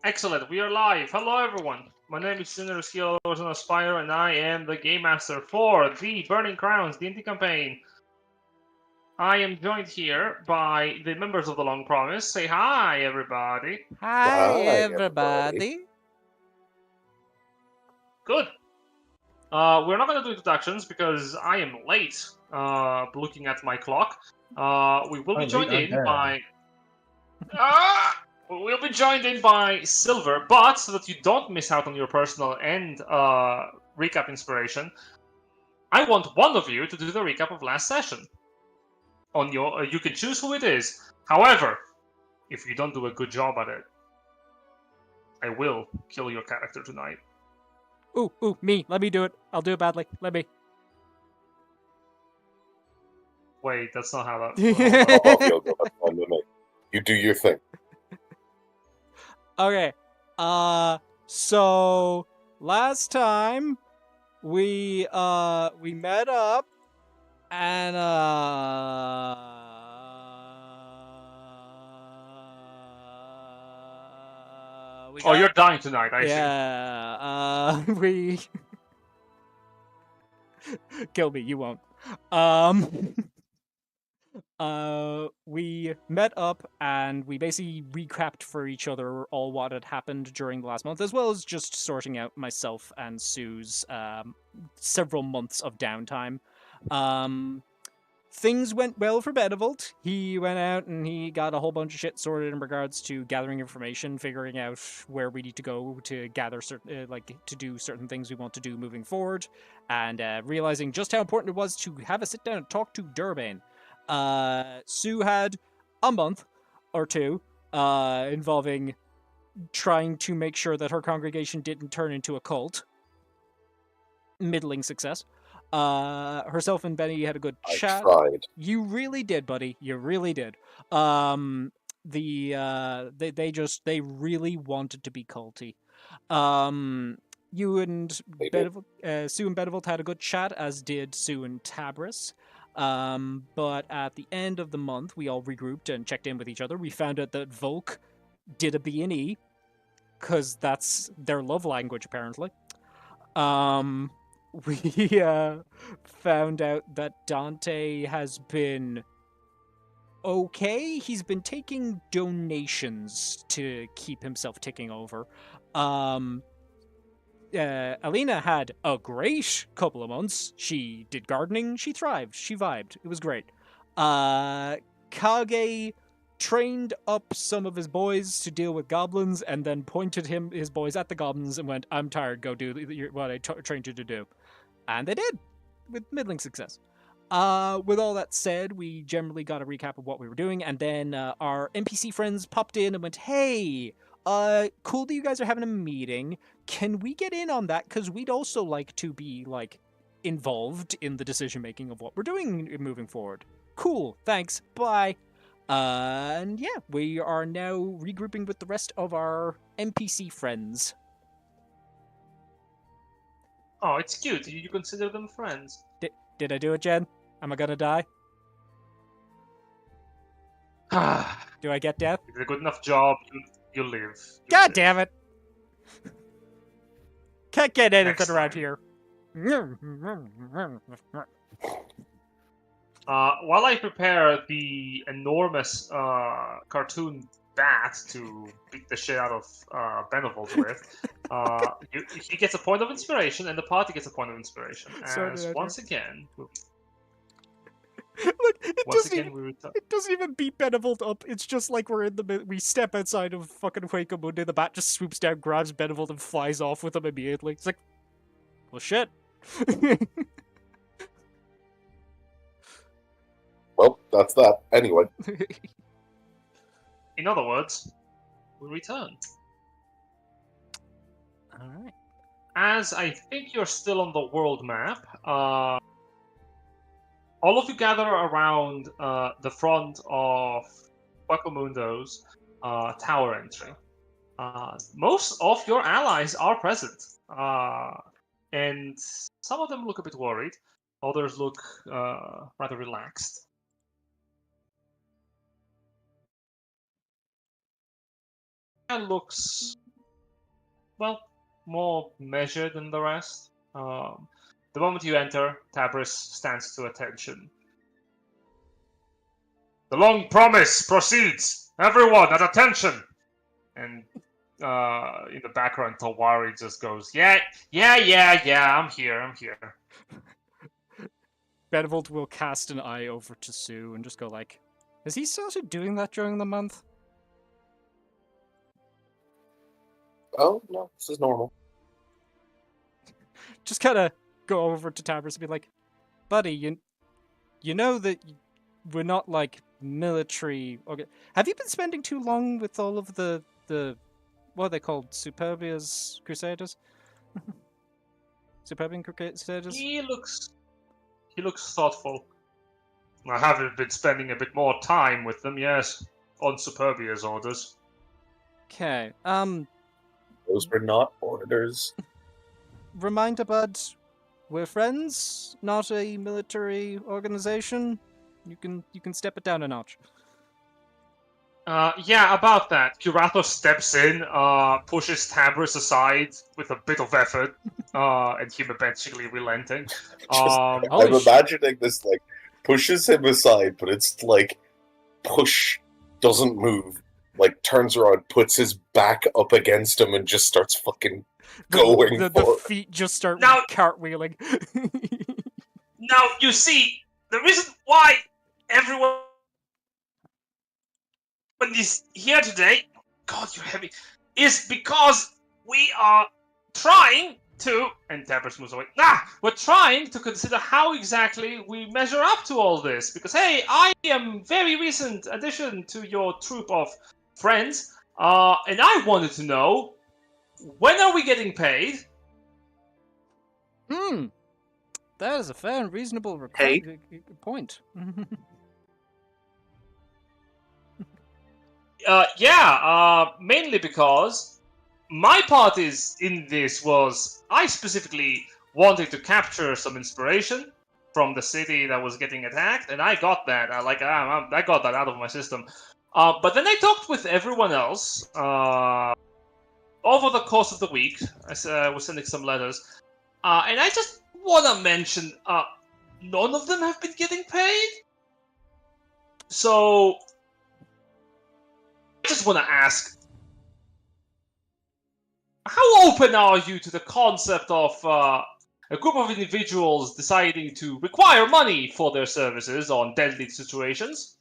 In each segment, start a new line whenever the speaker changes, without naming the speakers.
Excellent, we are live. Hello, everyone. My name is Sinner Skill on Aspire, and I am the Game Master for the Burning Crowns D&D campaign. I am joined here by the members of the Long Promise. Say hi, everybody.
Hi, everybody.
Good. We're not going to do introductions because I am late. Looking at my clock. We will be joined in by. We'll be joined in by Silver, but so that you don't miss out on your personal and recap inspiration, I want one of you to do the recap of last session. On your, you can choose who it is. However, if you don't do a good job at it, I will kill your character tonight.
Ooh, me. Let me do it. I'll do it badly. Let me.
Wait, that's not how that.
You'll go. That's fine with me. You do your thing.
Okay. So last time we met up and
Oh, you're dying tonight, I see.
Yeah, we kill me, you won't. We met up and we basically recapped for each other all what had happened during the last month, as well as just sorting out myself and Sue's several months of downtime. Things went well for Benevolt. He went out and he got a whole bunch of shit sorted in regards to gathering information, figuring out where we need to go to gather certain, to do certain things we want to do moving forward, and realizing just how important it was to have a sit down and talk to Durbane. Sue had a month or two involving trying to make sure that her congregation didn't turn into a cult. Middling success. Herself and Benny had a good chat.
I tried.
You really did, buddy. You really did. They really wanted to be culty. You and Sue and Benevolt had a good chat, as did Sue and Tabris. But at the end of the month, we all regrouped and checked in with each other. We found out that Volk did a B&E, because that's their love language, apparently. We found out that Dante has been okay. He's been taking donations to keep himself ticking over. Alina had a great couple of months. She did gardening, she thrived, she vibed. It was great. Kage trained up some of his boys to deal with goblins and then pointed his boys at the goblins and went, I'm tired, go do what I trained you to do. And they did, with middling success. With all that said, we generally got a recap of what we were doing, and then our NPC friends popped in and went, hey, cool that you guys are having a meeting. Can we get in on that? Because we'd also like to be, involved in the decision-making of what we're doing moving forward. Cool, thanks, bye. And yeah, we are now regrouping with the rest of our NPC friends.
Oh, it's cute. You consider them friends.
Did I do it, Jen? Am I gonna die? Do I get death?
You did a good enough job. You live.
God damn it! Can't get anything around here.
While I prepare the enormous cartoon bat to beat the shit out of Benevolt with, he gets a point of inspiration, and the party gets a point of inspiration. As once again,
look, it doesn't even beat Benevolt up. It's just like we step outside of fucking Huecamundi, the bat just swoops down, grabs Benevolt, and flies off with him immediately. It's like, well, shit.
Well, that's that. Anyway.
In other words, we return.
Alright.
As I think you're still on the world map, all of you gather around the front of Huecamundo's tower entry. Most of your allies are present, and some of them look a bit worried. Others look rather relaxed. Looks more measured than the rest. The moment you enter, Tabris stands to attention. The long promise proceeds. Everyone at attention. And in the background, Tawari just goes, yeah, I'm here.
Benevolt will cast an eye over to Sue and just go like, has he started doing that during the month?
Oh, no, this is normal.
Just kind of go over to Tabris and be like, buddy, you know that we're not like military. Have you been spending too long with all of the what are they called? Superbia's Crusaders? Superbian Crusaders?
He looks thoughtful. I haven't been spending a bit more time with them, yes, on Superbia's orders.
Okay.
Those were not orders.
Reminder, bud, we're friends, not a military organization. You can step it down a notch.
Yeah, about that. Curator steps in, pushes Tabris aside with a bit of effort, and him eventually relenting.
I'm imagining this, like, pushes him aside, but it's like, push, doesn't move, like, turns around, puts his back up against him, and just starts fucking going
the feet just start cartwheeling.
Now, you see, the reason why everyone is here today, God, you're heavy, is because we are trying to, and Tabris moves away, we're trying to consider how exactly we measure up to all this, because, hey, I am very recent addition to your troop of friends, and I wanted to know, when are we getting paid?
That is a fair and reasonable point.
Mainly because my part in this was I specifically wanted to capture some inspiration from the city that was getting attacked, and I got that. I got that out of my system. But then I talked with everyone else over the course of the week. I was sending some letters, and I just want to mention none of them have been getting paid. So I just want to ask, how open are you to the concept of a group of individuals deciding to require money for their services on deadly situations?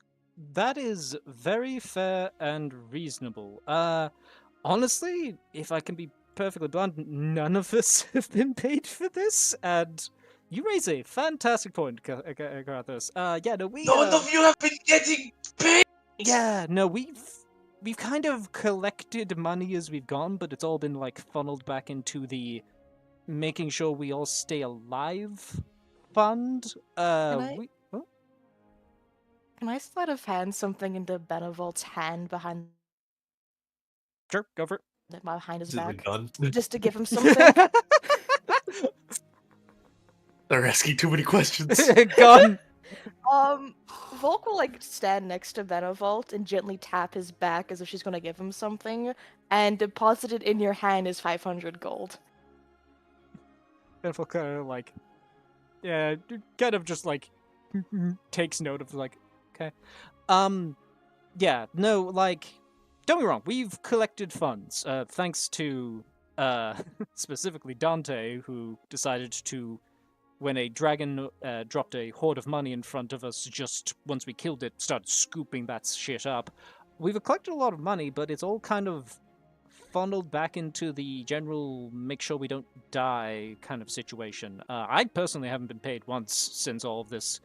That is very fair and reasonable. Honestly, if I can be perfectly blunt, none of us have been paid for this, and you raise a fantastic point, Carthus. None
of you have been getting paid!
Yeah, no, we've kind of collected money as we've gone, but it's all been, like, funneled back into the making sure we all stay alive fund.
Can I sleight of hand something into Benevolt's hand behind?
Sure, go for it.
Behind his
Is it a
back,
gun?
just to give him something.
They're asking too many questions.
Gun.
Volk will like stand next to Benevolt and gently tap his back as if she's gonna give him something, and deposited in your hand is 500 gold.
Benevolt kind of like, yeah, kind of just like takes note of like, okay, yeah, no, like, don't get me wrong, we've collected funds, thanks to specifically Dante, who decided to, when a dragon dropped a hoard of money in front of us, just once we killed it, started scooping that shit up. We've collected a lot of money, but it's all kind of funneled back into the general make sure we don't die kind of situation. I personally haven't been paid once since all of this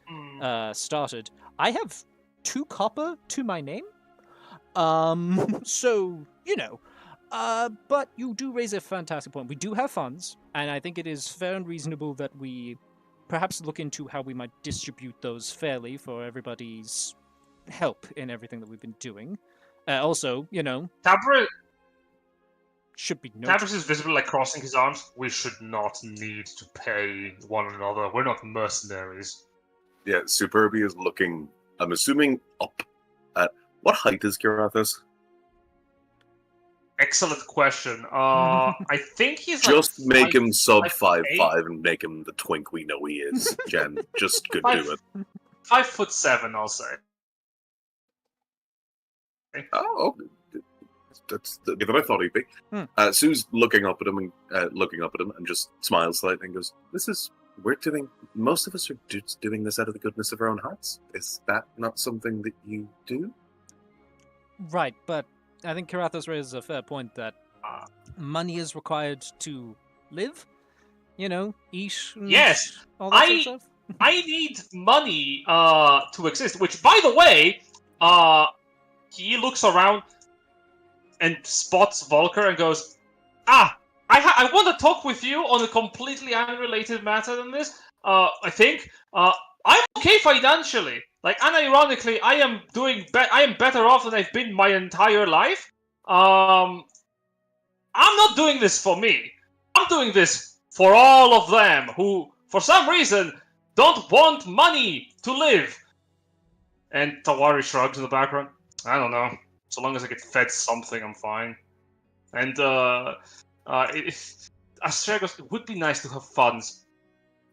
started. I have 2 copper to my name. So, you know. But you do raise a fantastic point. We do have funds, and I think it is fair and reasonable that we perhaps look into how we might distribute those fairly for everybody's help in everything that we've been doing. Also, you know,
Tabris
should be noted.
Tabris is visibly like crossing his arms. We should not need to pay one another. We're not mercenaries.
Yeah, Superbi is looking, I'm assuming, up at... What height is Kirathis?
Excellent question. I think he's like
Just make him sub
5'8".
5'5" and make him the twink we know he is, Jen. Just could do it.
5'7", I'll say.
Oh, that's the than I thought he'd be. Sue's looking up at him and just smiles slightly and goes, we're doing, most of us are doing this out of the goodness of our own hearts. Is that not something that you do?
Right, but I think Karathos raises a fair point that money is required to live. You know, eat.
Yes,
all that sort of stuff.
I need money to exist. Which, by the way, he looks around and spots Volker and goes, I want to talk with you on a completely unrelated matter than this. I think I'm okay financially. Like, unironically, I am better off than I've been my entire life. I'm not doing this for me. I'm doing this for all of them who, for some reason, don't want money to live. And Tawari shrugs in the background. I don't know. So long as I get fed something, I'm fine. And Astrea goes, it would be nice to have funds,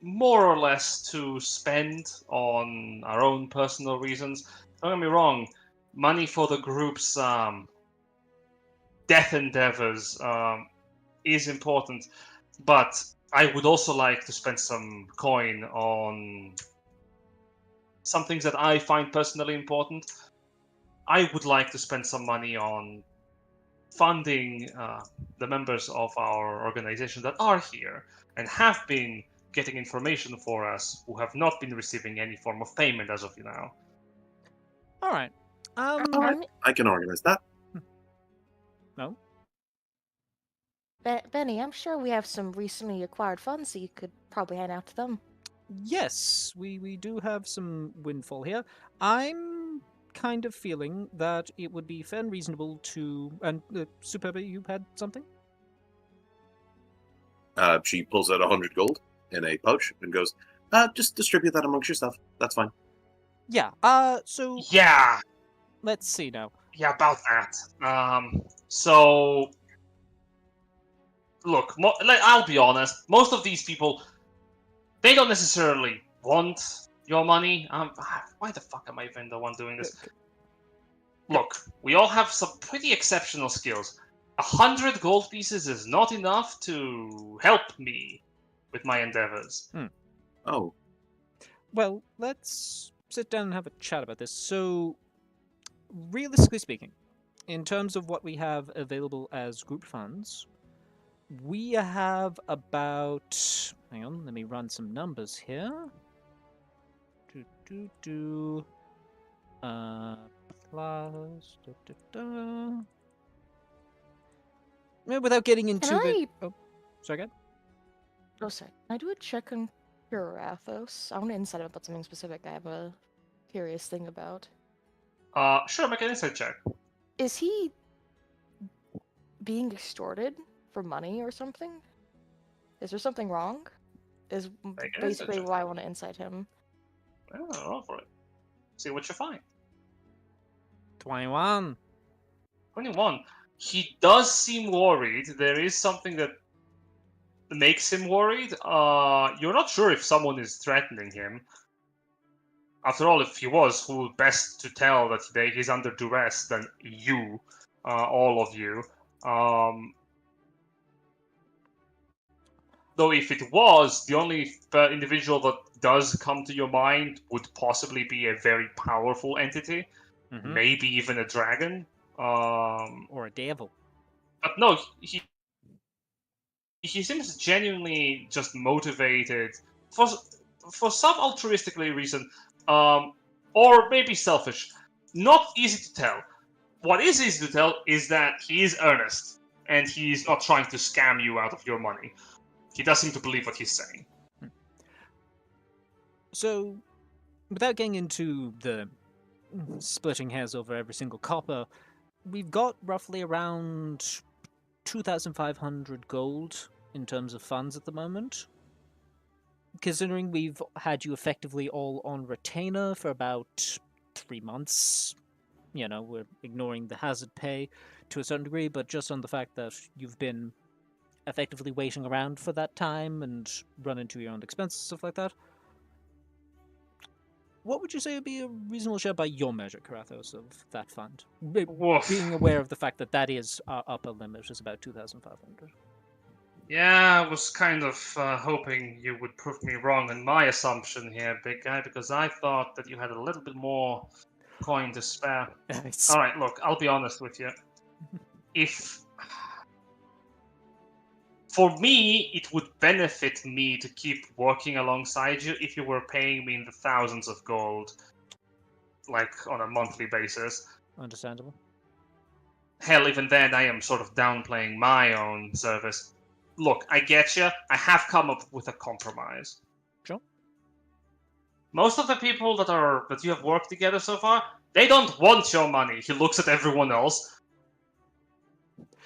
more or less, to spend on our own personal reasons. Don't get me wrong, money for the group's death endeavors is important, but I would also like to spend some coin on some things that I find personally important. I would like to spend some money on funding the members of our organization that are here and have been getting information for us, who have not been receiving any form of payment as of now.
All right.
I can organize that.
No.
Benny, I'm sure we have some recently acquired funds that you could probably hand out to them.
Yes, we do have some windfall here. I'm kind of feeling that it would be fair and reasonable to. And Superba, you had something?
She pulls out 100 gold in a pouch and goes, just distribute that amongst yourself. That's fine.
Yeah. So.
Yeah.
Let's see now.
Yeah, about that. So. Look, I'll be honest. Most of these people, they don't necessarily want your money. Why the fuck am I even the one doing this? Look, we all have some pretty exceptional skills. 100 gold pieces is not enough to help me with my endeavors.
Oh.
Well, let's sit down and have a chat about this. So, realistically speaking, in terms of what we have available as group funds, we have about... Hang on, let me run some numbers here. Plus... Without getting into the... Oh, sorry, again?
Oh, sorry. Can I do a check on Karathos? I want to insight about something specific I have a curious thing about.
Sure, make an insight check.
Is he being extorted for money or something? Is there something wrong? Is basically why I want to insight him.
Roll for it. See what you find.
21.
21. He does seem worried. There is something that makes him worried. You're not sure if someone is threatening him. After all, if he was, who best to tell that he's under duress than you, all of you. Though if it was, the only individual that does come to your mind would possibly be a very powerful entity.
Mm-hmm.
Maybe even a dragon.
Or a devil.
But no, he seems genuinely just motivated for some altruistically reason, or maybe selfish. Not easy to tell. What is easy to tell is that he is earnest, and he's not trying to scam you out of your money. He does seem to believe what he's saying.
So, without getting into the splitting hairs over every single copper, we've got roughly around 2,500 gold in terms of funds at the moment. Considering we've had you effectively all on retainer for about 3 months, we're ignoring the hazard pay. to a certain degree, but just on the fact that you've been effectively waiting around for that time and run into your own expenses, stuff like that. What would you say would be a reasonable share by your measure, Karathos, of that fund?
Woof.
Being aware of the fact that that is our upper limit is about 2,500.
Yeah, I was kind of hoping you would prove me wrong in my assumption here, big guy, because I thought that you had a little bit more coin to spare.
It's-
All right, look, I'll be honest with you. If for me, it would benefit me to keep working alongside you if you were paying me in the thousands of gold, like on a monthly basis.
Understandable.
Hell, even then, I am sort of downplaying my own service. Look, I get you. I have come up with a compromise.
Sure.
Most of the people that you have worked together so far, they don't want your money. He looks at everyone else.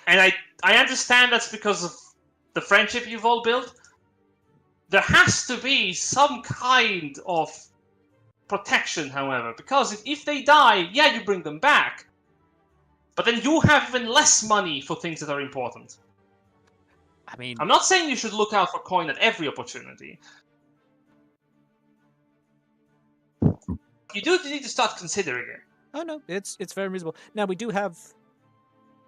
And I understand that's because of the friendship you've all built. There has to be some kind of protection, however, because if they die, yeah, you bring them back. But then you have even less money for things that are important.
I mean,
I'm not saying you should look out for coin at every opportunity. You do need to start considering it.
oh no, it's very reasonable. Now we do have.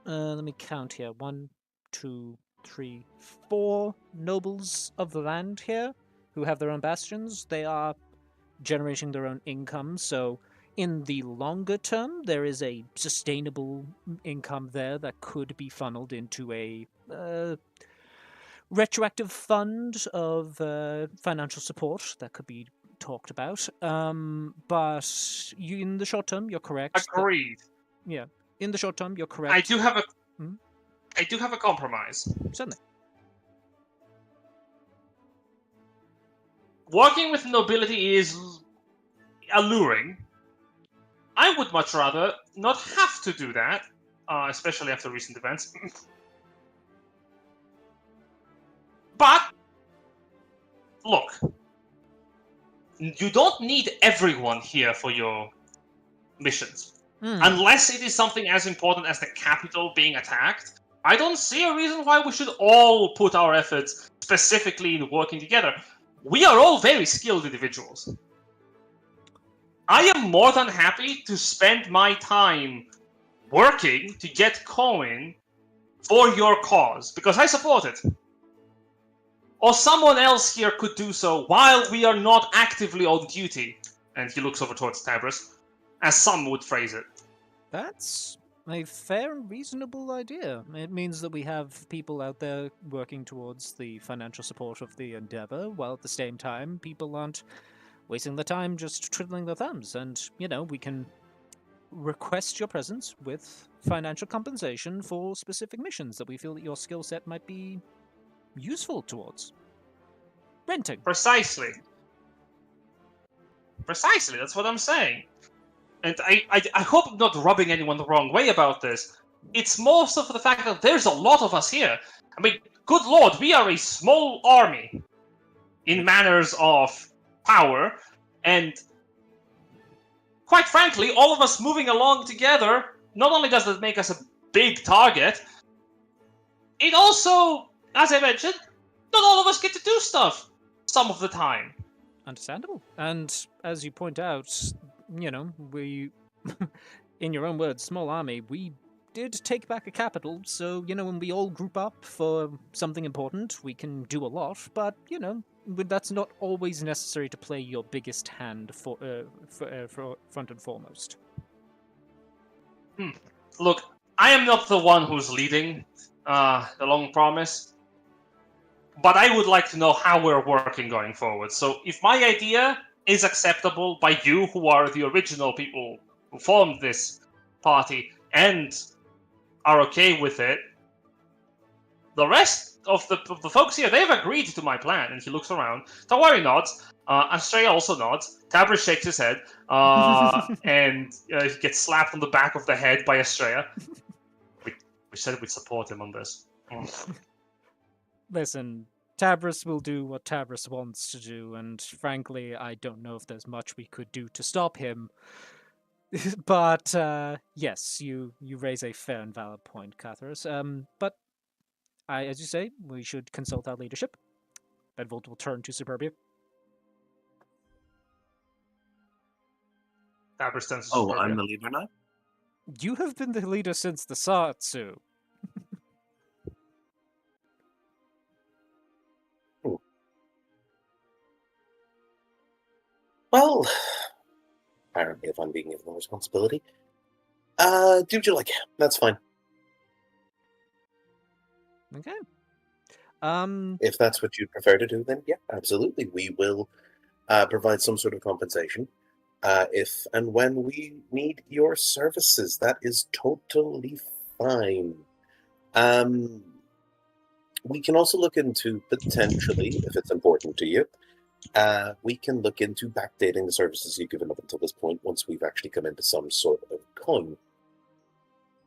Let me count here. 1, 2, 3, 4 nobles of the land here who have their own bastions. They are generating their own income, so in the longer term, there is a sustainable income there that could be funneled into a retroactive fund of financial support that could be talked about. But in the short term, you're correct.
Agreed.
In the short term, you're correct.
I do have a.
Hmm?
I do have a compromise.
Certainly.
Working with nobility is alluring. I would much rather not have to do that, especially after recent events. But look, you don't need everyone here for your missions. Unless it is something as important as the capital being attacked, I don't see a reason why we should all put our efforts specifically in working together. We are all very skilled individuals. I am more than happy to spend my time working to get coin for your cause, because I support it. Or someone else here could do so while we are not actively on duty. And he looks over towards Tabris, as some would phrase it.
That's a fair and reasonable idea. It means that we have people out there working towards the financial support of the endeavor, while at the same time, people aren't wasting their time just twiddling their thumbs. And, we can request your presence with financial compensation for specific missions that we feel that your skill set might be useful towards. Renting.
Precisely. That's what I'm saying. And I hope I'm not rubbing anyone the wrong way about this. It's more so for the fact that there's a lot of us here. I mean, good lord, we are a small army in manners of power, and quite frankly, all of us moving along together, not only does that make us a big target, it also, as I mentioned, not all of us get to do stuff some of the time.
Understandable. And as you point out, we, in your own words, small army, we did take back a capital, so, when we all group up for something important, we can do a lot, but, that's not always necessary to play your biggest hand for front and foremost.
Look, I am not the one who's leading the Long Promise, but I would like to know how we're working going forward. So if my idea is acceptable by you, who are the original people who formed this party, and are okay with it, the rest of the folks here, they've agreed to my plan. And he looks around. Tawari nods. Astrea also nods. Tabris shakes his head. And he gets slapped on the back of the head by Astrea. We said we'd support him on this.
Listen, Tabris will do what Tabris wants to do, and frankly, I don't know if there's much we could do to stop him. But yes, you raise a fair and valid point, Catharus. But as you say, we should consult our leadership. Bedvold will turn to Superbia.
Tabris turns to
Oh,
Superbia.
I'm the leader now?
You have been the leader since the Satsu.
Well, apparently, if I'm being given the responsibility, do what you like. That's fine.
Okay.
If that's what you'd prefer to do, then yeah, absolutely. We will provide some sort of compensation if and when we need your services. That is totally fine. We can also look into potentially, if it's important to you, we can look into backdating the services you've given up until this point once we've actually come into some sort of coin.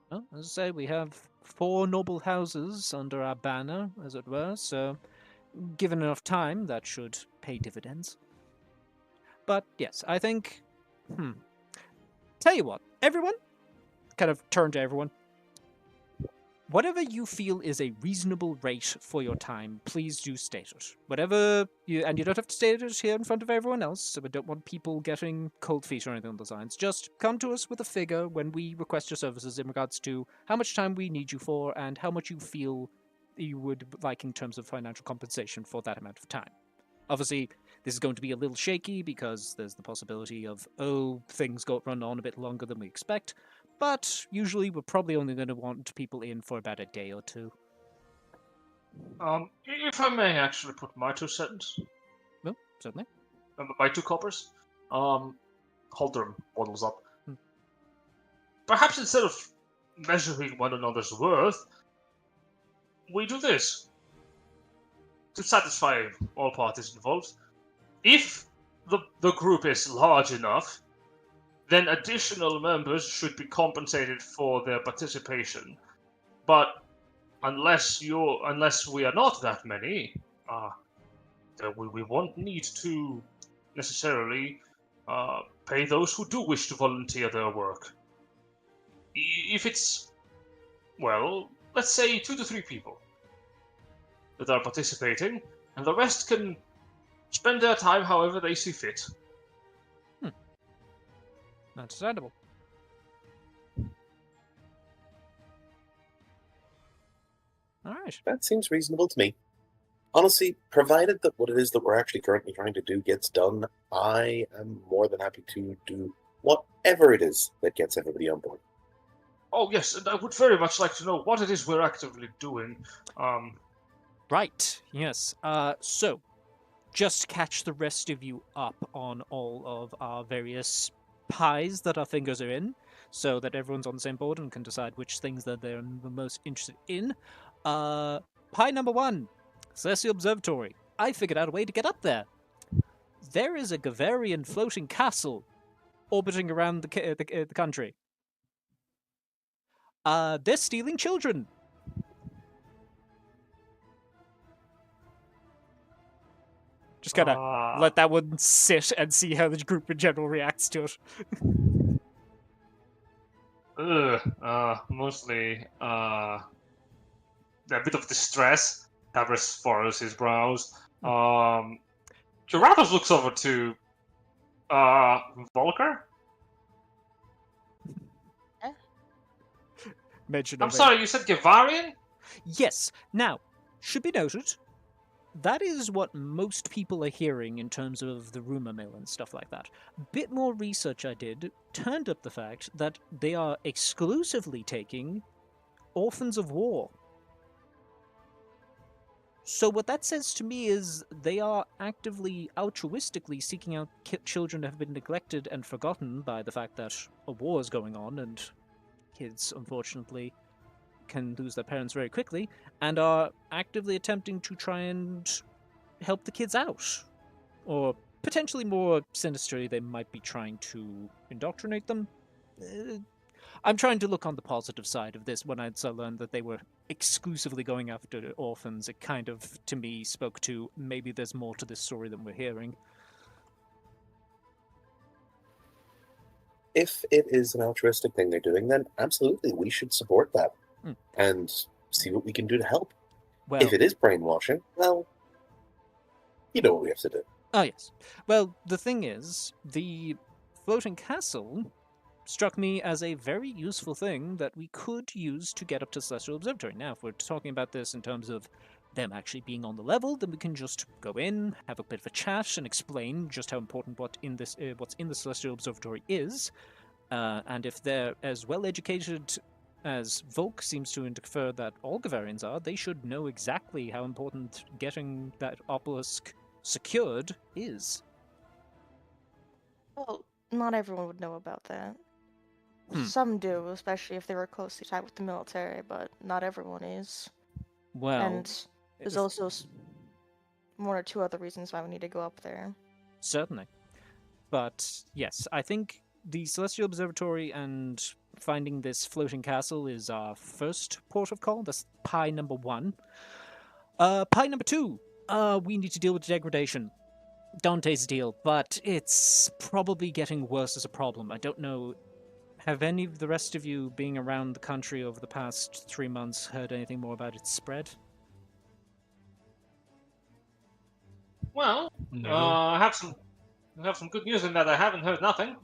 Well, as I say, we have 4 noble houses under our banner, as it were, so given enough time, that should pay dividends. But yes, I think... Tell you what, everyone, kind of turn to everyone. Whatever you feel is a reasonable rate for your time, please do state it. Whatever you, and you don't have to state it here in front of everyone else, so we don't want people getting cold feet or anything on those lines. Just come to us with a figure when we request your services in regards to how much time we need you for and how much you feel you would like in terms of financial compensation for that amount of time. Obviously, this is going to be a little shaky because there's the possibility of, things run on a bit longer than we expect. But usually we're probably only going to want people in for about a day or 2.
If I may actually put my 2 cents,
Well, certainly.
my 2 coppers, Halder waddles up. Perhaps instead of measuring one another's worth, we do this to satisfy all parties involved. If the group is large enough, then additional members should be compensated for their participation. But unless we are not that many, we won't need to necessarily pay those who do wish to volunteer their work. If it's, well, let's say 2 to 3 people that are participating, and the rest can spend their time however they see fit.
Understandable. All right.
That seems reasonable to me. Honestly, provided that what it is that we're actually currently trying to do gets done, I am more than happy to do whatever it is that gets everybody on board.
Oh yes, and I would very much like to know what it is we're actively doing.
Right, yes. So, just catch the rest of you up on all of our various pies that our fingers are in, so that everyone's on the same board and can decide which things that they're the most interested in. Pie number 1, Celestial Observatory. I figured out a way to get up there. There is a Gavarian floating castle orbiting around the country. They're stealing children. Just gotta let that one sit and see how the group in general reacts to it.
Mostly a bit of distress. Tabris furrows his brows. Giratos looks over to Volker. I'm sorry, you said Gavarian?
Yes. Now, should be noted, that is what most people are hearing in terms of the rumor mill and stuff like that. A bit more research I did turned up the fact that they are exclusively taking orphans of war. So what that says to me is they are actively, altruistically seeking out children who have been neglected and forgotten by the fact that a war is going on and kids, unfortunately, can lose their parents very quickly, and are actively attempting to try and help the kids out. Or potentially more sinisterly, they might be trying to indoctrinate them. I'm trying to look on the positive side of this. When I learned that they were exclusively going after orphans, it kind of, to me, spoke to maybe there's more to this story than we're hearing.
if it is an altruistic thing they're doing, then absolutely we should support that and see what we can do to help.
Well,
If it is brainwashing, well, you know what we have to do.
oh yes. Well, the thing is, the floating castle struck me as a very useful thing that we could use to get up to Celestial Observatory. Now, if we're talking about this in terms of them actually being on the level, then we can just go in, have a bit of a chat, and explain just how important what's in the Celestial Observatory is. And if they're as well educated as Volk seems to infer that all Gavarians are, they should know exactly how important getting that obelisk secured is.
Well, not everyone would know about that.
Hmm.
Some do, especially if they were closely tied with the military, but not everyone is.
Well,
And there's also one or two other reasons why we need to go up there.
certainly. But yes, I think the Celestial Observatory and finding this floating castle is our first port of call. That's pie number 1. Pie number 2, we need to deal with degradation. Dante's deal, but it's probably getting worse as a problem. I don't know. Have any of the rest of you, being around the country over the past 3 months, heard anything more about its spread?
Well,
No.
I have some good news in that I haven't heard nothing.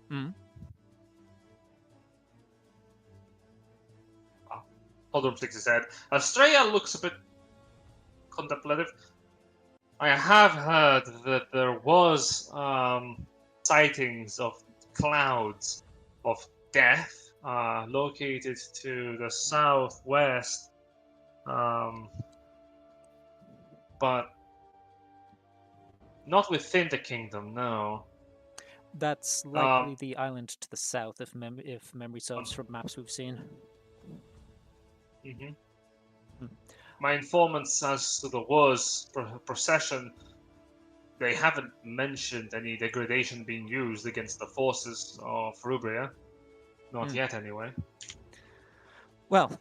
Hmm.
Holdorm sticks his head. Estrella looks a bit contemplative. I have heard that there was sightings of clouds of death located to the southwest, but not within the kingdom. No.
That's likely the island to the south, if memory serves from maps we've seen.
Mm-hmm.
Hmm.
My informants as to the wars procession, they haven't mentioned any degradation being used against the forces of Rubria. Not yet, anyway.
Well,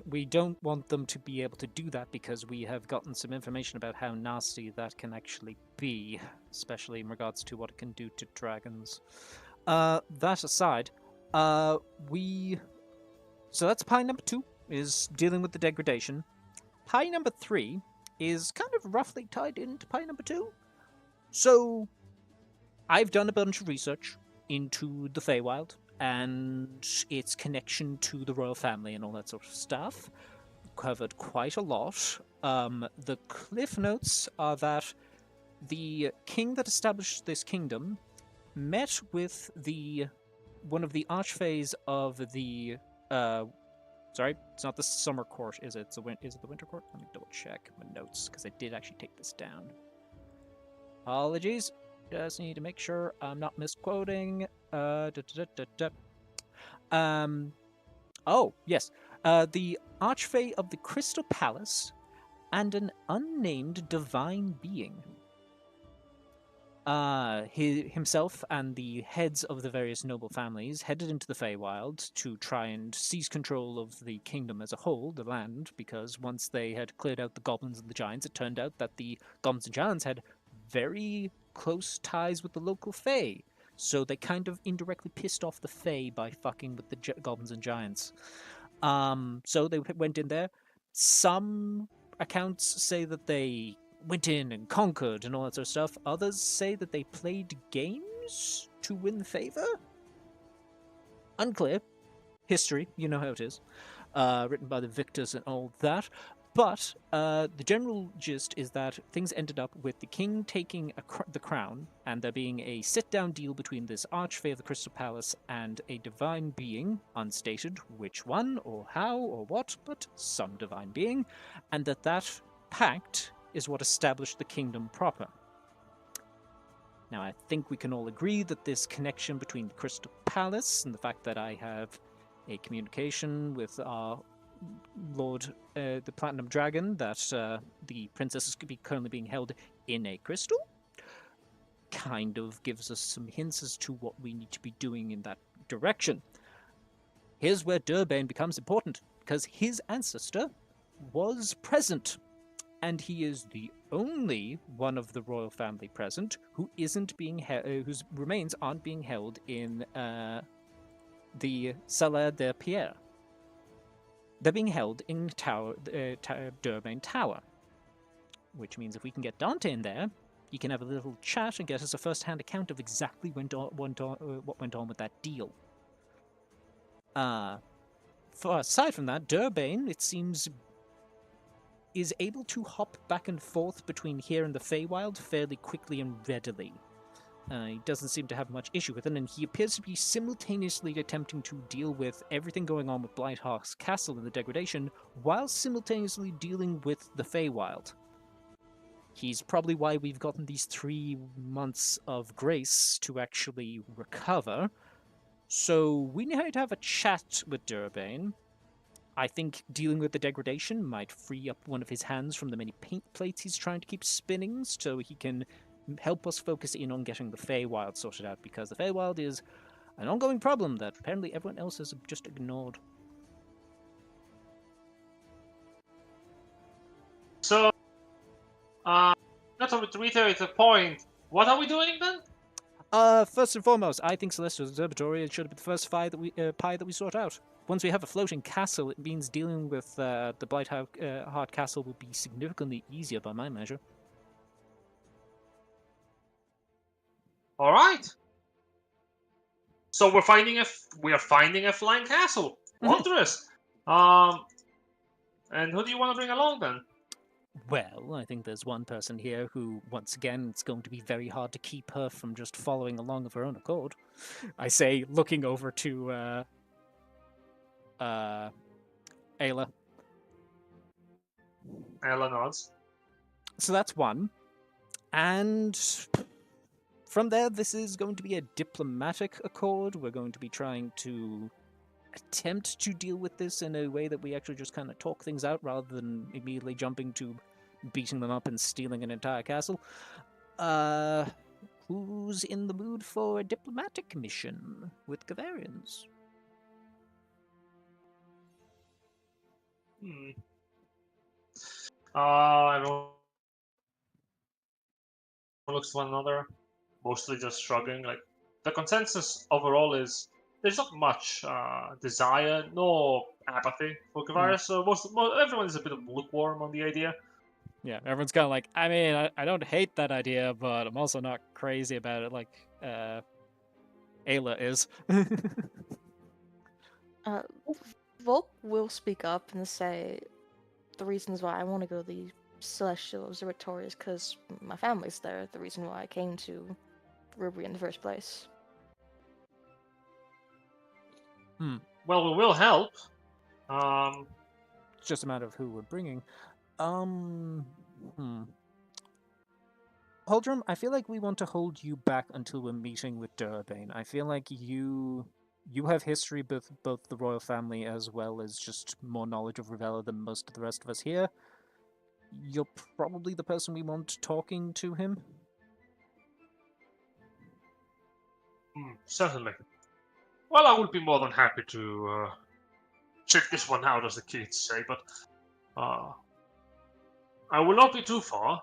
we don't want them to be able to do that because we have gotten some information about how nasty that can actually be, especially in regards to what it can do to dragons. That aside, so that's pie number 2, is dealing with the degradation. Pie number 3 is kind of roughly tied into pie number 2. So, I've done a bunch of research into the Feywild and its connection to the royal family and all that sort of stuff. Covered quite a lot. The cliff notes are that the king that established this kingdom met with one of the archfays of the sorry, it's not the summer court, is it? Is it the winter court? Let me double check my notes because I did actually take this down. Apologies. Just need to make sure I'm not misquoting. Oh, yes. The Archfey of the Crystal Palace and an unnamed divine being. Himself and the heads of the various noble families headed into the Feywild to try and seize control of the kingdom as a whole, the land, because once they had cleared out the goblins and the giants, it turned out that the goblins and giants had very close ties with the local Fey. So they kind of indirectly pissed off the Fey by fucking with the goblins and giants. So they went in there. Some accounts say that they went in and conquered and all that sort of stuff. Others say that they played games to win favor. Unclear. History, you know how it is. Written by the victors and all that. But the general gist is that things ended up with the king taking the crown, and there being a sit-down deal between this Archfey of the Crystal Palace and a divine being, unstated which one or how or what, but some divine being, and that pact is what established the kingdom proper. Now, I think we can all agree that this connection between the Crystal Palace and the fact that I have a communication with our Lord, the Platinum Dragon, that the princess is currently being held in a crystal, kind of gives us some hints as to what we need to be doing in that direction. Here's where Durbane becomes important, because his ancestor was present, and he is the only one of the royal family present who isn't being whose remains aren't being held in the Sala de Pierre. They're being held in Durban Tower, which means if we can get Dante in there, he can have a little chat and get us a first-hand account of exactly what went on with that deal. Aside from that, Durban, it seems, is able to hop back and forth between here and the Feywild fairly quickly and readily. He doesn't seem to have much issue with it, and he appears to be simultaneously attempting to deal with everything going on with Blighthawk's castle and the degradation, while simultaneously dealing with the Feywild. He's probably why we've gotten these 3 months of grace to actually recover. So we need to have a chat with Durban. I think dealing with the degradation might free up one of his hands from the many paint plates he's trying to keep spinning, so he can help us focus in on getting the Feywild sorted out, because the Feywild is an ongoing problem that apparently everyone else has just ignored.
So, not to reiterate the point, what are we doing then?
First and foremost, I think Celestial Observatory should have been the first pie that we sort out. Once we have a floating castle, it means dealing with the Blightheart Castle will be significantly easier by my measure.
All right. So we are finding a flying castle. Wondrous. And who do you want to bring along then?
Well, I think there's one person here who, once again, it's going to be very hard to keep her from just following along of her own accord. I say, looking over to Ayla.
Ayla nods.
So that's one. And from there, this is going to be a diplomatic accord. We're going to be trying to attempt to deal with this in a way that we actually just kind of talk things out rather than immediately jumping to beating them up and stealing an entire castle. Who's in the mood for a diplomatic mission with Gavarians?
Everyone looks to one another, mostly just shrugging. Like, the consensus overall is there's not much desire, no apathy for Gavaris, so everyone is a bit of lukewarm on the idea.
Yeah, everyone's kind of like, I mean, I don't hate that idea, but I'm also not crazy about it like Ayla is.
Volk will speak up and say the reasons why I want to go to the Celestial Observatory is because my family's there. The reason why I came to Ruby in the first place.
Well, we will help.
It's just a matter of who we're bringing. Holdrum, I feel like we want to hold you back until we're meeting with Durban. I feel like you have history with both the royal family as well as just more knowledge of Rivella than most of the rest of us here. You're probably the person we want talking to him.
Certainly. Well, I would be more than happy to check this one out, as the kids say, but I will not be too far,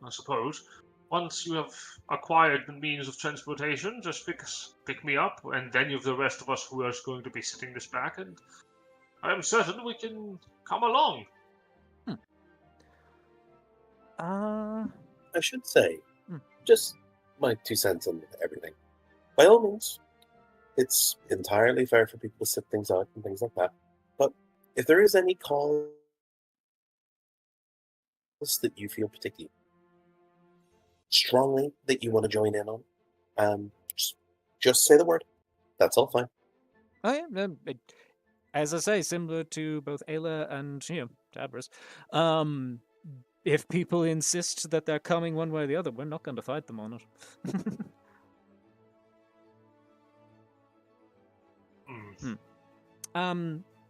I suppose. Once you have acquired the means of transportation, just pick me up, and then you have the rest of us who are going to be sitting this back, and I am certain we can come along.
I should say, just my 2 cents on everything. By all means, it's entirely fair for people to sit things out and things like that. But if there is any cause that you feel particularly strongly that you want to join in on, just say the word. That's all fine.
Oh yeah, as I say, similar to both Ayla and Tabris. If people insist that they're coming one way or the other, we're not going to fight them on it.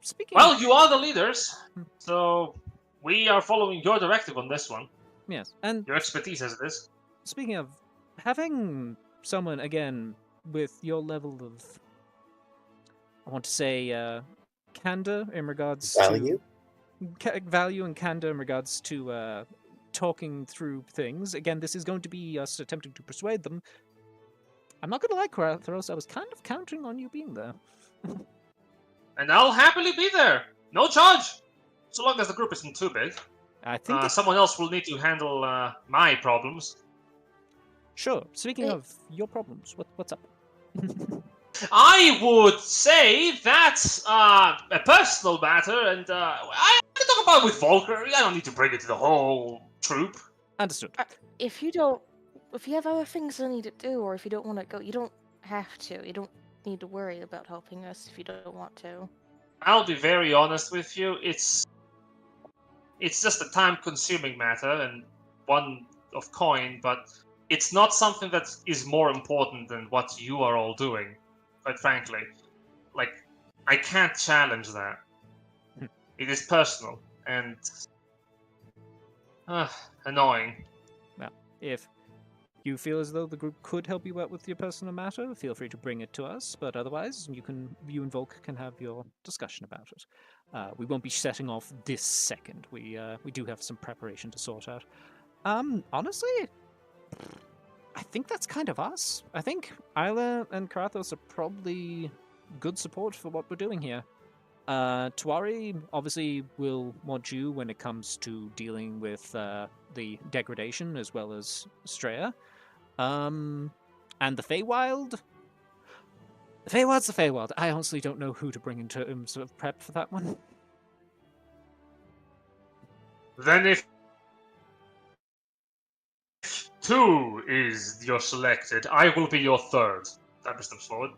Speaking.
Well, you are the leaders, so we are following your directive on this one.
Yes, and
your expertise as it is.
Speaking of having someone again with your level of, I want to say, candor in regards
value?
Value and candor in regards to talking through things. Again, this is going to be us attempting to persuade them. I'm not going to lie, Krathos, I was kind of counting on you being there.
And I'll happily be there. No charge. So long as the group isn't too big.
I think
Someone else will need to handle my problems.
Sure. Speaking of your problems, what's up?
I would say that's a personal matter, and I can talk about it with Volker. I don't need to bring it to the whole troop.
Understood.
If you have other things you need to do, or if you don't want to go, you don't have to. You don't need to worry about helping us if you don't want to.
I'll be very honest with you. It's just a time-consuming matter and one of coin, but it's not something that is more important than what you are all doing. Quite frankly, like, I can't challenge that. It is personal and annoying.
Well, if you feel as though the group could help you out with your personal matter, feel free to bring it to us. But otherwise, you and Volk can have your discussion about it. We won't be setting off this second. We do have some preparation to sort out. Honestly, I think that's kind of us. I think Isla and Krathos are probably good support for what we're doing here. Tuari obviously will want you when it comes to dealing with the degradation as well as Straya. And the Feywild? The Feywild's the Feywild. I honestly don't know who to bring into terms of prep for that one.
Then if 2 is your selected, I will be your 3rd. That steps forward.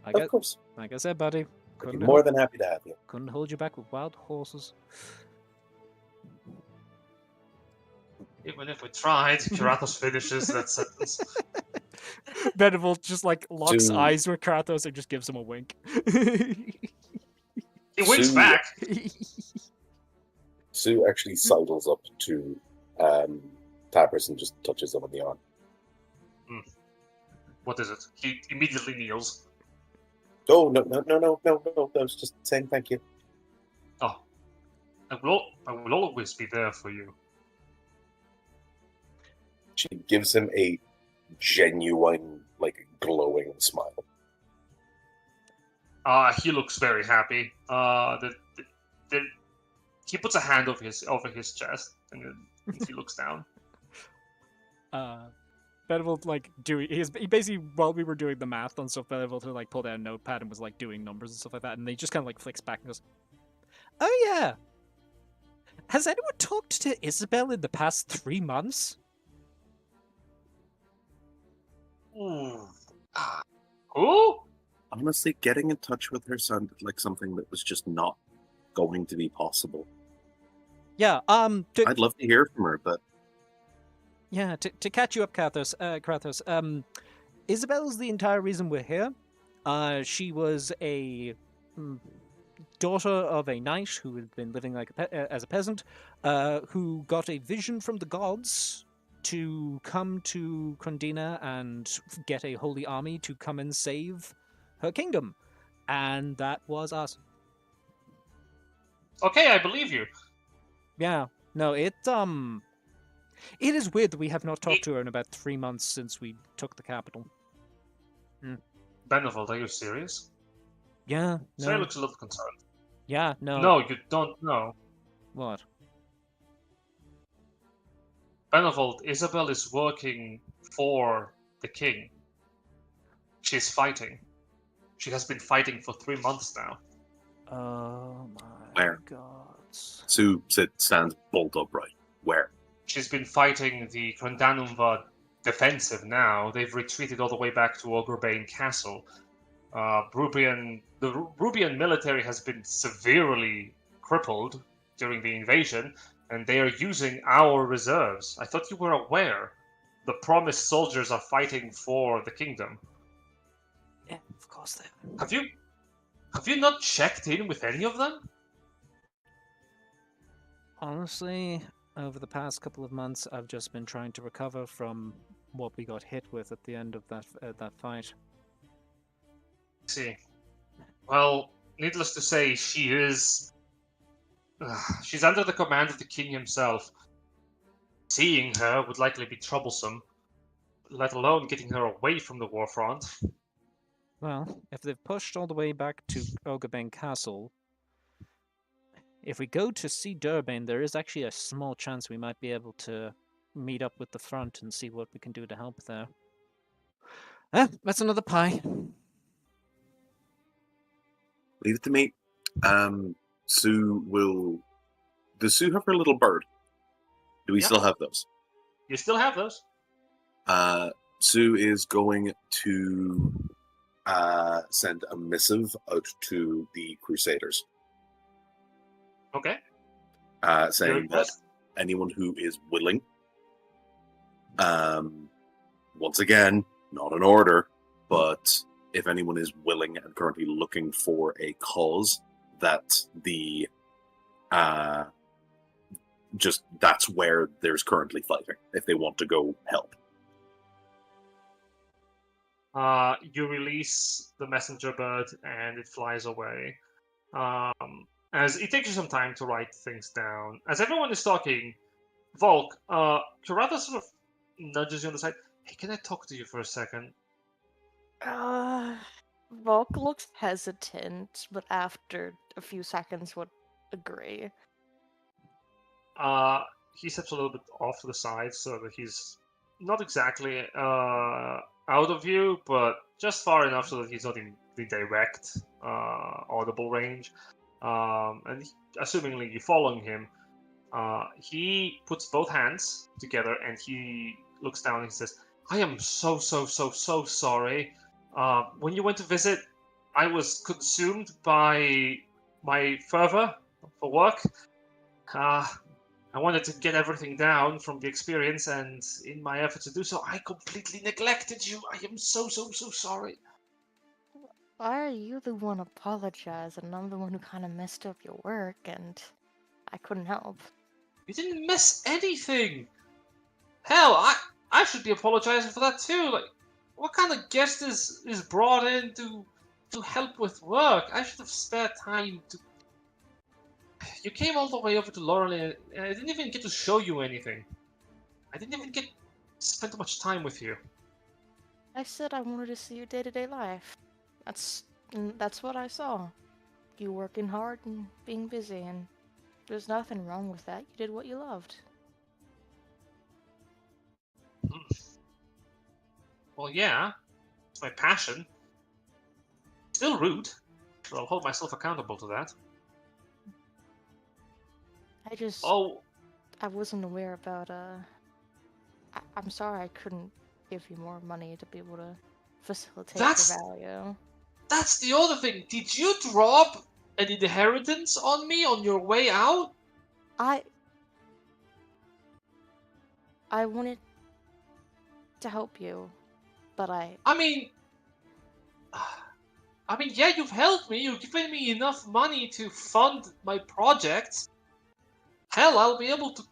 Of course.
Like I said, buddy,
I'd be more than happy to have you.
couldn't hold you back with wild horses.
Even if we tried, Kratos finishes that sentence.
Venable just like locks
Dude.
eyes with Krathos and just gives him a wink.
He winks
Sue-
back.
Sue actually sidles up to Tabris and just touches him on the arm.
What is it? He immediately kneels.
Oh, no, I was just saying thank you.
Oh, I will always be there for you.
She gives him a genuine, like, glowing smile.
He looks very happy. He puts a hand over his chest, and then he looks down.
Venable like he basically, while we were doing the math on stuff, Venable to like pull out a notepad and was like doing numbers and stuff like that, and he just kind of like flicks back and goes, "Oh yeah, has anyone talked to Isabel in the past 3 months?"
Who?
Honestly, getting in touch with her sounded like something that was just not going to be possible.
Yeah,
I'd love to hear from her, but
yeah, to catch you up, Krathos, Isabel's the entire reason we're here. She was a daughter of a knight who had been living like as a peasant, who got a vision from the gods to come to Krondina and get a holy army to come and save her kingdom. And that was us.
Okay, I believe you.
Yeah. No, it is weird that we have not talked to her in about 3 months since we took the capital.
Benevold, are you serious?
Yeah.
Sarah
No.
looks a little concerned.
Yeah. No.
No, you don't know.
What?
Benevold, Isabel is working for the king. She's fighting. She has been fighting for 3 months now.
Oh my
Where?
god.
Sue stands bolt upright. Where?
She's been fighting the Grandanumva defensive now. They've retreated all the way back to Ogrebane Castle. The Rubian military has been severely crippled during the invasion, and they are using our reserves. I thought you were aware. The promised soldiers are fighting for the kingdom.
Yeah, of course they are.
Have you not checked in with any of them?
Honestly, over the past couple of months, I've just been trying to recover from what we got hit with at the end of that fight.
See. Well, needless to say, she's under the command of the king himself. seeing her would likely be troublesome, let alone getting her away from the warfront.
Well, if they've pushed all the way back to Ogabane Castle, if we go to see Durbane, there is actually a small chance we might be able to meet up with the front and see what we can do to help there. That's another pie.
Leave it to me. Sue will. Does Sue have her little bird? Do we
Yeah.
still have those?
You still have those.
Sue is going to send a missive out to the Crusaders,
Okay.
saying that anyone who is willing, once again, not an order, but if anyone is willing and currently looking for a cause, that the just that's where there's currently fighting. If they want to go help.
You release the messenger bird and it flies away. As it takes you some time to write things down. As everyone is talking, Volk, Kurata sort of nudges you on the side. Hey, can I talk to you for a second?
Volk looks hesitant, but after a few seconds would agree.
He steps a little bit off to the side so that he's not exactly out of view, but just far enough so that he's not in the direct audible range. And assumingly you're following him, he puts both hands together and he looks down and he says, I am so sorry. When you went to visit, I was consumed by my fervor for work. I wanted to get everything down from the experience, and in my effort to do so, I completely neglected you. I am so sorry.
Why are you the one apologizing? And I'm the one who kind of messed up your work, and I couldn't help.
You didn't miss anything. Hell, I should be apologizing for that too. Like, what kind of guest is brought in to help with work? I should have spared time to. You came all the way over to Laurel, and I didn't even get to show you anything. I didn't even get spend much time with you.
I said I wanted to see your day-to-day life. That's what I saw. You working hard and being busy, and there's nothing wrong with that. You did what you loved.
Well, yeah, it's my passion. Still rude, but I'll hold myself accountable to that.
I wasn't aware about, I'm sorry I couldn't give you more money to be able to facilitate the value.
That's the other thing. Did you drop an inheritance on me on your way out?
I wanted to help you, but
I mean, yeah, you've helped me. You've given me enough money to fund my projects. Hell, I'll be able to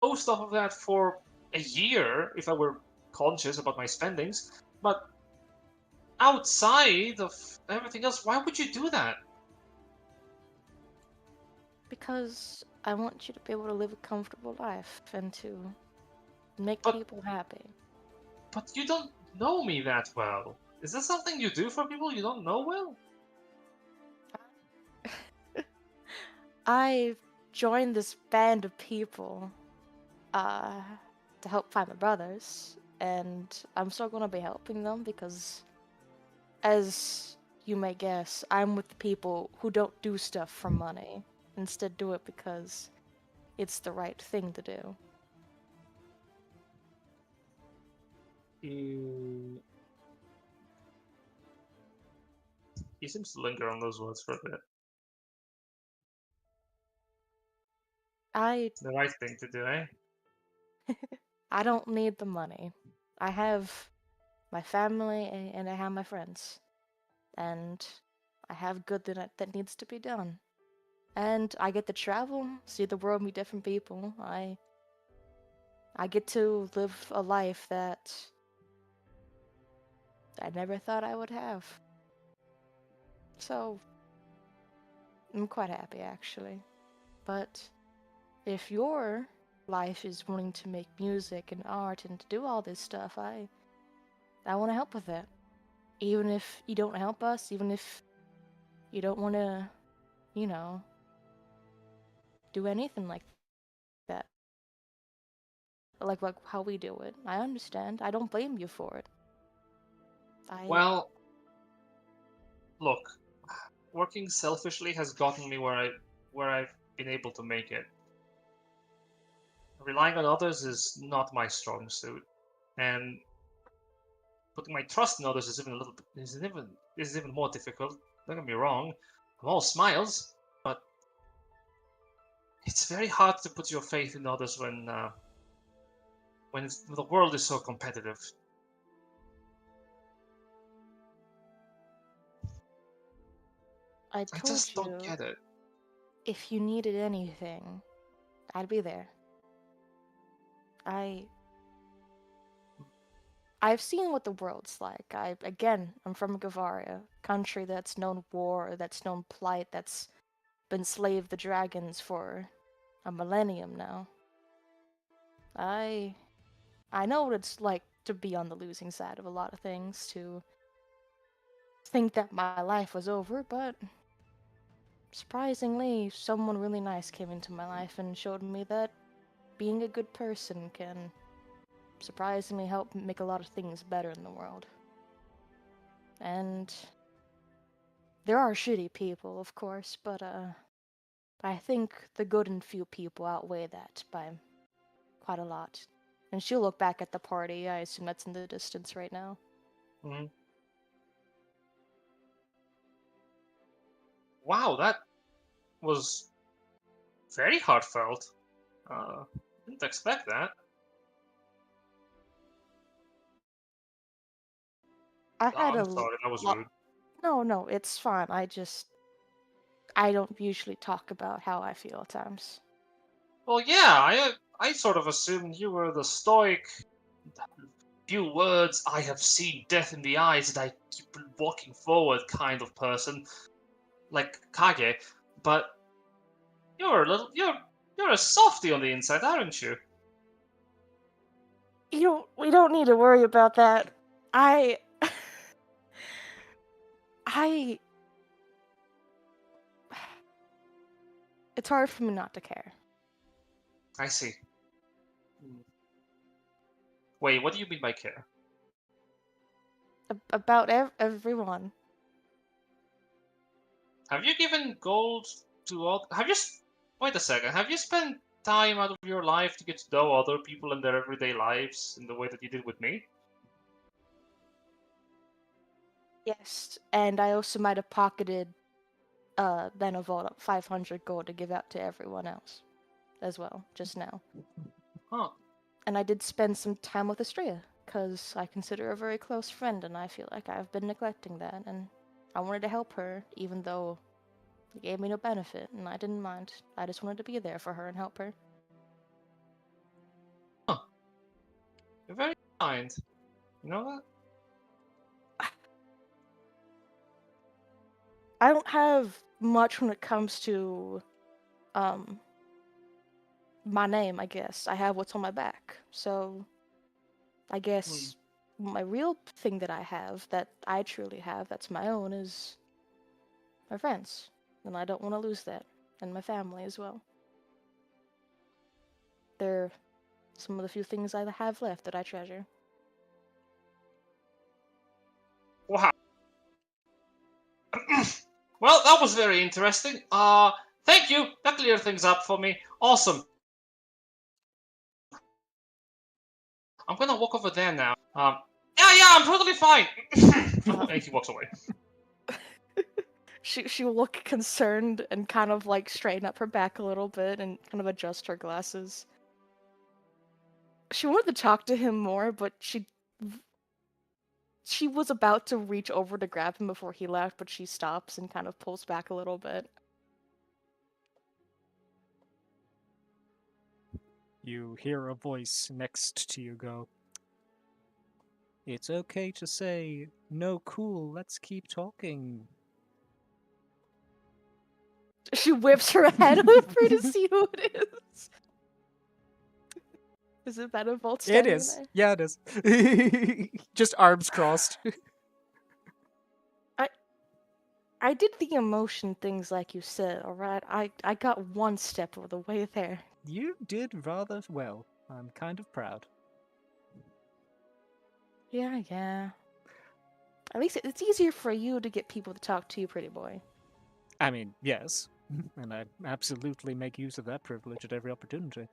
post off of that for a year if I were conscious about my spendings. But outside of everything else, why would you do that?
Because I want you to be able to live a comfortable life and to make people happy.
But you don't know me that well. Is this something you do for people you don't know well?
I joined this band of people to help find my brothers, and I'm still going to be helping them because, as you may guess, I'm with the people who don't do stuff for money. Instead, do it because it's the right thing to do.
He seems to linger on those words for a bit. The right thing to do, eh?
I don't need the money. I have my family and I have my friends. And I have good that needs to be done. And I get to travel, see the world, meet different people. I get to live a life that I never thought I would have. So I'm quite happy actually. But if your life is wanting to make music and art and to do all this stuff, I want to help with that. Even if you don't help us, even if you don't want to, you know, do anything like that. Like how we do it. I understand. I don't blame you for it.
Well, look, working selfishly has gotten me where I've been able to make it. Relying on others is not my strong suit, and putting my trust in others is even more difficult. Don't get me wrong, I'm all smiles, but it's very hard to put your faith in others when the world is so competitive.
I
I
told
just don't
you,
get it.
if you needed anything, I'd be there. I've seen what the world's like. I'm from Gavaria, country that's known war, that's known plight, that's been slave of the dragons for a millennium now. I know what it's like to be on the losing side of a lot of things, to think that my life was over, but surprisingly, someone really nice came into my life and showed me that being a good person can surprisingly help make a lot of things better in the world. And there are shitty people, of course, but I think the good in few people outweigh that by quite a lot. And she'll look back at the party. I assume that's in the distance right now.
Mm-hmm. Wow, that was very heartfelt. Didn't expect that.
I
Oh,
had
I'm
a
sorry, that was
lot.
rude.
No, it's fine. I don't usually talk about how I feel at times.
Well, yeah, I sort of assumed you were the stoic, few words, I have seen death in the eyes, and I keep walking forward kind of person, like Kage. But you're a softy on the inside, aren't you?
We don't need to worry about that. I I it's hard for me not to care.
I see. Hmm. Wait, what do you mean by care?
About everyone.
Have you given gold to all? Wait a second. Have you spent time out of your life to get to know other people in their everyday lives in the way that you did with me?
Yes, and I also might have pocketed then a vault of 500 gold to give out to everyone else as well, just now.
Huh.
And I did spend some time with Estrella, because I consider her a very close friend, and I feel like I've been neglecting that, and I wanted to help her, even though it gave me no benefit, and I didn't mind. I just wanted to be there for her and help her.
Huh. You're very kind. You know that?
I don't have much when it comes to, um, my name, I guess. I have what's on my back. So, I guess my real thing that I have, that I truly have, that's my own, is my friends. And I don't want to lose that. And my family as well. They're some of the few things I have left that I treasure.
Wow. Well, that was very interesting. Thank you. That cleared things up for me. Awesome. I'm gonna walk over there now. Yeah, I'm totally fine. And he walks away.
She'll look concerned and kind of like straighten up her back a little bit and kind of adjust her glasses. She wanted to talk to him more, but she was about to reach over to grab him before he left, but she stops and kind of pulls back a little bit.
You hear a voice next to you go, "It's okay to say, no, cool, let's keep talking."
She whips her head over to see who it is. Is it Benevolt
It
standing
is.
there?
Yeah, it is. Just arms crossed.
I did the emotion things like you said, alright? I got one step of the way there.
You did rather well. I'm kind of proud.
Yeah. At least it's easier for you to get people to talk to you, pretty boy.
I mean, yes. And I absolutely make use of that privilege at every opportunity.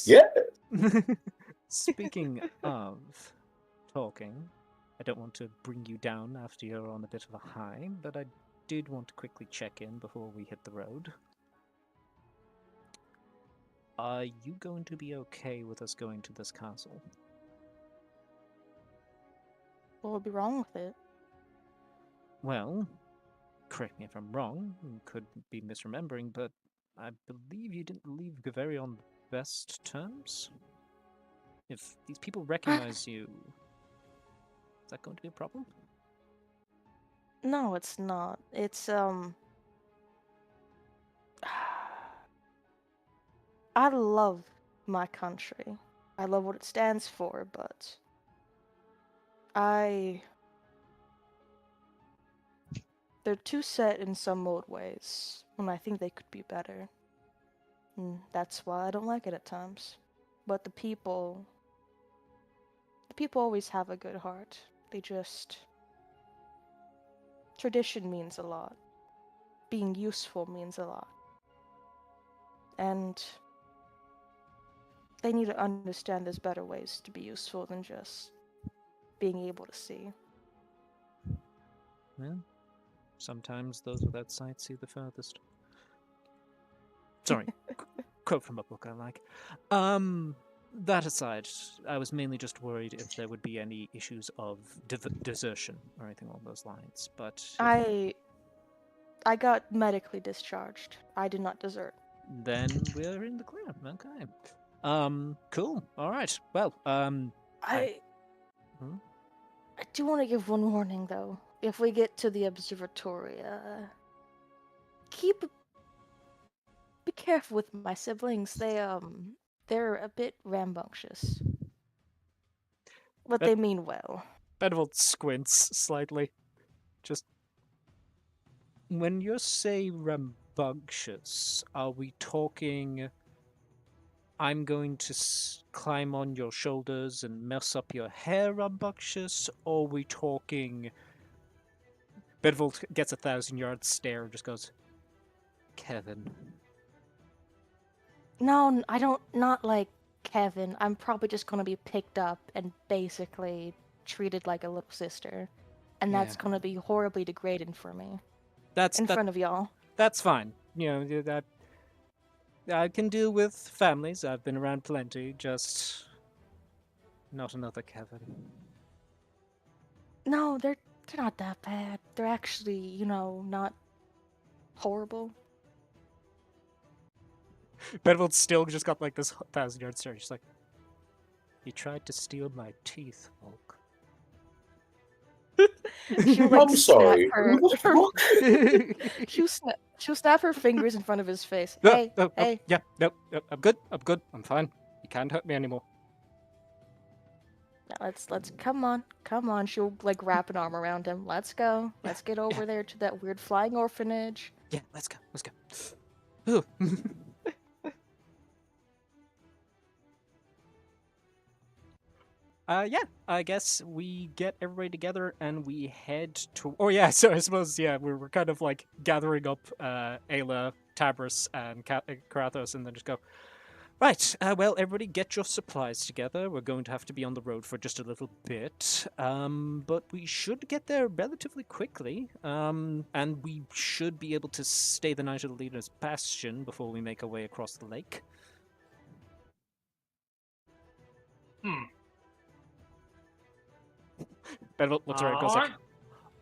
Yeah.
Speaking of talking, I don't want to bring you down after you're on a bit of a high, but I did want to quickly check in before we hit the road. Are you going to be okay with us going to this castle?
What would be wrong with it?
Well, correct me if I'm wrong, could be misremembering, but I believe you didn't leave very on the best terms? If these people recognize you, is that going to be a problem?
No, it's not. It's I love my country. I love what it stands for, but they're too set in some old ways when I think they could be better. And that's why I don't like it at times. But the people always have a good heart. They just tradition means a lot. Being useful means a lot. And they need to understand there's better ways to be useful than just being able to see.
Well, sometimes those without sight see the furthest. Sorry, quote from a book I like. That aside, I was mainly just worried if there would be any issues of desertion or anything along those lines. But
I got medically discharged. I did not desert.
then we're in the clear. Okay. Cool. All right. Well,
I
Hmm?
I do want to give one warning though. If we get to the observatory, be careful with my siblings. They're a bit rambunctious. But they mean well.
Benevolt squints slightly. Just when you say rambunctious, are we talking? I'm going to climb on your shoulders and mess up your hair, rambunctious, or are we talking? Benevolt gets 1,000-yard stare and just goes, Kevin.
No, I don't. Not like Kevin. I'm probably just gonna be picked up and basically treated like a little sister, and that's
Yeah.
gonna be horribly degrading for me
That's
in front of y'all.
That's fine. You know that I can deal with families. I've been around plenty. Just not another Kevin.
No, they're not that bad. They're actually, not horrible.
Benevolt still just got like this 1,000-yard stare. She's like, "You tried to steal my teeth, Volk."
She'll like
I'm sorry.
snap
Who the fuck?
she'll snap her fingers in front of his face.
No,
Hey,
no,
hey.
yeah, no, I'm good. I'm fine. You can't hurt me anymore.
Now let's come on. She'll like wrap an arm around him. Let's go. Let's get over there to that weird flying orphanage.
Yeah, let's go. Ooh. Yeah, I guess we get everybody together and we head to. Oh yeah, so I suppose we're kind of like gathering up Ayla, Tabris, and Karathos, and then just go. Right, well, everybody get your supplies together. We're going to have to be on the road for just a little bit, but we should get there relatively quickly, and we should be able to stay the night at Alina's Bastion before we make our way across the lake. Benevolt looks around and goes like,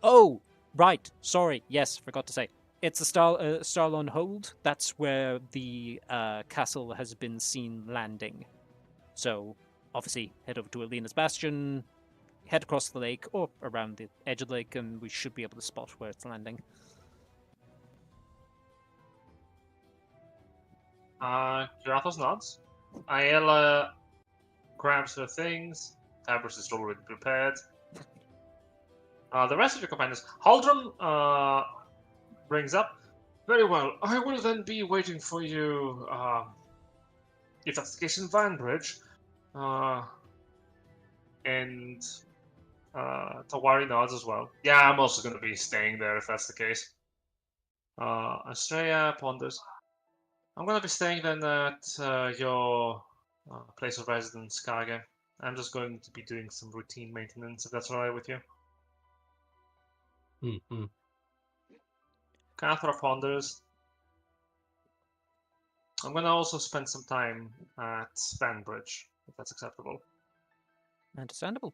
"Oh, right, sorry, yes, forgot to say. It's a Starlon Hold. That's where the castle has been seen landing. So, obviously, head over to Alina's Bastion, head across the lake, or around the edge of the lake, and we should be able to spot where it's landing."
Kirathos nods. Aela grabs her things. Tabris is already prepared. The rest of your companions. Haldrum brings up. Very well. I will then be waiting for you. If that's the case in Vanbridge. And Tawari nods as well. Yeah, I'm also going to be staying there if that's the case. Astrea ponders. I'm going to be staying then at your place of residence, Kage. I'm just going to be doing some routine maintenance, if that's alright with you.
Mm-hmm.
Kathra ponders. I'm going to also spend some time at Vanbridge, if that's acceptable.
Understandable.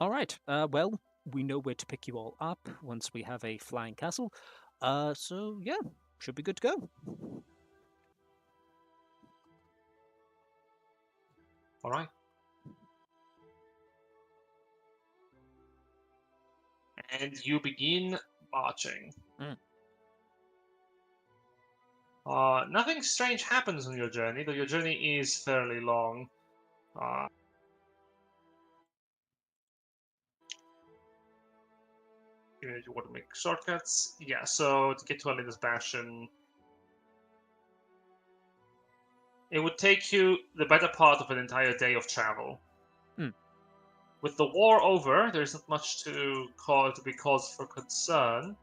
All right. Well, we know where to pick you all up once we have a flying castle. So yeah, should be good to go.
All right. And you begin marching. Nothing strange happens on your journey, though your journey is fairly long. You want to make shortcuts? Yeah, so to get to Alina's Bastion, it would take you the better part of an entire day of travel. With the war over, there isn't much to be cause for concern.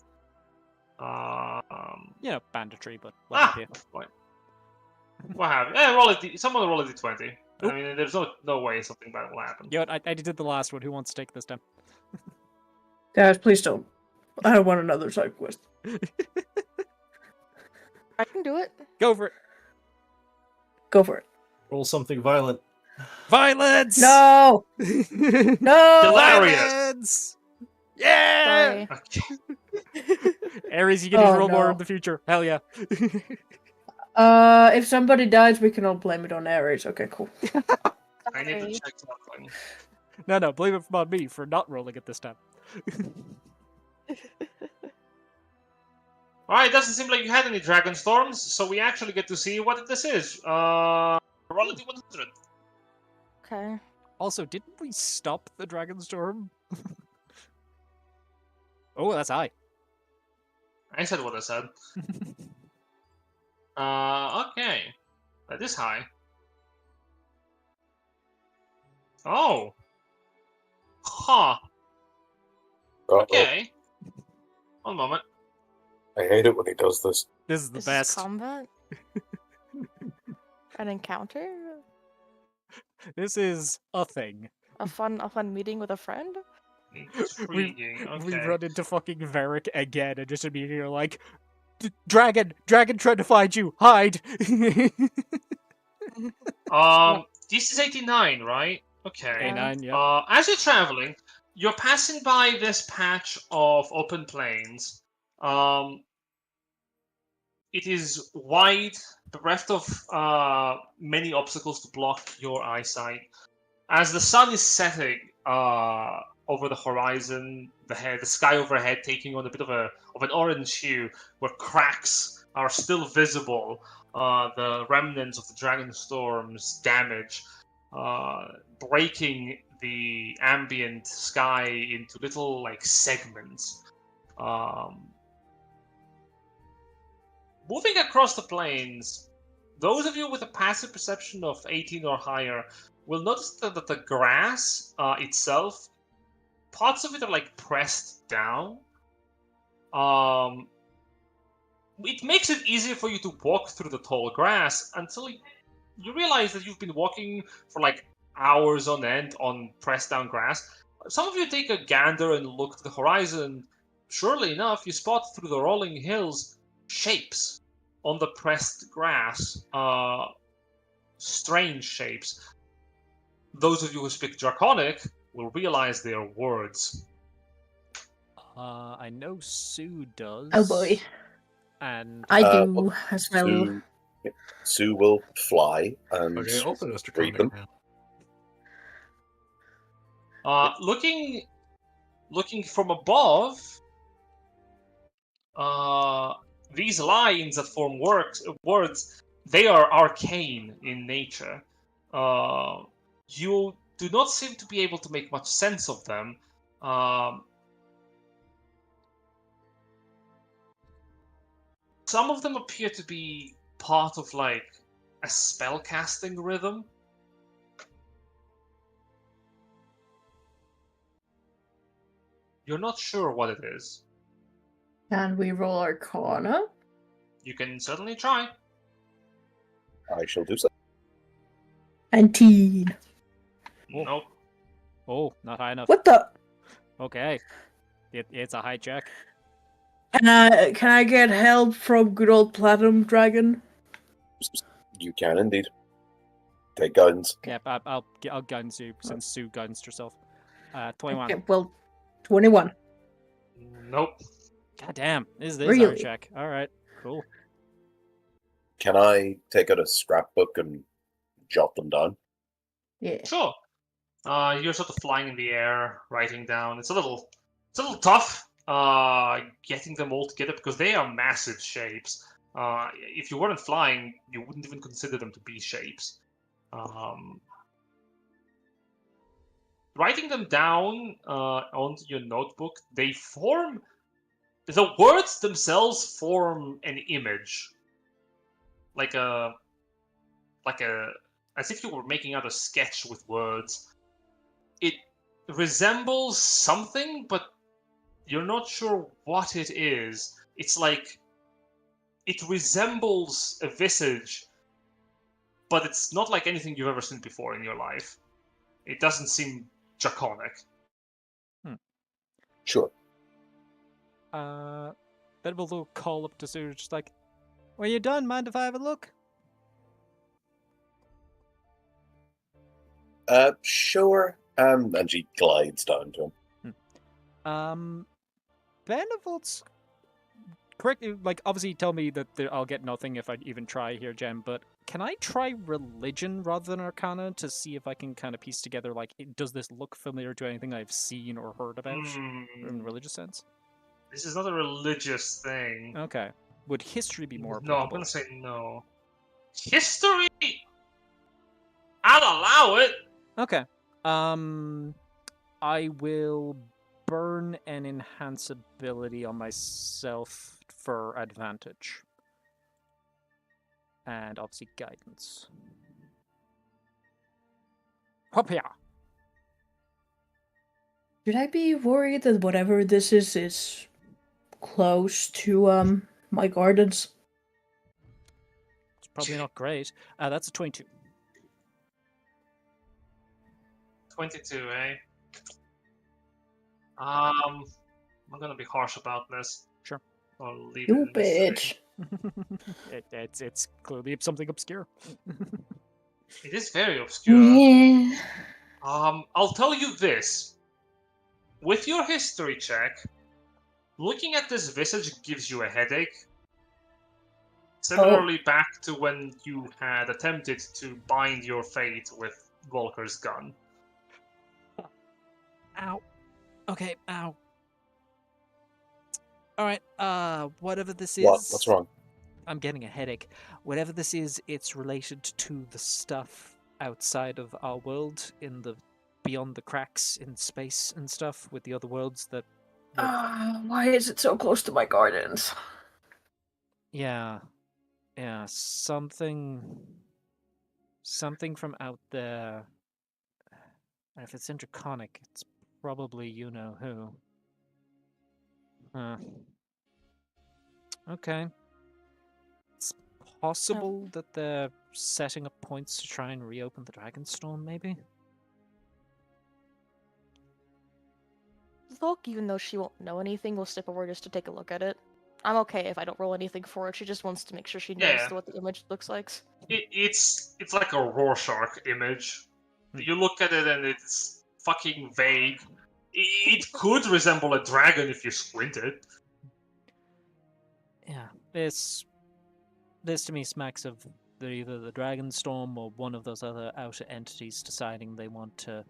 Banditry, but what have you?
What have you? Roll it. Someone roll a d20.
Oop.
I mean, there's no way something bad will happen.
You know what, I did the last one. Who wants to take this time?
Guys, please don't. I don't want another side quest.
I can do it.
Go for it.
Go for it.
Roll something violent.
Violence!
No! No!
Hilarious!
Violence! Yeah!
Sorry.
Okay. Ares, you get to
Oh,
roll more
no.
in the future. Hell yeah.
If somebody dies, we can all blame it on Ares. Okay, cool.
I need to
Sorry.
check something.
No, blame it on me for not rolling it this time.
Alright, it doesn't seem like you had any dragon storms, so we actually get to see what this is. Roll a d100.
Okay.
Also, didn't we stop the dragon storm? Oh, that's high.
I said what I said. Okay. That is high. Oh. Huh.
Uh-oh.
Okay. One moment.
I hate it when he does this.
This is the
This
best.
is combat? An encounter?
This is a thing.
A fun meeting with a friend?
Intriguing.
We
Okay.
run into fucking Varric again and just immediately are like, Dragon trying to find you, hide!
This is 89, right? Okay.
A9, yeah.
As you're traveling, you're passing by this patch of open plains. It is wide, bereft of many obstacles to block your eyesight. As the sun is setting over the horizon, the sky overhead taking on a bit of an orange hue, where cracks are still visible. The remnants of the dragon storm's damage, breaking the ambient sky into little segments. Moving across the plains, those of you with a passive perception of 18 or higher will notice that the grass itself, parts of it are pressed down. It makes it easier for you to walk through the tall grass until you realize that you've been walking for hours on end on pressed down grass. Some of you take a gander and look to the horizon. Surely enough, you spot through the rolling hills shapes on the pressed grass. Strange shapes. Those of you who speak Draconic will realize they are words.
I know Sue does.
Oh boy.
And
I do
well,
as well.
Sue will fly and
Okay, also knows
read
Draconic
them.
now.
Looking from above, these lines that form words they are arcane in nature. You do not seem to be able to make much sense of them. Some of them appear to be part of like a spellcasting rhythm. You're not sure what it is.
Can we roll Arcana?
You can certainly try.
I shall do so.
19.
Oh.
Nope.
Oh, not high enough.
What the?
Okay. It's a high check.
Can I get help from good old Platinum Dragon?
You can indeed. Take guidance.
Yeah, I'll guidance you since Sue guidanced herself. 21.
Okay, well, 21.
Nope.
God damn, this is our
Really?
check. All right, cool.
Can I take out a scrapbook and jot them down?
Yeah.
Sure. You're sort of flying in the air, writing down. It's a little tough. Getting them all together because they are massive shapes. If you weren't flying, you wouldn't even consider them to be shapes. Writing them down onto your notebook, the words themselves form an image, like as if you were making out a sketch with words. It resembles something, but you're not sure what it is. It's like it resembles a visage, but it's not like anything you've ever seen before in your life. It doesn't seem draconic.
Sure.
Bit of a little call up to Sue, just like, "Well, you done? Mind if I have a look?"
Sure. And she glides down to him.
Benevolt's correct. Like, obviously, tell me that I'll get nothing if I even try here, Jen. But can I try religion rather than Arcana to see if I can kind of piece together, like, does this look familiar to anything I've seen or heard about in a religious sense?
This is not a religious thing.
Okay. Would history be more
No, I'm
applicable?
gonna say no. History? I'll allow it.
Okay. I will burn an enhance ability on myself for advantage. And obviously guidance. Hopya!
Should I be worried that whatever this is close to my gardens?
It's probably not great. That's a 22.
22, eh? I'm gonna be harsh about this.
Sure.
I'll leave
You
it in this
bitch.
It's clearly something obscure.
It is very obscure.
Yeah.
I'll tell you this. With your history check, looking at this visage gives you a headache. Similarly back to when you had attempted to bind your fate with Volker's gun.
Ow. Okay, ow. Alright, whatever this is...
What's wrong?
I'm getting a headache. Whatever this is, it's related to the stuff outside of our world, in the beyond the cracks in space and stuff, with the other worlds that...
Why is it so close to my gardens?
Yeah. Yeah, something from out there. And if it's intraconic, it's probably you-know-who. Huh. Okay. It's possible that they're setting up points to try and reopen the Dragonstorm, maybe?
Volk, even though she won't know anything, will step over just to take a look at it. I'm okay if I don't roll anything for it. She just wants to make sure she knows
Yeah.
what the image looks like.
It's like a Rorschach image. You look at it and it's fucking vague. It could resemble a dragon if you squinted.
Yeah, this to me smacks of either the Dragonstorm or one of those other outer entities deciding they want to...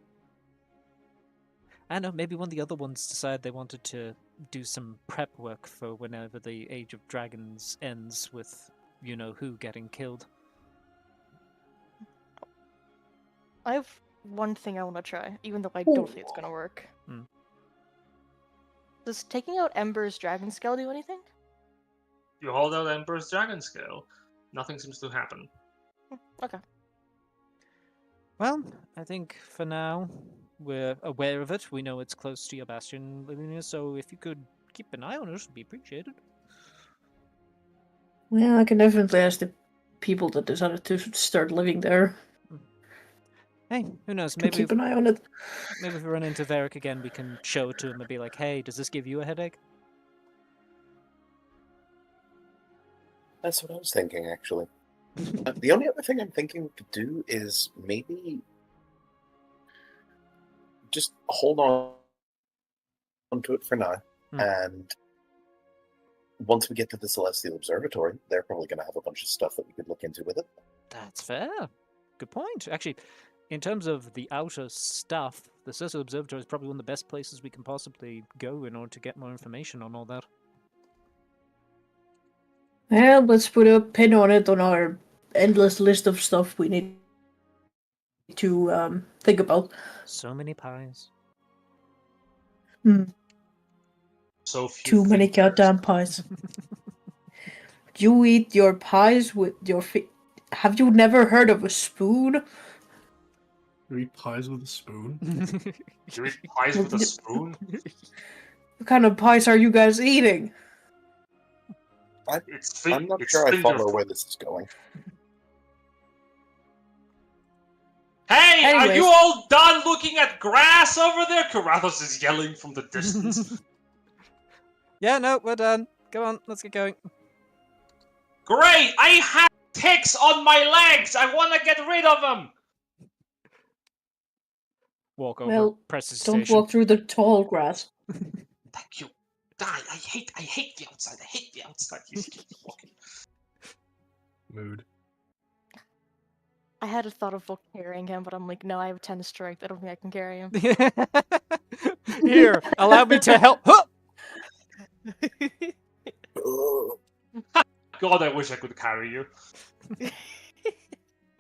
I don't know, maybe one of the other ones decided they wanted to do some prep work for whenever the Age of Dragons ends with you-know-who getting killed.
I have one thing I want to try, even though I
Ooh.
don't think it's gonna work.
Hmm.
Does taking out Ember's dragon scale do anything?
You hold out Emperor's Dragon Scale. Nothing seems to happen.
Okay.
Well, I think for now we're aware of it. We know it's close to your bastion, Lilia, so if you could keep an eye on it, it'd be appreciated.
Well, I can definitely ask the people that decided to start living there
Hey, who knows?
to
Maybe
keep an eye on it.
maybe if we run into Varric again, we can show it to him and be like, "Hey, does this give you a headache?"
That's what I was thinking, actually. The only other thing I'm thinking to do is maybe just hold on to it for now,
Hmm.
and once we get to the Celestial Observatory, they're probably going to have a bunch of stuff that we could look into with it.
That's fair. Good point. Actually, in terms of the outer stuff, the Celestial Observatory is probably one of the best places we can possibly go in order to get more information on all that.
Well, let's put a pin on it on our endless list of stuff we need to think about.
So many pies.
So few
Too many
thinkers.
goddamn pies. You eat your pies with your feet. Have you never heard of a spoon?
You eat pies with a spoon?
You eat pies with a spoon?
What kind of pies are you guys eating?
I'm not
It's
sure I
finger
follow
food.
where this is going.
Hey, are
Anyways.
you all done looking at grass over there? Karathos is yelling from the distance.
Yeah, no, we're done. Go on, let's get going.
Great! I have ticks on my legs! I want to get rid of them!
Walk over,
Well,
press the
don't
station.
walk through the tall grass.
Thank you. Die! I hate the outside. I hate the outside. He's keeps walking.
Mood.
I had a thought of carrying him, but I'm like, no, I have 10 strength. I don't think I can carry him.
Here, allow me to help. Huh!
God, I wish I could carry you.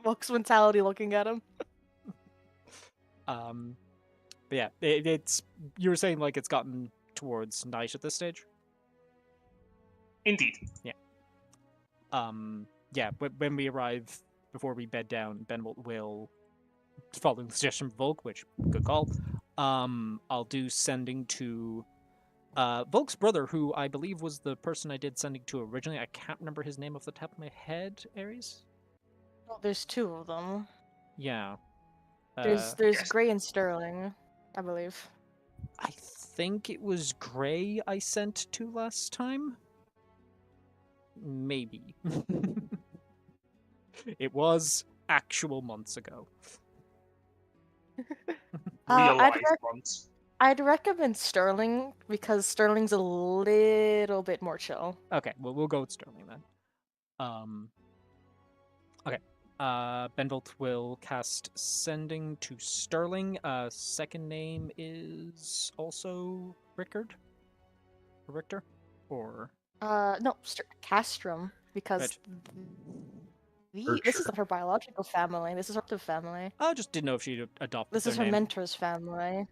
Monk's mentality looking at him.
But yeah, it's you were saying like it's gotten towards night at this stage.
Indeed.
Yeah. When we arrive, before we bed down, Ben will following the suggestion of Volk, which good call. I'll do sending to Volk's brother, who I believe was the person I did sending to originally. I can't remember his name off the top of my head. Ares.
Oh, there's two of them.
Yeah.
There's
Yes.
Gray and Sterling, I believe.
I think it was Gray I sent to last time. Maybe. It was actual months ago.
Real
I'd,
life
rec-
ones.
I'd recommend Sterling because Sterling's a little bit more chill.
Okay, well we'll go with Sterling then. Okay. Benvolt will cast Sending to Sterling. Second name is also Rickard? Richter? Or
No, Castrum, because
Right.
this is not her biological family. This is her adoptive family.
I just didn't know if she'd adopted
This
their
is her
name.
mentor's family.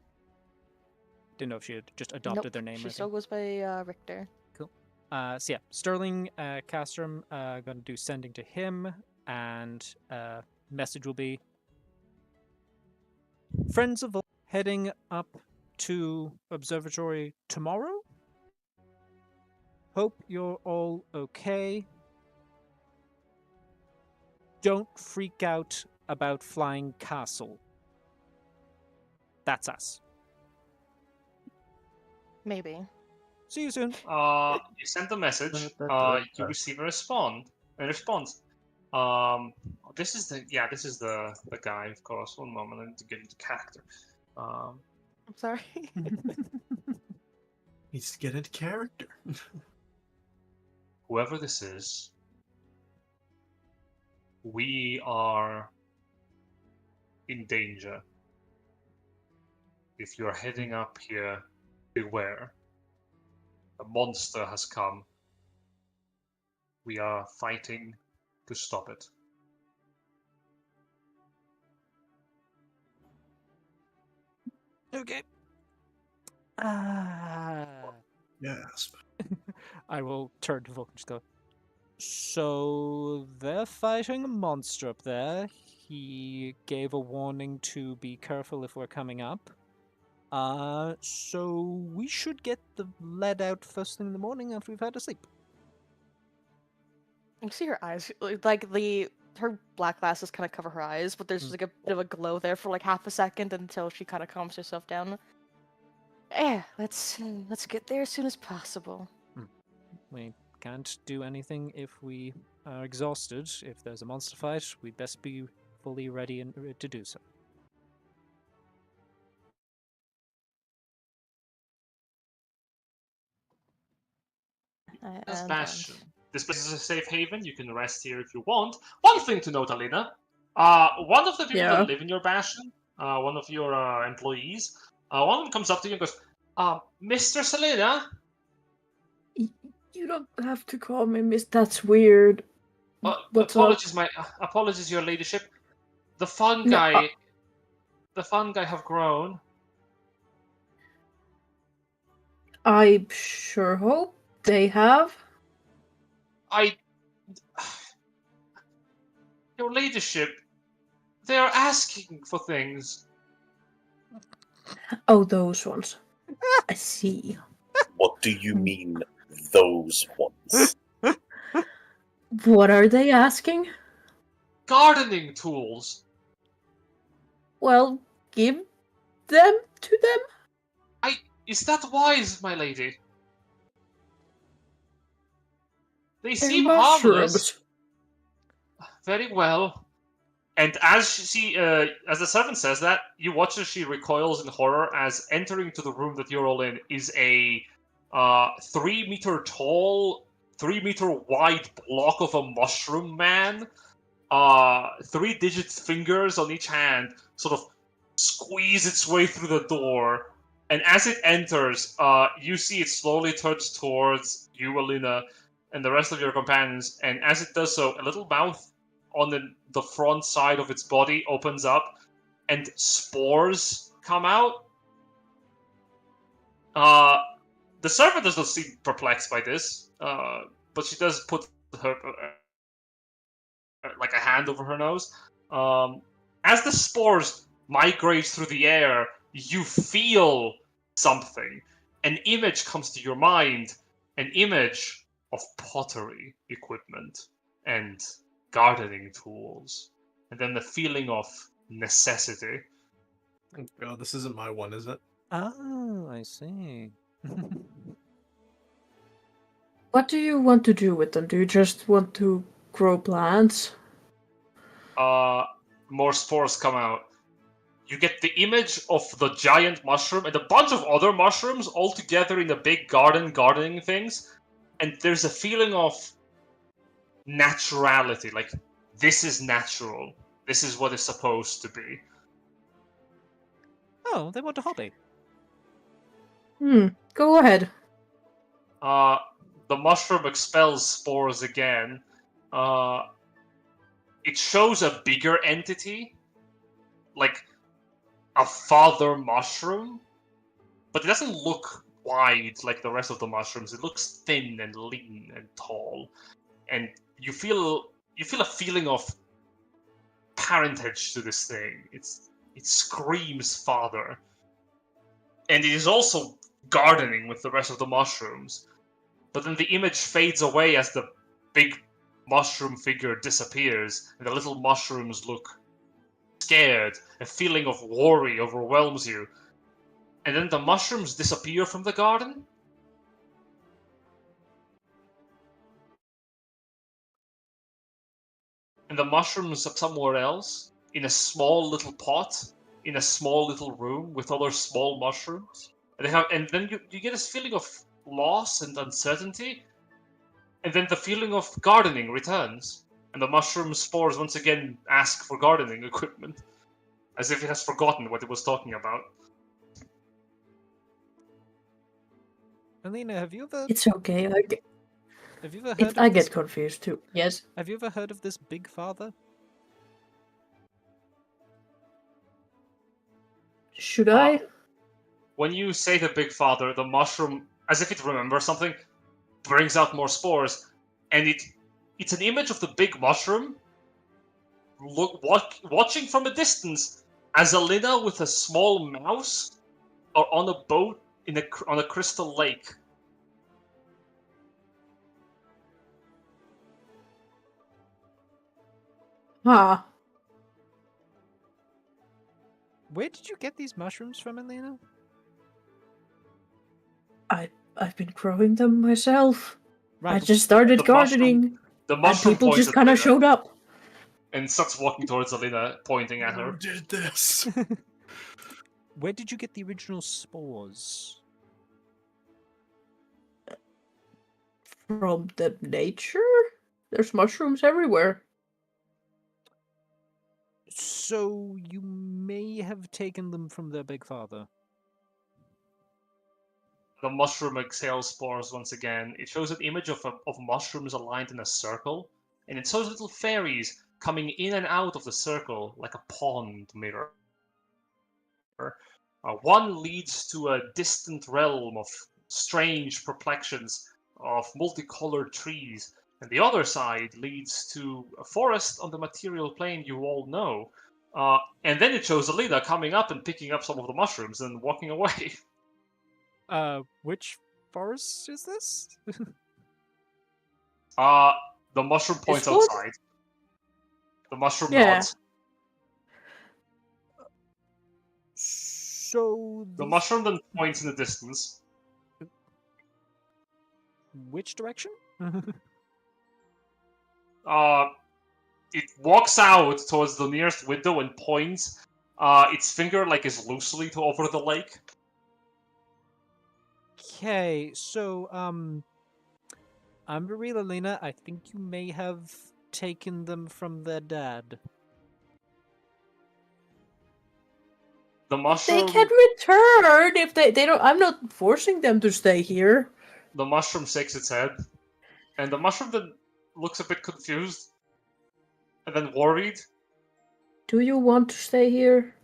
Didn't know if she had just adopted
Nope,
their name.
she
or
still
anything.
goes by Richter.
So yeah, Sterling, Castrum, gonna do Sending to him, and message will be Friends of heading up to Observatory tomorrow. Hope you're all okay. Don't freak out about flying castle. That's us.
Maybe.
See you soon.
You send a message. You receive a response. This is the guy, of course. One moment, I need to get into character.
I'm sorry.
Needs to get into character.
Whoever this is, we are in danger. If you're heading up here, beware. A monster has come. We are fighting to stop it.
Okay. Ah.
Yes.
I will turn to Vulcan and just go. So they're fighting a monster up there. He gave a warning to be careful if we're coming up. So we should get the lead out first thing in the morning after we've had a sleep.
You see her eyes, her black glasses kind of cover her eyes, but there's like a bit of a glow there for like half a second until she kind of calms herself down. Yeah, let's get there as soon as possible.
We can't do anything if we are exhausted. If there's a monster fight, we'd best be fully ready and to do so.
Bastion. This place is a safe haven. You can rest here if you want. One thing to note, Alina. One of the people
Yeah.
that live in your bastion, one of your employees, one of them comes up to you and goes, Mr. Selena?
You don't have to call me Miss. That's weird. What's
apologies,
up?
apologies, your ladyship. The
No,
fungi have grown.
I sure hope they have.
Your ladyship, they are asking for things.
Oh, those ones. I see.
What do you mean, those ones?
What are they asking?
Gardening tools.
Well, give them to them.
Is that wise, my lady? They
They're
seem harmless.
mushrooms.
Very well. And as the servant says that, you watch as she recoils in horror as entering to the room that you're all in is a 3 meter tall, 3 meter wide block of a mushroom man. 3-digit fingers on each hand sort of squeeze its way through the door. And as it enters, you see it slowly turns towards you, Alina, and the rest of your companions. And as it does so, a little mouth on the front side of its body opens up, and spores come out. The servant does not seem perplexed by this, but she does put her like a hand over her nose. As the spores migrate through the air, you feel something. An image comes to your mind, an image of pottery equipment and gardening tools, and then the feeling of necessity.
Oh god, this isn't my one, is it?
Oh, I see.
What do you want to do with them? Do you just want to grow plants?
More spores come out. You get the image of the giant mushroom and a bunch of other mushrooms all together in a big gardening things, and there's a feeling of naturality, like this is natural. This is what it's supposed to be.
Oh, they want a hobby.
Go ahead.
The mushroom expels spores again. It shows a bigger entity, like a father mushroom, but it doesn't look wide like the rest of the mushrooms. It looks thin and lean and tall, and you feel a feeling of parentage to this thing. It screams father, and it is also gardening with the rest of the mushrooms. But then the image fades away as the big mushroom figure disappears, and the little mushrooms look scared. A feeling of worry overwhelms you. And then the mushrooms disappear from the garden. And the mushrooms are somewhere else, in a small little pot, in a small little room with other small mushrooms. And then you get this feeling of loss and uncertainty. And then the feeling of gardening returns. And the mushroom spores once again ask for gardening equipment, as if it has forgotten what it was talking about.
Alina, have you ever
It's okay.
have you ever heard
I
of this?
get confused too. Yes.
Have you ever heard of this Big Father?
Should I?
when you say the Big Father, the mushroom, as if it remembers something, brings out more spores, and it's an image of the big mushroom watching from a distance as Alina with a small mouse are on a boat on a crystal lake.
Huh.
Where did you get these mushrooms from, Elena?
I've been growing them myself. I
Right.
just started
The mushroom-
gardening,
The
and
mushroom
people
points
just
at
kind of
Alina
showed up.
and starts walking towards Alina, pointing at
Who
her.
did this?
Where did you get the original spores?
From the nature? There's mushrooms everywhere.
So you may have taken them from their Big Father.
The mushroom exhales spores once again. It shows an image of mushrooms aligned in a circle, and it shows little fairies coming in and out of the circle like a pond mirror. One leads to a distant realm of strange perplexions of multicolored trees, and the other side leads to a forest on the material plane you all know. And then it shows Alina coming up and picking up some of the mushrooms and walking away.
Which forest is this?
The mushroom points
This one?
outside. The mushroom
Yeah.
nods.
So
The
these-
mushroom then points in the distance.
Which direction?
It walks out towards the nearest window and points. Its finger is loosely to over the lake.
Okay, so Amberil, Elena, I think you may have taken them from their dad.
The
They
mushroom.
can return if they don't. I'm not forcing them to stay here.
The mushroom shakes its head, and the mushroom then looks a bit confused, and then worried.
Do you want to stay here?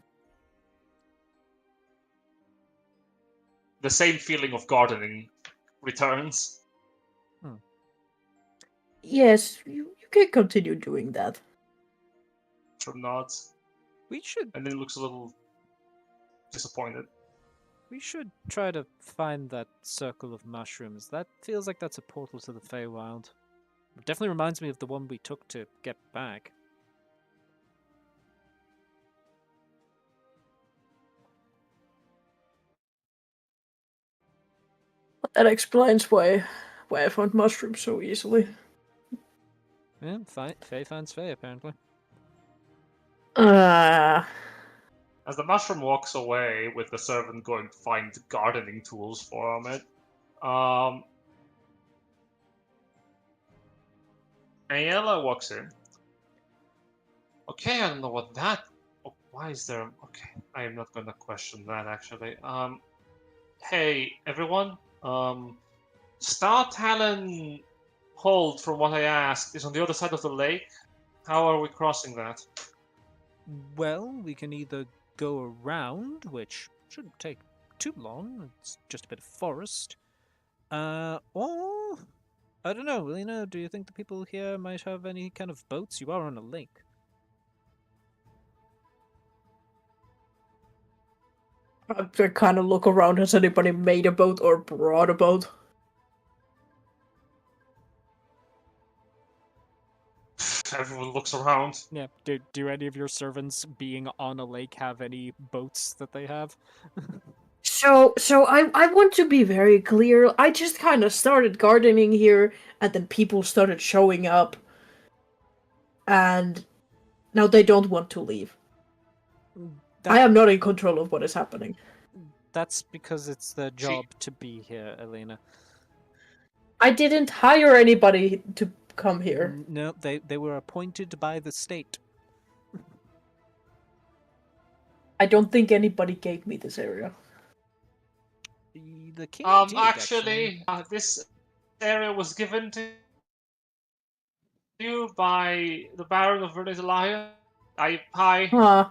The same feeling of gardening returns.
Yes, you can continue doing that.
Mushroom nods,
We should
and then looks a little disappointed.
try to find that circle of mushrooms. That feels like that's a portal to the Feywild. It definitely reminds me of the one we took to get back.
That explains why I found mushrooms so easily.
Yeah, Fey finds Fey, apparently.
As the mushroom walks away with the servant going to find gardening tools for it, Ayala walks in. Okay, I don't know what that. Oh, why is there? Okay, I am not gonna question that actually. Hey everyone. Star Talon Hold, from what I asked, is on the other side of the lake. How are we crossing that?
Well, we can either go around, which shouldn't take too long. It's just a bit of forest. Or I don't know, Lena. Do you think the people here might have any kind of boats? You are on a lake.
I kind of look around. Has anybody made a boat or brought a boat?
Everyone looks around.
Yeah. Do any of your servants being on a lake have any boats that they have?
So I want to be very clear. I just kind of started gardening here, and then people started showing up, and now they don't want to leave. I am not in control of what is happening.
That's because it's their job to be here, Elena.
I didn't hire anybody to come here.
No, they were appointed by the state.
I don't think anybody gave me this area.
The king did,
Actually, this area was given to you by the Baron of Vernislaia. Hi.
Huh.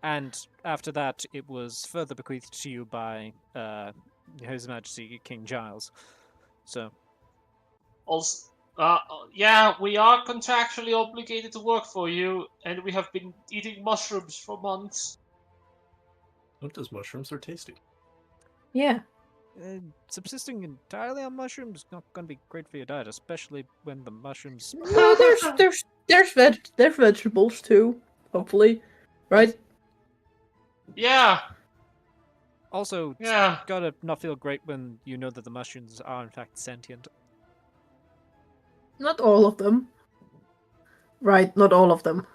And after that, it was further bequeathed to you by His Majesty King Giles. So,
Also, yeah, we are contractually obligated to work for you, and we have been eating mushrooms for months.
What does mushrooms are tasty?
Yeah.
subsisting entirely on mushrooms is not going to be great for your diet, especially when the mushrooms.
No, there's vegetables too. Hopefully, right?
Yeah,
Also, it's
yeah.
gotta not feel great when you know that the mushrooms are in fact sentient.
Not all of them. Right, not all of them.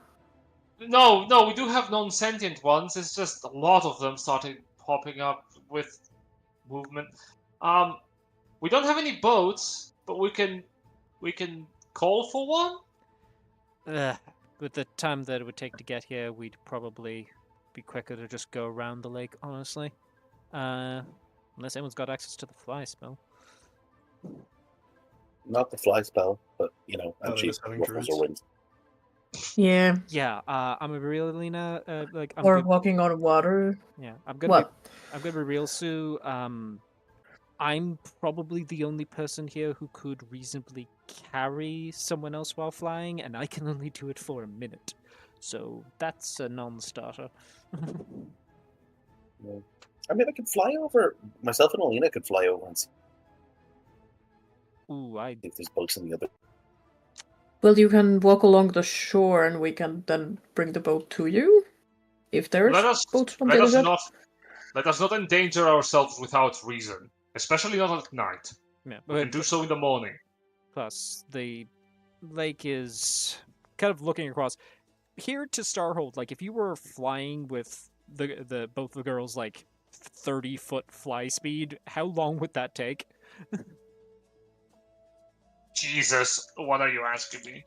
No, we do have non-sentient ones. It's just a lot of them started popping up with movement. We don't have any boats, but we can call for one.
With the time that it would take to get here, we'd probably be quicker to just go around the lake, honestly. Unless anyone's got access to the fly spell.
Not the fly spell, but
Oh,
and
that
she
is having
ruffles her
druids.
wings.
Yeah.
Yeah, I'm a real Lena. I'm
Or
good.
walking on water.
Yeah, I'm gonna
What?
I'm gonna be real, Sue. I'm probably the only person here who could reasonably carry someone else while flying, and I can only do it for a minute. So that's a non-starter.
No. I mean, I could fly over. Myself and Alina could fly over and see
Ooh,
if there's boats in the other.
Well, you can walk along the shore, and we can then bring the boat to you. If there's boats on the other side.
Let us not endanger ourselves without reason, especially not at night.
yeah,
We can do so in the morning.
Plus, the lake is kind of looking across here to Starhold. Like, if you were flying with the both the girls like 30-foot fly speed, how long would that take?
Jesus, what are you asking me?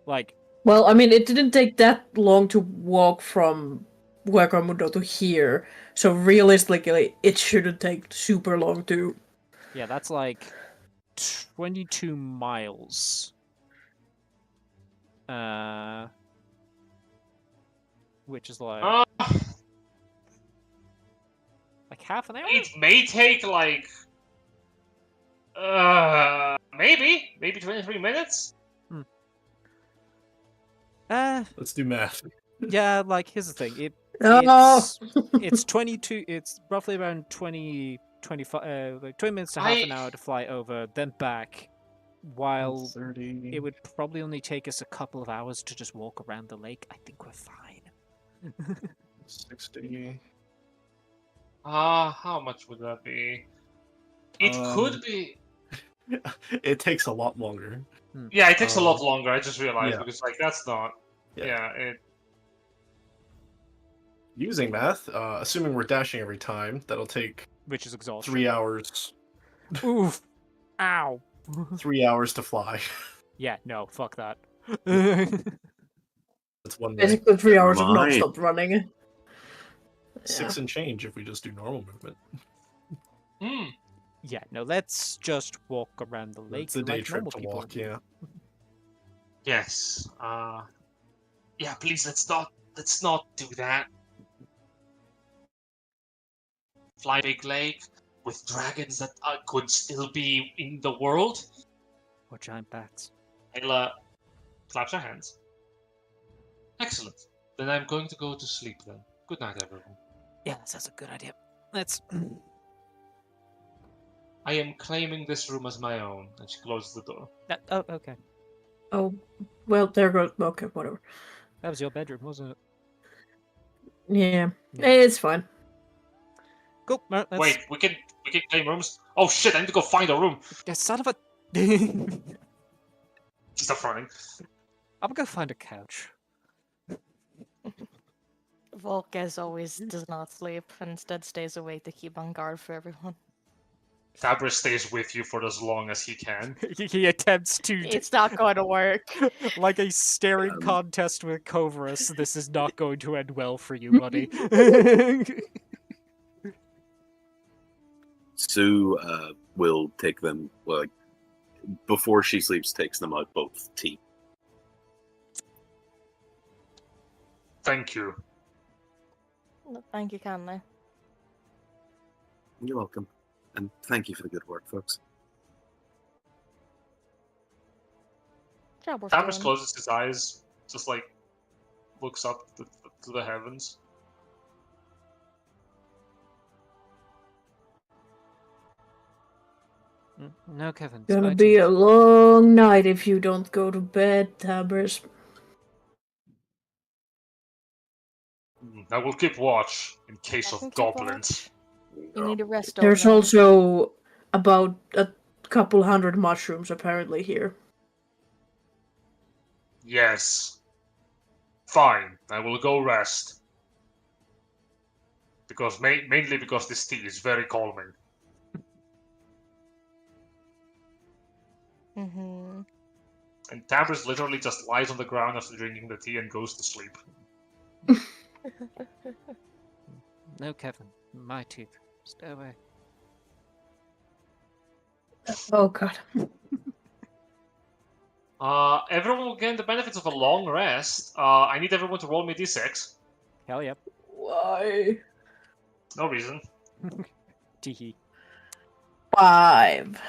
Like,
Well, I mean, it didn't take that long to walk from Huacamundo to here, so realistically, it shouldn't take super long to.
yeah, that's like 22 miles. Which is like half an hour?
It may take like maybe 23 minutes.
Let's do math.
Yeah, like here's the thing.
Oh!
It's 22. It's roughly around 25, like 20 minutes to half an hour to fly over, then back. While
30.
it would probably only take us a couple of hours to just walk around the lake, I think we're fine.
60.
How much would that be? It could be.
It takes a lot longer.
Yeah, it takes a lot longer. I just realized
yeah.
because like that's not.
Yeah.
It.
Using math, assuming we're dashing every time, that'll take
Which is exhaustion.
3 hours.
Oof! Ow!
3 hours to fly.
Yeah, no, fuck that.
That's one day.
Basically 3 hours of non-stop running.
6 and change if we just do normal movement.
Yeah, no, let's just walk around the lake.
It's a day
like
trip
normal
to
people.
walk, yeah.
Yes. Yeah. Please, let's not do that. Fly big lake with dragons that could still be in the world.
Or giant bats.
Ayla claps her hands. Excellent. Then I'm going to go to sleep then. Good night, everyone.
Yeah, that's a good idea. Let's.
I am claiming this room as my own. And she closes the door.
Oh, okay.
Oh, well, there goes. Okay, whatever.
That was your bedroom, wasn't it?
Yeah, it's fine.
Cool. Right, let's...
Wait, we can claim rooms? Oh shit, I need to go find a room.
Yeah, son of a.
Stop running.
I'm gonna find a couch.
Volk, as always, does not sleep and instead stays awake to keep on guard for everyone.
Fabris stays with you for as long as he can.
He attempts to.
It's not going to work.
Like a staring contest with Coverus, this is not going to end well for you, buddy.
Sue will take them, before she sleeps, takes them out both tea.
Thank you.
Thank you kindly.
You're welcome. And thank you for the good work, folks.
Job worth
Tamers
doing.
closes his eyes, just like looks up to the heavens.
No, Kevin. it's
Gonna
my
be
teeth.
a long night if you don't go to bed, Tabers.
I will keep watch in case
I can
of
keep
goblins.
watch. You need a rest.
There's
old man.
also about a couple hundred mushrooms apparently here.
Yes. Fine, I will go rest. Because mainly because this tea is very calming.
Mm-hmm.
And Tabers literally just lies on the ground after drinking the tea and goes to sleep.
No, Kevin. My teeth. Stay away.
Oh god.
Everyone will gain the benefits of a long rest. I need everyone to roll me d6.
Hell yep.
Why?
No reason.
Teehee.
5.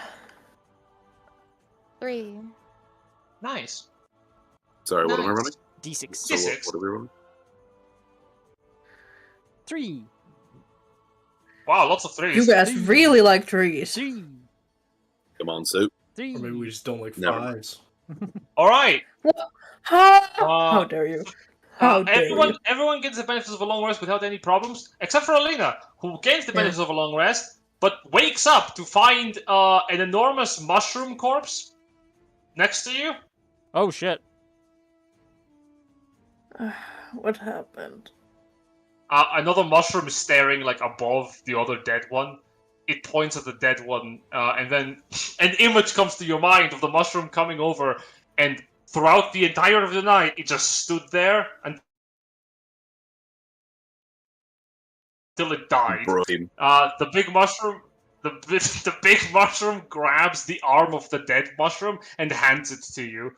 3.
Nice.
Sorry, what am I
Nice.
running?
D6.
So
D6.
what are we running?
3.
Wow, lots of threes.
You guys really like trees.
3.
Come on, Soup.
3.
Or maybe we just don't like
Never mind.
fives.
Alright.
How dare you? How dare you?
Everyone gets the benefits of a long rest without any problems, except for Alina, who gains the
Yeah.
benefits of a long rest, but wakes up to find an enormous mushroom corpse next to you.
Oh shit.
What happened?
Another mushroom is staring like above the other dead one. It points at the dead one, and then an image comes to your mind of the mushroom coming over, and throughout the entire of the night, it just stood there until it died.
Brain.
The big mushroom, the big mushroom grabs the arm of the dead mushroom and hands it to you.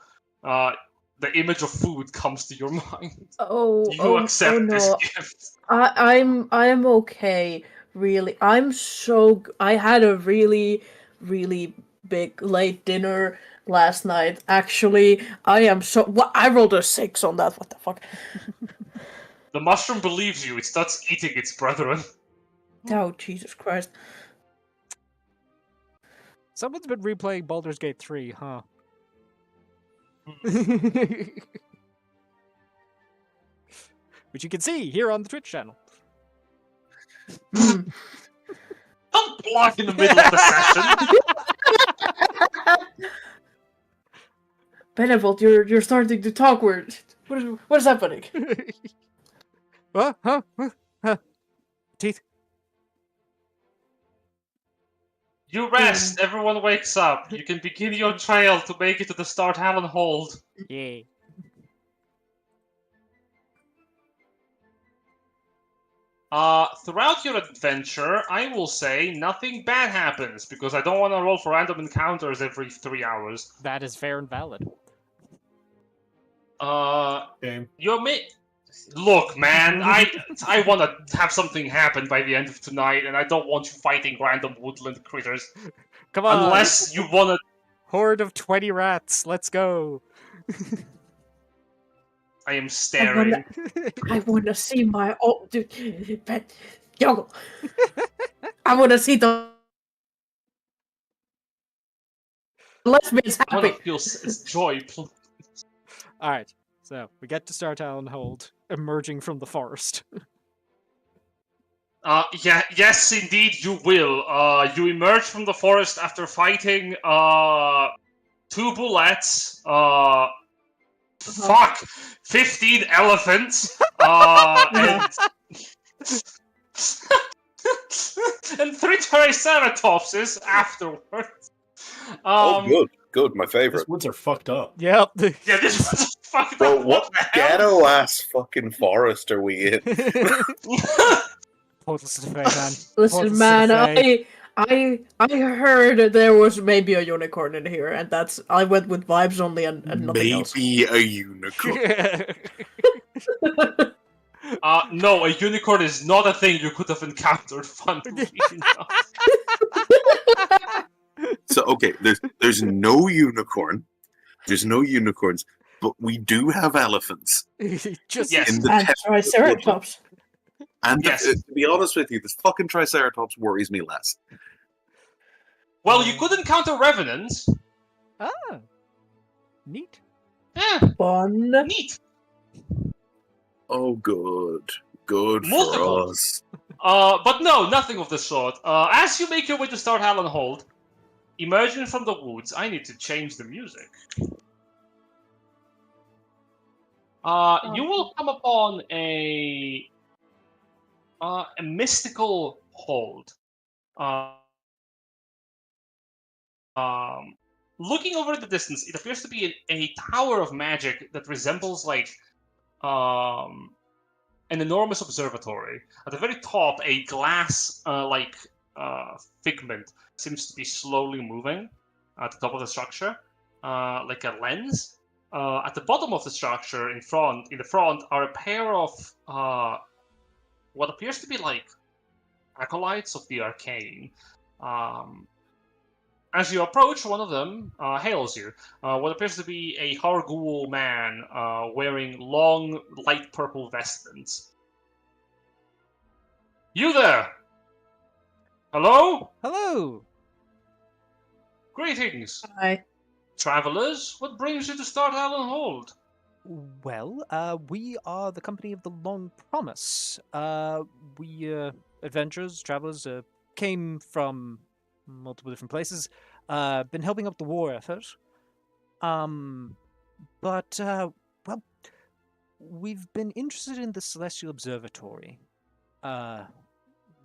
The image of food comes to your mind. You accept this
no.
gift.
I'm okay. Really, I had a really big late dinner last night. Actually, I am so. What? I rolled a 6 on that. What the fuck?
The mushroom believes you. It starts eating its brethren.
Oh Jesus Christ!
Someone's been replaying Baldur's Gate 3, huh? Which you can see here on the Twitch channel.
Hmm.
Don't block in the middle of the session.
Benevolt, you're starting to talk weird. What is happening?
What? Huh? Huh? Teeth.
You rest. Everyone wakes up. You can begin your trail to make it to the Start Hallen Hold.
Yeah.
Throughout your adventure, I will say nothing bad happens because I don't want to roll for random encounters every 3 hours.
That is fair and valid.
Game.
Look, man, I want to have something happen by the end of tonight, and I don't want you fighting random woodland critters.
Come on.
Unless you want to.
Horde of 20 rats. Let's go.
I am staring.
I wanna see my old pet Yogo. I wanna see the lesbians
I want
happy.
to feel joy.
All right. So we get to start Allen Hold, emerging from the forest.
Yes, indeed, you will. You emerge from the forest after fighting 2 bullets. Fuck, 15 elephants. And 3 triceratopses afterwards.
Oh, good, my favorite.
These woods are fucked up.
Yep.
Yeah, this was fucked
Bro,
up.
what
the hell?
ghetto ass fucking forest are we in?
Portals to the Fae, man.
Listen,
Portals to
man,
the Fae.
I heard there was maybe a unicorn in here, and I went with vibes only and nothing else.
Maybe a unicorn.
No, a unicorn is not a thing you could have encountered, funnily enough.
So okay, there's no unicorn. There's no unicorns, but we do have elephants
Just
Yes.
in the
And
temple.
Triceratops.
And
Yes.
to be honest with you, this fucking Triceratops worries me less.
Well, you could encounter revenants.
ah, neat.
Eh,
Fun.
neat.
Oh, good for
Multiple.
us.
But no, nothing of the sort. As you make your way to Start Hall and Hold, emerging from the woods, I need to change the music. You will come upon a mystical hold. Looking over in the distance, it appears to be a tower of magic that resembles like an enormous observatory. At the very top, a glass figment seems to be slowly moving at the top of the structure, like a lens. At the bottom of the structure, in the front, are a pair of what appears to be like acolytes of the arcane. As you approach, one of them hails you. What appears to be a Hargul man wearing long, light purple vestments. You there! Hello?
Hello.
Greetings,
Hi.
travelers. What brings you to Start Allen Hold?
Well, we are the company of the Long Promise. We adventurers, travelers, came from multiple different places. Been helping out the war effort. But well, we've been interested in the Celestial Observatory.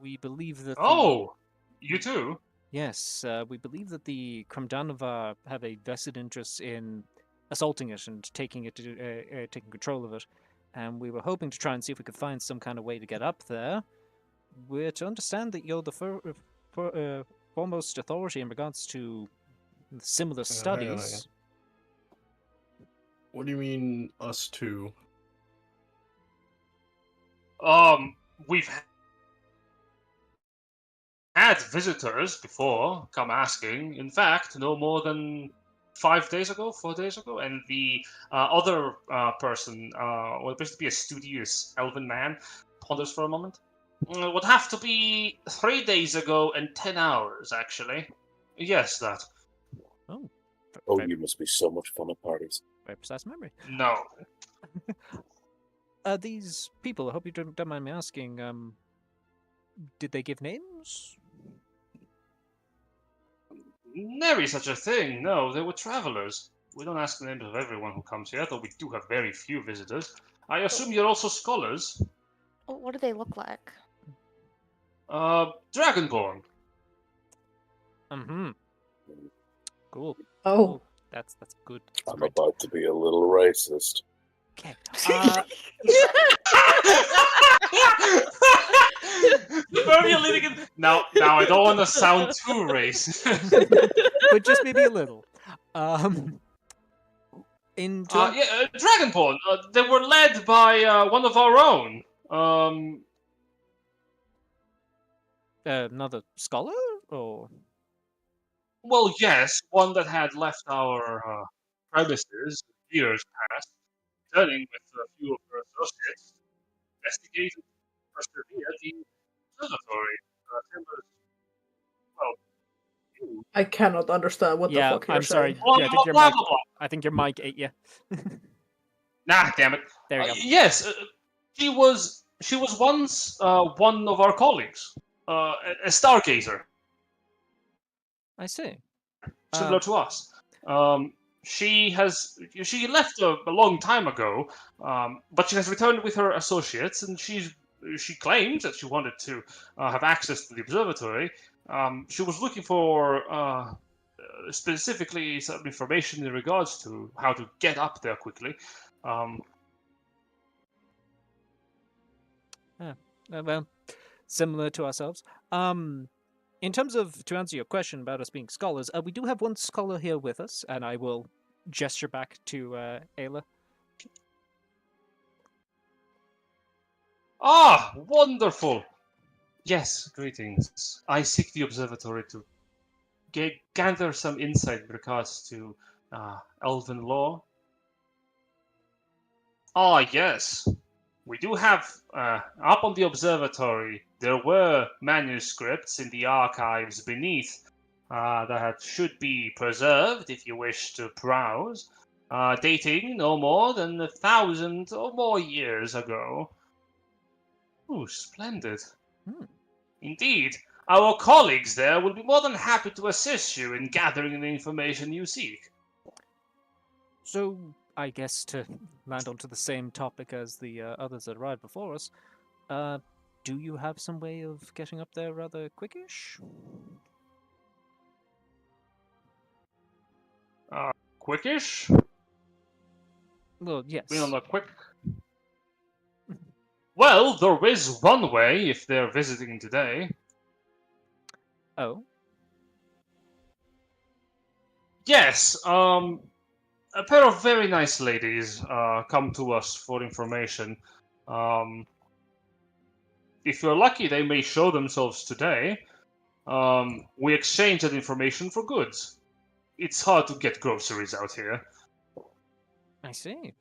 We believe that.
Oh, you too?
Yes, we believe that the Kremdanova have a vested interest in assaulting it and taking control of it. And we were hoping to try and see if we could find some kind of way to get up there. We're to understand that you're the foremost authority in regards to similar
Hang on, hang on, hang on.
studies.
What do you mean, us two?
We've had visitors before come asking. In fact, no more than 4 days ago, and the other person, what appears to be a studious elven man, ponders for a moment. It would have to be 3 days ago and 10 hours, actually. Yes, that.
Oh,
Oh,
very,
you must be so much fun at parties.
very precise memory.
No.
These people, I hope you don't mind me asking, did they give names?
Nary such a thing. No, they were travelers. We don't ask the names of everyone who comes here, though we do have very few visitors. I assume you're also scholars?
What do they look like?
Dragonborn.
Mm-hmm. Cool.
Oh.
Cool. That's good. That's
I'm
great.
about to be a little racist.
Okay.
Now I don't want to sound too racist.
but just maybe a little. In terms,
Dragonborn. They were led by one of our own.
another scholar, or
Well, yes, one that had left our premises years past, returning with a few of her associates, investigated, persevered the observatory. Timbers, well, you.
I cannot understand what the
yeah,
fuck you're
I'm sorry.
saying.
Blah,
Yeah, I
blah,
think your
blah,
mic.
blah, blah.
I think your mic ate you.
Nah, damn it.
There we go.
Yes, she was once one of our colleagues, a stargazer,
I see.
similar to us. She left a long time ago, but she has returned with her associates, and she claims that she wanted to have access to the observatory. She was looking for specifically some information in regards to how to get up there quickly.
Well, similar to ourselves. In terms of, to answer your question about us being scholars, we do have one scholar here with us, and I will gesture back to Ayla.
Ah, wonderful! Yes, greetings. I seek the observatory to gather some insight in regards to elven law. Ah, yes. We do have, up on the observatory, there were manuscripts in the archives beneath that should be preserved if you wish to browse, dating no more than 1,000 or more years ago. Ooh, splendid.
Hmm.
Indeed. Our colleagues there will be more than happy to assist you in gathering the information you seek.
So, I guess to land onto the same topic as the others that arrived before us, do you have some way of getting up there rather quickish?
Quickish?
Well, yes.
Being on the quick. Well, there is one way if they're visiting today.
Oh,
Yes, a pair of very nice ladies come to us for information. Um, if you're lucky, they may show themselves today. We exchange that information for goods. It's hard to get groceries out here.
I see.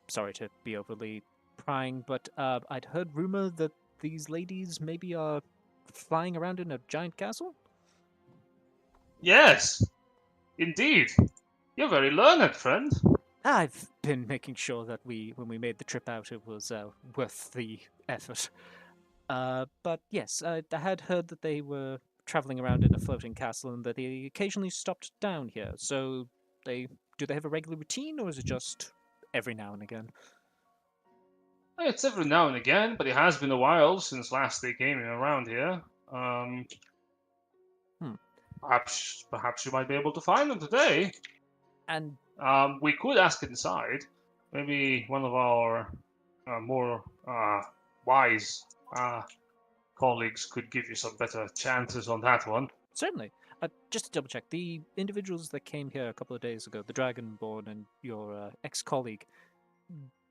Sorry to be overly prying, but I'd heard rumor that these ladies maybe are flying around in a giant castle?
Yes, indeed. You're very learned, friend.
I've been making sure that when we made the trip out, it was worth the effort. But yes, I had heard that they were traveling around in a floating castle and that they occasionally stopped down here. So, do they have a regular routine, or is it just every now and again?
It's every now and again, but it has been a while since last they came in around here. Um,
Hmm.
perhaps you might be able to find them today.
And
We could ask inside. Maybe one of our more wise colleagues could give you some better chances on that one.
certainly, just to double check, the individuals that came here a couple of days ago, the Dragonborn and your ex-colleague,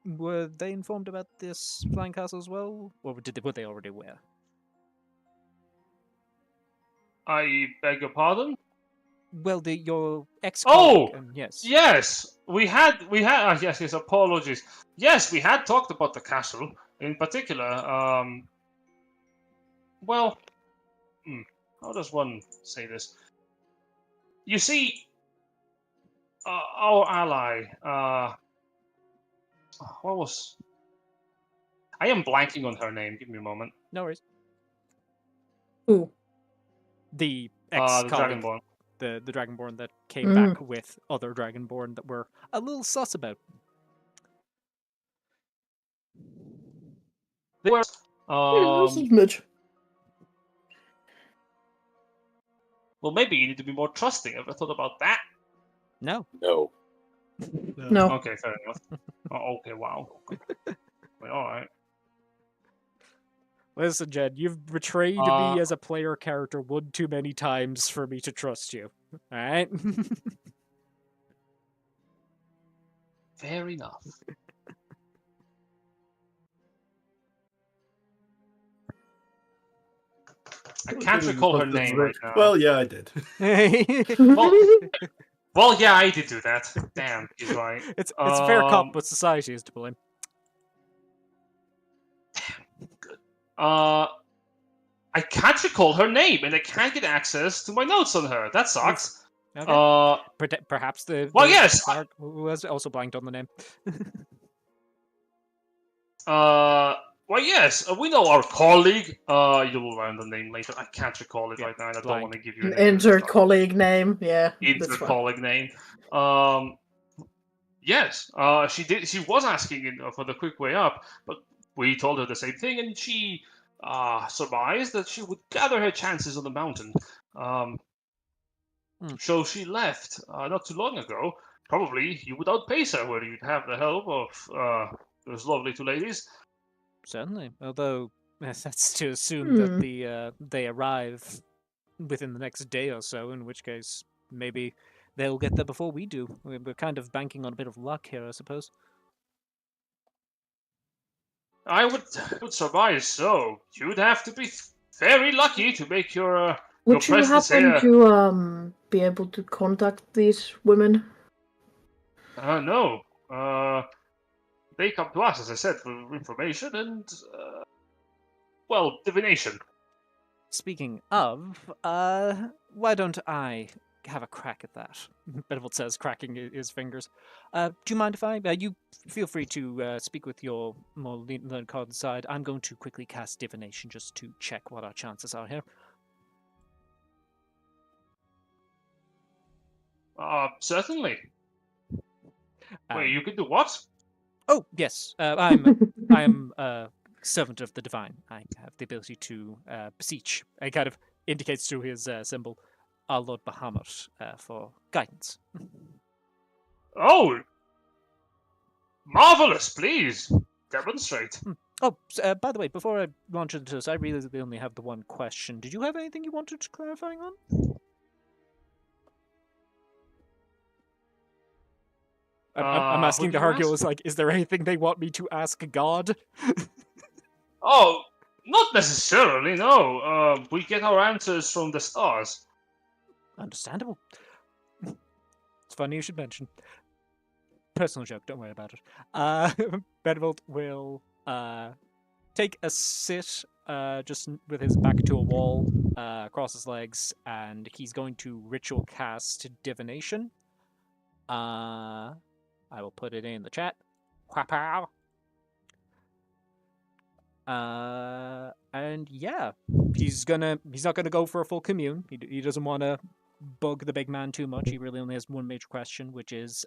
were they informed about this flying castle as well, or were they already aware?
I beg your pardon?
Well, your ex-colleague,
Oh!
yes.
Yes! Yes, apologies. Yes, we had talked about the castle. In particular, well, how does one say this? You see, our ally, what was... I am blanking on her name, give me a moment.
No worries.
Ooh.
The
The
ex-colleague,
Dragonborn.
the Dragonborn that came back with other Dragonborn that were a little sus about.
They were,
Smidge.
well, maybe you need to be more trusting. Have I thought about that?
No.
No.
No.
Okay, fair enough. Oh, okay, wow. Well, alright.
Listen, Jed, you've betrayed me as a player character one too many times for me to trust you. Alright?
Fair enough. I can't recall her name right now.
Well, yeah, I did.
Well, yeah, I did do that. Damn, he's right.
It's fair cop, but society is to blame.
I can't recall her name, and I can't get access to my notes on her. That sucks.
Okay. Perhaps the
Well, yes.
clerk who has also blanked on the name.
Well, yes. We know our colleague. You will learn the name later. I can't recall it
Yeah,
right now. And I don't
blank.
want to give you an
Insert colleague name. Yeah. that's
insert
fine.
colleague name. Yes. She did. She was asking for the quick way up, but we told her the same thing, and she surmised that she would gather her chances on the mountain. So she left not too long ago. Probably you would outpace her, where you'd have the help of those lovely two ladies.
Certainly. Although that's to assume that
Hmm.
they arrive within the next day or so, in which case maybe they'll get there before we do. We're kind of banking on a bit of luck here, I suppose.
I would surmise so. You'd have to be very lucky to make your
Would you
presence
happen
here.
to be able to contact these women?
No. They come to us, as I said, for information and, well, divination.
Speaking of, why don't I have a crack at that? Benevolt says, cracking his fingers. Do you mind if I? You feel free to speak with your more learned card side. I'm going to quickly cast divination just to check what our chances are here.
Certainly.
Um,
Wait, you can do what?
Oh yes, I am a servant of the divine. I have the ability to beseech. It kind of indicates through his symbol, our Lord Bahamut, for guidance.
Oh, marvelous! Please demonstrate.
Oh, by the way, before I launch into this, I realize we only have the one question. Did you have anything you wanted clarifying on? I'm
Who
asking
do
the
you
Hargil,
ask?
is like, is there anything they want me to ask God?
Oh, not necessarily. No. We get our answers from the stars.
Understandable. It's funny you should mention. Personal joke, don't worry about it. Benevolt will take a sit just with his back to a wall, across his legs, and he's going to ritual cast divination. I will put it in the chat. Whapow. And yeah, he's not gonna go for a full commune. He doesn't want to bug the big man too much. He really only has one major question, which is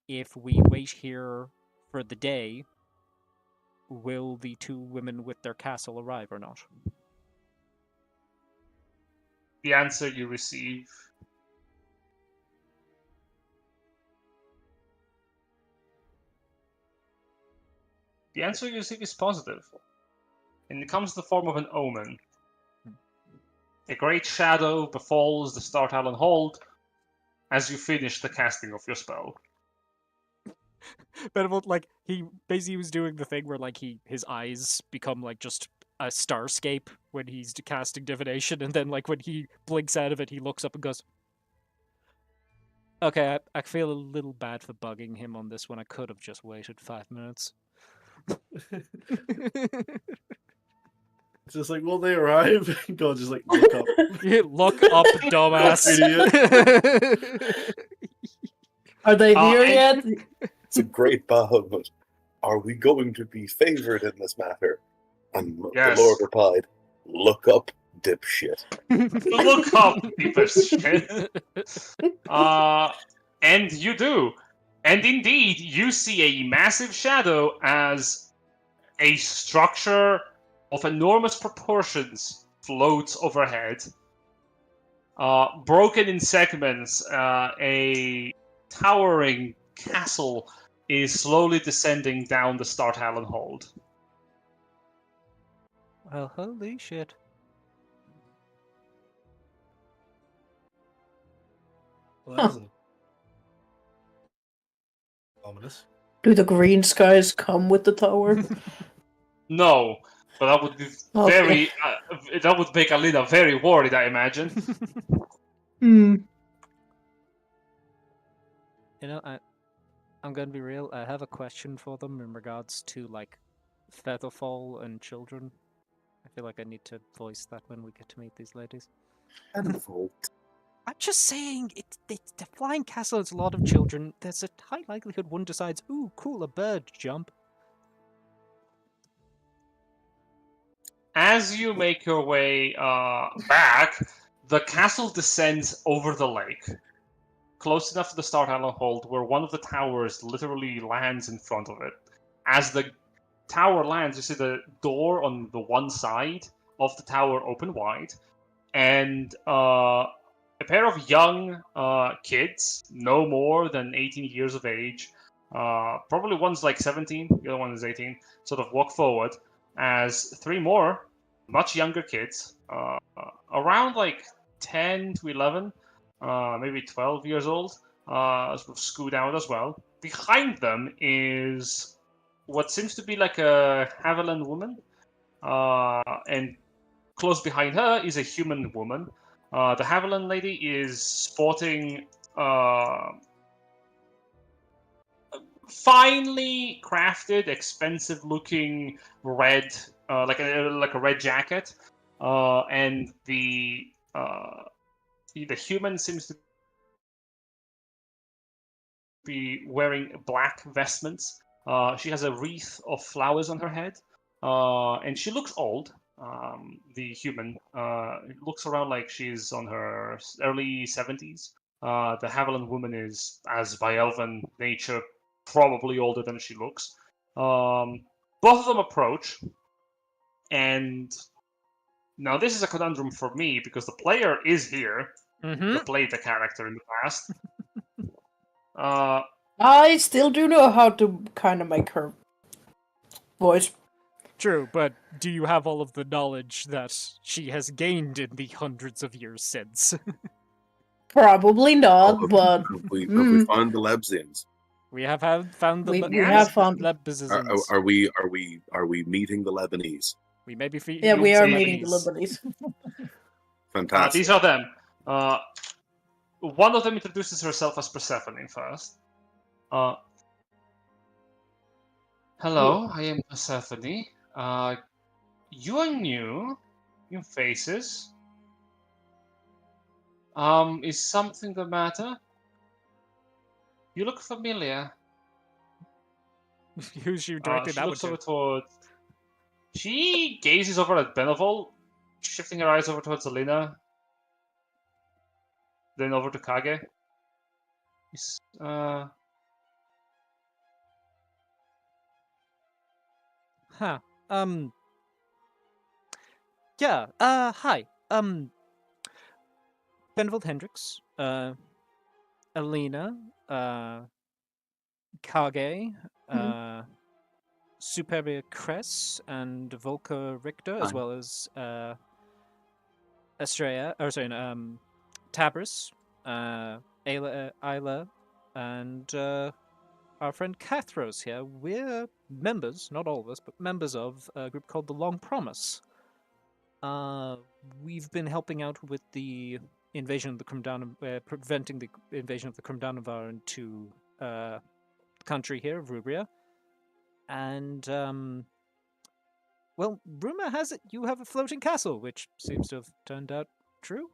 if we wait here for the day, will the two women with their castle arrive or not?
The answer you receive. The answer you receive is positive, and it comes in the form of an omen. A great shadow befalls the Star Talon Hold as you finish the casting of your spell.
Benevolt, like, he basically was doing the thing where, like, his eyes become, like, just a starscape when he's casting divination, and then, like, when he blinks out of it, he looks up and goes, okay, I feel a little bad for bugging him on this one. I could have just waited 5 minutes.
It's just like, will they arrive? Go just like look up.
Look up, dumbass.
Are they here yet?
It's a great battle, but are we going to be favored in this matter? And
Yes.
the Lord replied, look up, dipshit.
Look up, dipshit. And you do. And indeed, you see a massive shadow as a structure of enormous proportions floats overhead. Broken in segments, a towering castle is slowly descending down the Star Talon Hold.
Well, holy shit.
Well, that wasn't ominous.
Do the green skies come with the tower?
No, but that would be
Okay.
very. That would make Alina very worried, I imagine.
Hmm.
You know, I'm gonna be real. I have a question for them in regards to, like, Featherfall and children. I feel like I need to voice that when we get to meet these ladies.
Tenfold.
I'm just saying, it's the flying castle has a lot of children. There's a high likelihood one decides, ooh, cool, a bird jump.
As you make your way back, the castle descends over the lake, close enough to the Star Talon Hold where one of the towers literally lands in front of it. As the tower lands, you see the door on the one side of the tower open wide, and a pair of young kids, no more than 18 years of age, probably one's like 17, the other one is 18, sort of walk forward as three more much younger kids, around like 10 to 11, maybe 12 years old, sort of scoot out as well. Behind them is what seems to be like a Haviland woman, and close behind her is a human woman. The Haviland lady is sporting finely crafted, expensive-looking red, like a red jacket, and the human seems to be wearing black vestments. She has a wreath of flowers on her head, and she looks old. The human looks around like she's on her early 70s. The Haviland woman is, as by elven nature, probably older than she looks. Both of them approach, and now this is a conundrum for me because the player is here, that played the character in the past.
I still do know how to kind of make her voice.
True, but do you have all of the knowledge that she has gained in the hundreds of years since?
Probably not, but
Have we found the Lebsians?
We have found the
we have found.
Lebzizins.
Are we meeting the Lebanese?
We may be
Yeah, we are
meeting
meeting the Lebanese.
Fantastic.
these are them. One of them introduces herself as Persephone first. Hello, I am Persephone. You are new faces. Is something the matter? You look familiar.
Who's you directed
She
that
looks
one
over
to?
towards. She gazes over at Beneval, shifting her eyes over towards Alina, then over to Kage.
Huh. Yeah, hi. Benvold Hendricks, Alina, Kage, Superbia Cress, and Volker Richter, as
Hi.
well as, Estrella, or sorry, Tabris, Ayla, and, our friend Cathros here. We're members, not all of us, but members of a group called the Long Promise. We've been helping out with the invasion of the Krumdanavar, preventing the invasion of the Krumdanavar into the country here of Rubria. And, well, rumor has it you have a floating castle, which seems to have turned out true.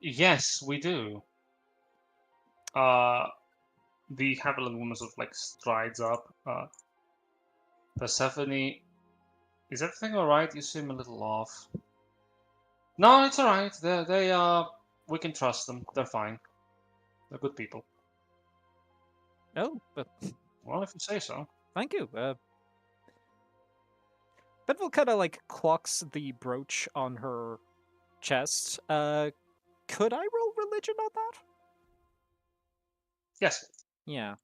Yes, we do. The Haviland woman sort of like strides up. Persephone, is everything alright? You seem a little off. No, it's alright. We can trust them. They're fine. They're good people.
Oh, but
Well, if you say so.
thank you. Benville kind of like clocks the brooch on her chest. Could I roll religion on that?
Yes.
Yeah.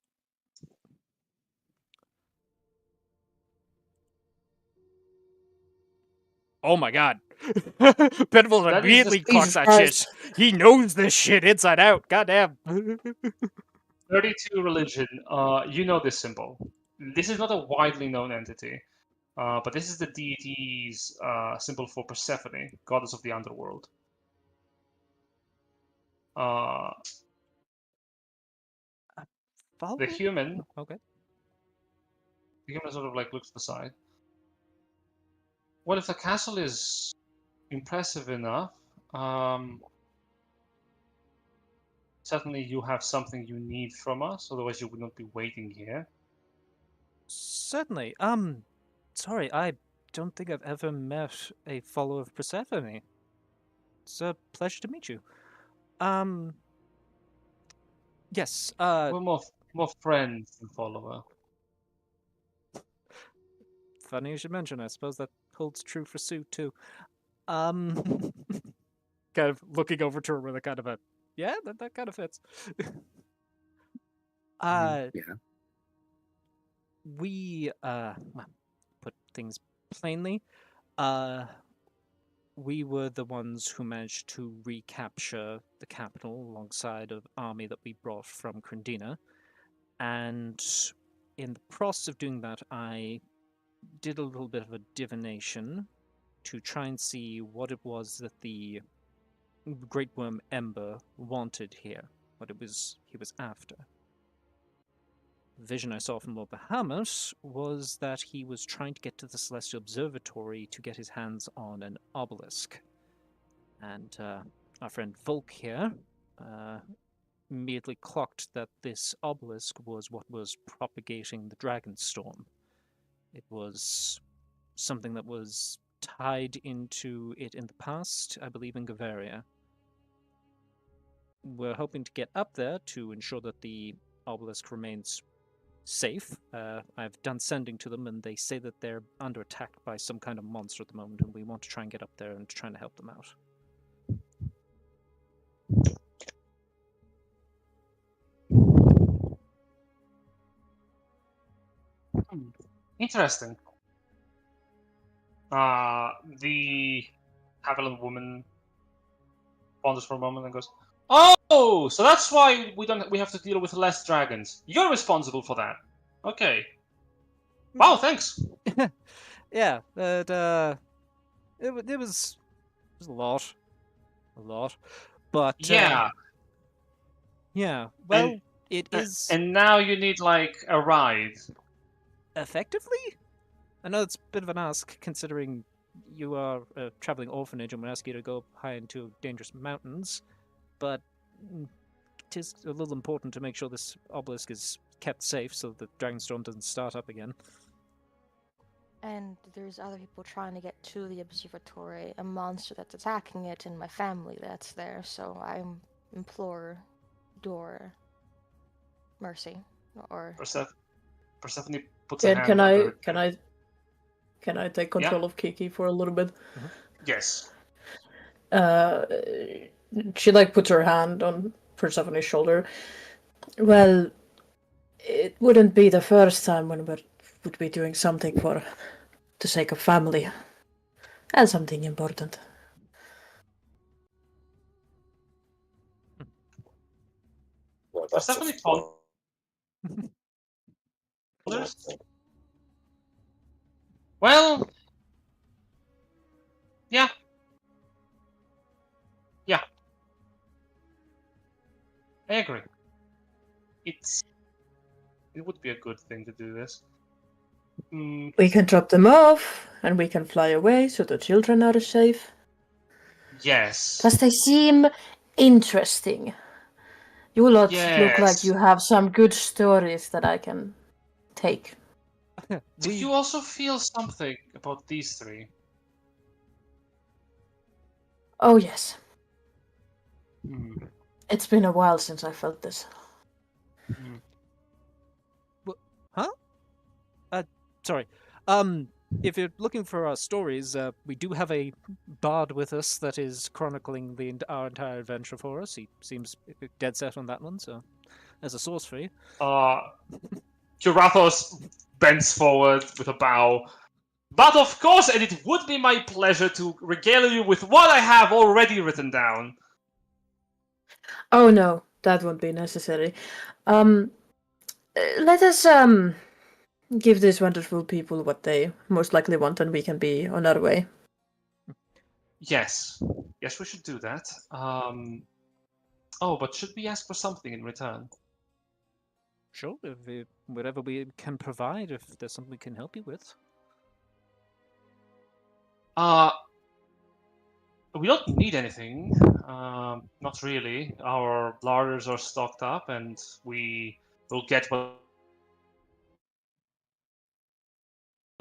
Oh my god. Benville
That is
immediately
just-
clocks
Jesus
that
Christ.
shit. He knows this shit inside out. Goddamn.
32 religion. You know this symbol. This is not a widely known entity, but this is the deity's symbol for Persephone, goddess of the underworld. The human
Okay.
The human sort of like looks aside. Well, if the castle is impressive enough, certainly you have something you need from us, otherwise you would not be waiting here.
Certainly. Sorry, I don't think I've ever met a follower of Persephone. It's a pleasure to meet you. Yes,
We're more friends than follower.
funny you should mention. I suppose that holds true for Sue, too. Kind of looking over to her with a kind of a, yeah, that kind of fits.
Yeah.
We, well, put things plainly, we were the ones who managed to recapture the capital alongside an army that we brought from Krindina. And in the process of doing that, I did a little bit of a divination to try and see what it was that the Great Worm Ember wanted here, what he was after. The vision I saw from Lord Bahamut was that he was trying to get to the Celestial Observatory to get his hands on an obelisk. And our friend Volk here immediately clocked that this obelisk was what was propagating the dragon storm. It was something that was tied into it in the past, I believe in Gavaria. We're hoping to get up there to ensure that the obelisk remains safe. I've done sending to them, and they say that they're under attack by some kind of monster at the moment, and we want to try and get up there and trying to help them out.
Interesting. The Haviland woman ponders for a moment and goes, "Oh, so that's why we have to deal with less dragons. You're responsible for that. Okay. Wow, thanks."
Yeah, but it was a lot, but
Yeah.
yeah. Well, it is
And now you need like a ride.
effectively. I know it's a bit of an ask, considering you are a traveling orphanage and we ask you to go high into dangerous mountains, but it is a little important to make sure this obelisk is kept safe so that Dragonstorm doesn't start up again.
And there's other people trying to get to the observatory, a monster that's attacking it, and my family that's there, so I implore Dor mercy. Or
Persephone puts a hand
Can
under
I
her chin.
can I take control of Kiki for a little bit?
Yes.
She like puts her hand on Persephone's shoulder. Well, it wouldn't be the first time when we would be doing something for the sake of family and something important.
Well, that's a
Persephone
fun-
ponders. Well, yeah. Yeah. I agree. It would be a good thing to do this.
We can drop them off, and we can fly away so the children are safe.
Yes.
Plus, they seem interesting. You lot look like
Yes.
you have some good stories that I can take.
Do you also feel something about these three?
Oh, yes.
Hmm.
It's been a while since I felt this.
Hmm.
Huh? Sorry. If you're looking for our stories, we do have a bard with us that is chronicling our entire adventure for us. He seems dead set on that one, so there's a source for you.
Kirathos bends forward with a bow. But of course, and it would be my pleasure to regale you with what I have already written down.
Oh no, that won't be necessary. Let us give these wonderful people what they most likely want, and we can be on our way.
Yes, we should do that. But should we ask for something in return?
Sure, whatever we can provide, if there's something we can help you with.
We don't need anything. Not really. Our larders are stocked up, and we will get what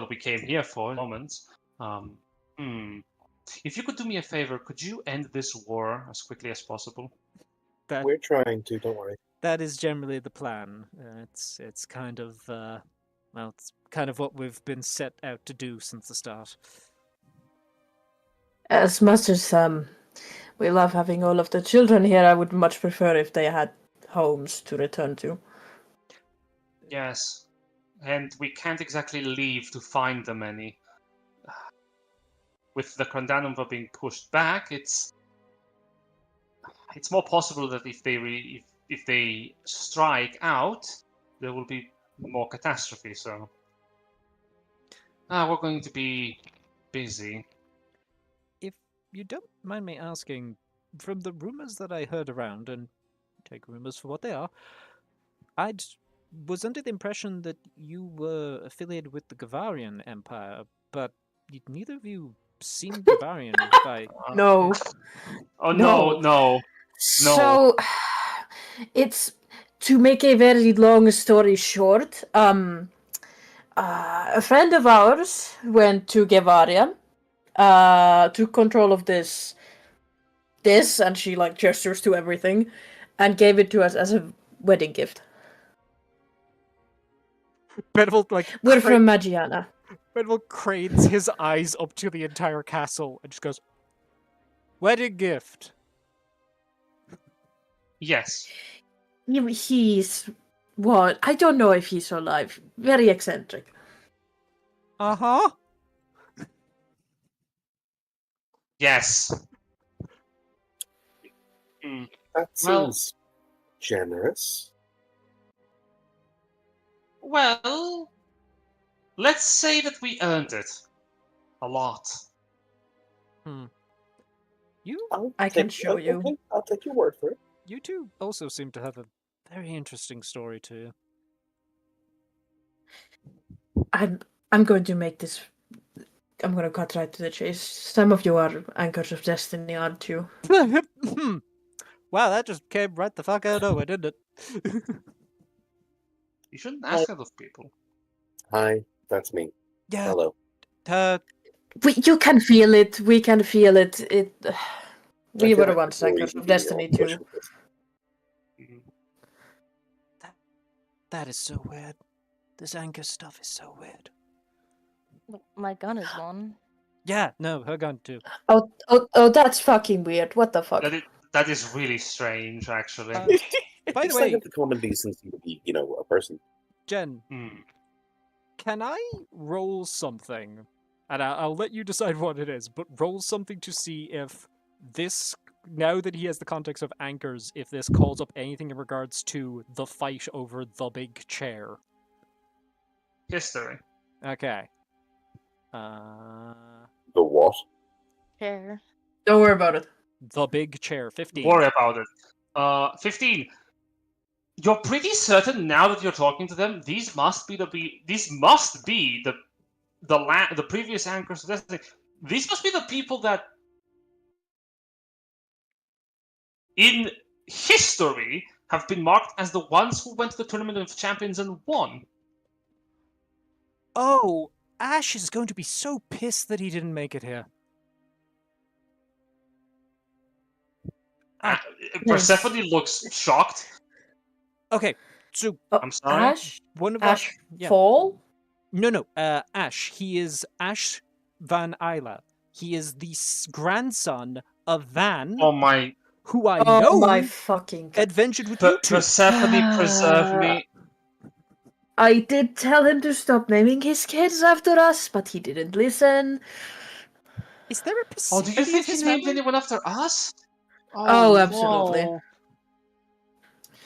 we came here for in a moment. If you could do me a favor, could you end this war as quickly as possible?
We're trying to, don't worry.
That is generally the plan. It's kind of it's kind of what we've been set out to do since the start.
As much as we love having all of the children here, I would much prefer if they had homes to return to.
Yes, and we can't exactly leave to find them any. With the Condanumva being pushed back, it's more possible that if they strike out, there will be more catastrophe. So, we're going to be busy.
If you don't mind me asking, from the rumors that I heard around, and take rumors for what they are, I was under the impression that you were affiliated with the Gavarian Empire, but neither of you seem Gavarian by...
No.
Oh
No.
no.
So, it's to make a very long story short. A friend of ours went to Gevaria, took control of this, and she like gestures to everything, and gave it to us as a wedding gift.
Beneville, like,
We're from Magiana.
Beneville cranes his eyes up to the entire castle and just goes, "Wedding gift."
Yes.
He's what? I don't know if he's alive. Very eccentric.
Uh-huh.
Yes.
That
Well-
seems generous.
Well, let's say that we earned it. A lot.
You
I can show you.
Okay, I'll take your word for it.
you two also seem to have a very interesting story too.
I'm going to make this. I'm going to cut right to the chase. Some of you are anchors of destiny, aren't you?
Wow, that just came right the fuck out of nowhere, didn't it?
You shouldn't ask that of people.
Hi, that's me.
Yeah.
Hello.
You can feel it. We can feel it.
I
We
feel
were
like
once
before
anchors
you
of
do your
destiny
own
too.
pushing this.
Mhm.
That is so weird. This anchor stuff is so weird.
My gun is one.
Yeah, no, her gun too.
Oh, that's fucking weird. What the fuck?
That is really strange, actually.
By the
It's
way,
like the common decency to be, a person.
Jen,
Hmm.
can I roll something? And I'll let you decide what it is, but roll something to see if this, now that he has the context of anchors, if this calls up anything in regards to the fight over the big chair.
History.
Okay.
The what?
Chair.
Don't worry about it.
The big chair, 15.
Worry about it. 15. You're pretty certain now that you're talking to them. These must be the the previous anchors of destiny. These must be the people that, in history, have been marked as the ones who went to the Tournament of Champions and won.
Oh, Ash is going to be so pissed that he didn't make it here.
Uh, Persephone looks shocked.
Okay, so
I'm sorry.
Ash?
one of
Ash
yeah.
Fall?
No, Ash. He is Ash Van Isla. He is the grandson of Van,
Oh my
who I
Oh
know
my fucking god.
adventured with you two.
Persephone, preserve me.
I did tell him to stop naming his kids after us, but he didn't listen.
Is there a
Oh, do you
Persephone
think
of
he
his
named
family?
anyone after us?
Oh, absolutely.
no.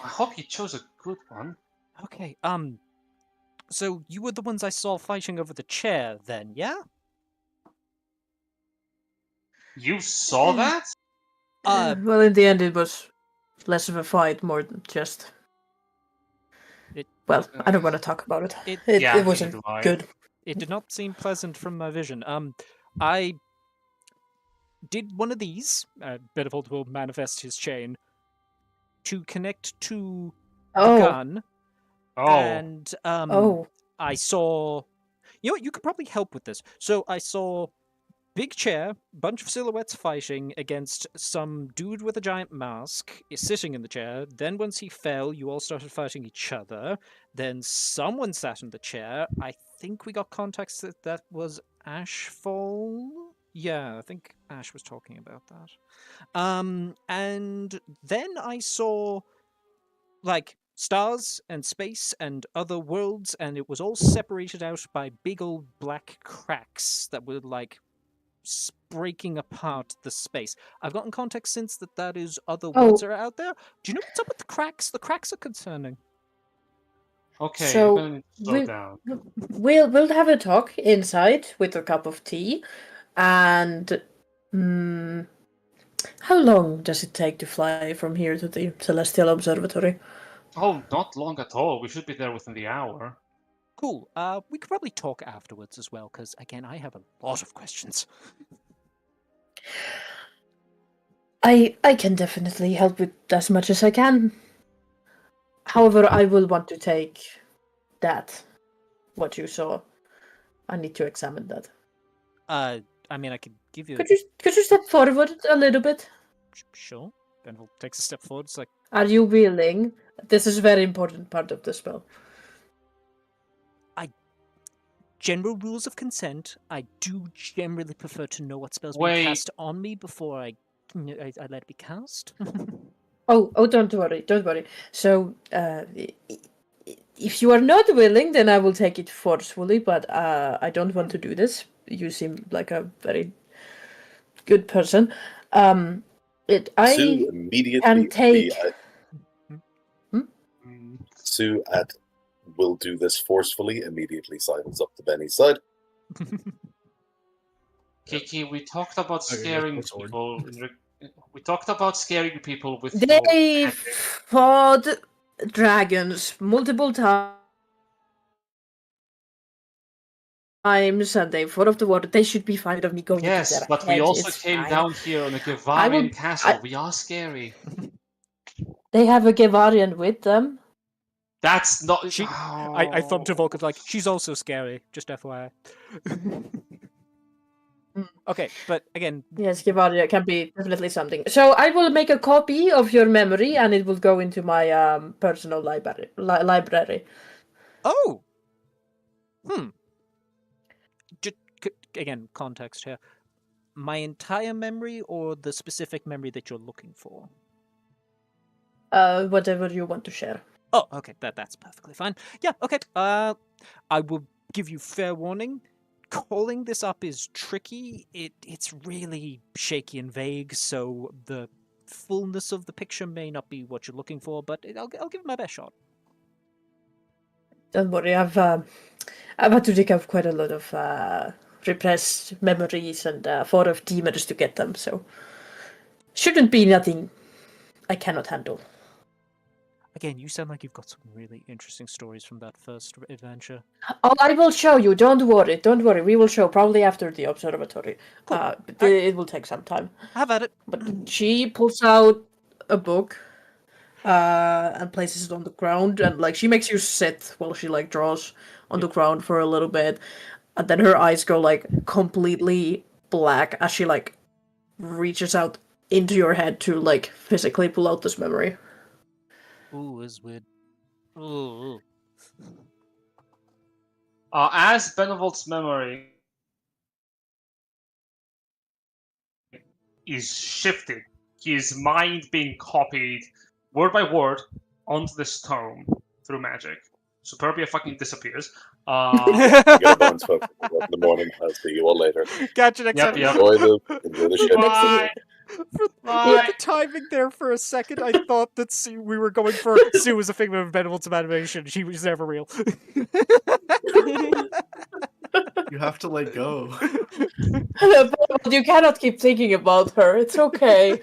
I hope you chose a good one.
Okay, so you were the ones I saw fighting over the chair then, yeah?
You saw that?
Well, in the end, it was less of a fight, more than just. Well, I don't want to talk about it.
It-
It
Yeah,
wasn't
neither do I.
good.
It did not seem pleasant from my vision. I did one of these. Benevold will manifest his chain to connect to the
Oh,
gun,
Oh,
and
oh.
I saw. You know what? You could probably help with this. So I saw big chair, bunch of silhouettes fighting against some dude with a giant mask sitting in the chair. Then once he fell, you all started fighting each other. Then someone sat in the chair. I think we got context that was Ashfall. Yeah, I think Ash was talking about that. And then I saw like stars and space and other worlds, and it was all separated out by big old black cracks that were like breaking apart the space. I've gotten context since that is other worlds are out there. Do you know what's up with the cracks? The cracks are concerning.
Okay,
So,
you're gonna need to slow
we-
down.
We'll have a talk inside with a cup of tea, and how long does it take to fly from here to the Celestial Observatory?
Oh, not long at all. We should be there within the hour.
Cool. We could probably talk afterwards as well, because again, I have a lot of questions.
I can definitely help with as much as I can. However, I will want to take that, what you saw. I need to examine that.
I mean, I could give you.
Could you step forward a little bit?
Sure. Benville takes a step forward. It's like,
Are you willing? This is a very important part of the spell.
general rules of consent. I do generally prefer to know what spells
Wait.
being cast on me before I let it be cast.
Oh, don't worry. So, if you are not willing, then I will take it forcefully. But I don't want to do this. You seem like a very good person.
Sue immediately.
take.
Sue at will do this forcefully. Immediately sidles up to Benny's side.
Kiki, we talked about
Okay,
scaring
that's sword.
people. We talked about scaring people with
They
your magic.
fought dragons multiple times, and they fought off the water. They should be fine of me going
Yes,
into their
but we
heads.
also
It's
came
fine.
down here on a Gavarian castle.
I-
We are scary.
They have a Gavarian with them.
That's not.
I thought to Volk like, she's also scary, just FYI. Okay, but again,
Yes, Gavaria can be definitely something. So I will make a copy of your memory, and it will go into my personal library.
oh! Just, again, context here. My entire memory or the specific memory that you're looking for?
Whatever you want to share.
Oh, okay, that's perfectly fine. Yeah, okay. I will give you fair warning. Calling this up is tricky. It's really shaky and vague, so the fullness of the picture may not be what you're looking for, but I'll give it my best shot.
Don't worry, I've had to dig up quite a lot of repressed memories and fought off demons to get them, so shouldn't be nothing I cannot handle.
Again, you sound like you've got some really interesting stories from that first adventure.
Oh, I will show you. Don't worry. We will show probably after the observatory.
Cool.
It will take some time.
Have at it.
But she pulls out a book and places it on the ground, and like she makes you sit while she like draws on the ground for a little bit, and then her eyes go like completely black as she like reaches out into your head to like physically pull out this memory.
Ooh, it's weird. Ooh.
As Benevolt's memory is shifted, his mind being copied word by word onto this tome through magic. Superbia fucking disappears.
Get a bones fuck in the morning. I'll see you all later.
Catch you next
Yep,
time.
yep.
Enjoy the shit.
Bye.
For
Bye.
the timing there for a second, I thought that we were going for Sue was a figment of Benevolt's imagination. She was never real.
You have to let go.
But you cannot keep thinking about her. It's okay.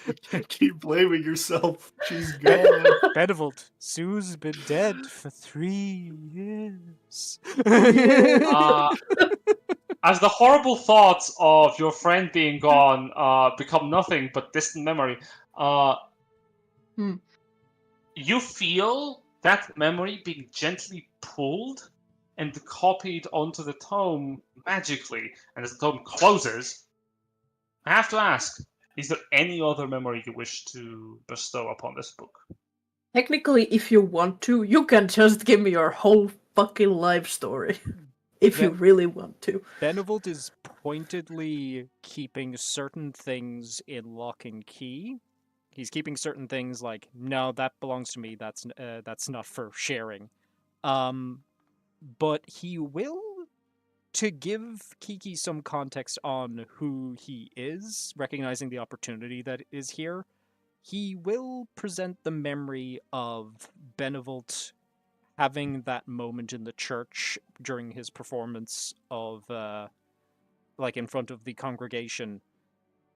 You can't keep blaming yourself. She's gone.
Benevolt, Sue's been dead for 3 years.
As the horrible thoughts of your friend being gone become nothing but distant memory, you feel that memory being gently pulled and copied onto the tome magically. And as the tome closes, I have to ask, is there any other memory you wish to bestow upon this book?
Technically, if you want to, you can just give me your whole fucking life story. If you really want to.
Benevolt is pointedly keeping certain things in lock and key. He's keeping certain things like, no, that belongs to me. That's not for sharing. But he will, to give Kiki some context on who he is, recognizing the opportunity that is here, he will present the memory of Benevolt having that moment in the church during his performance of, like in front of the congregation,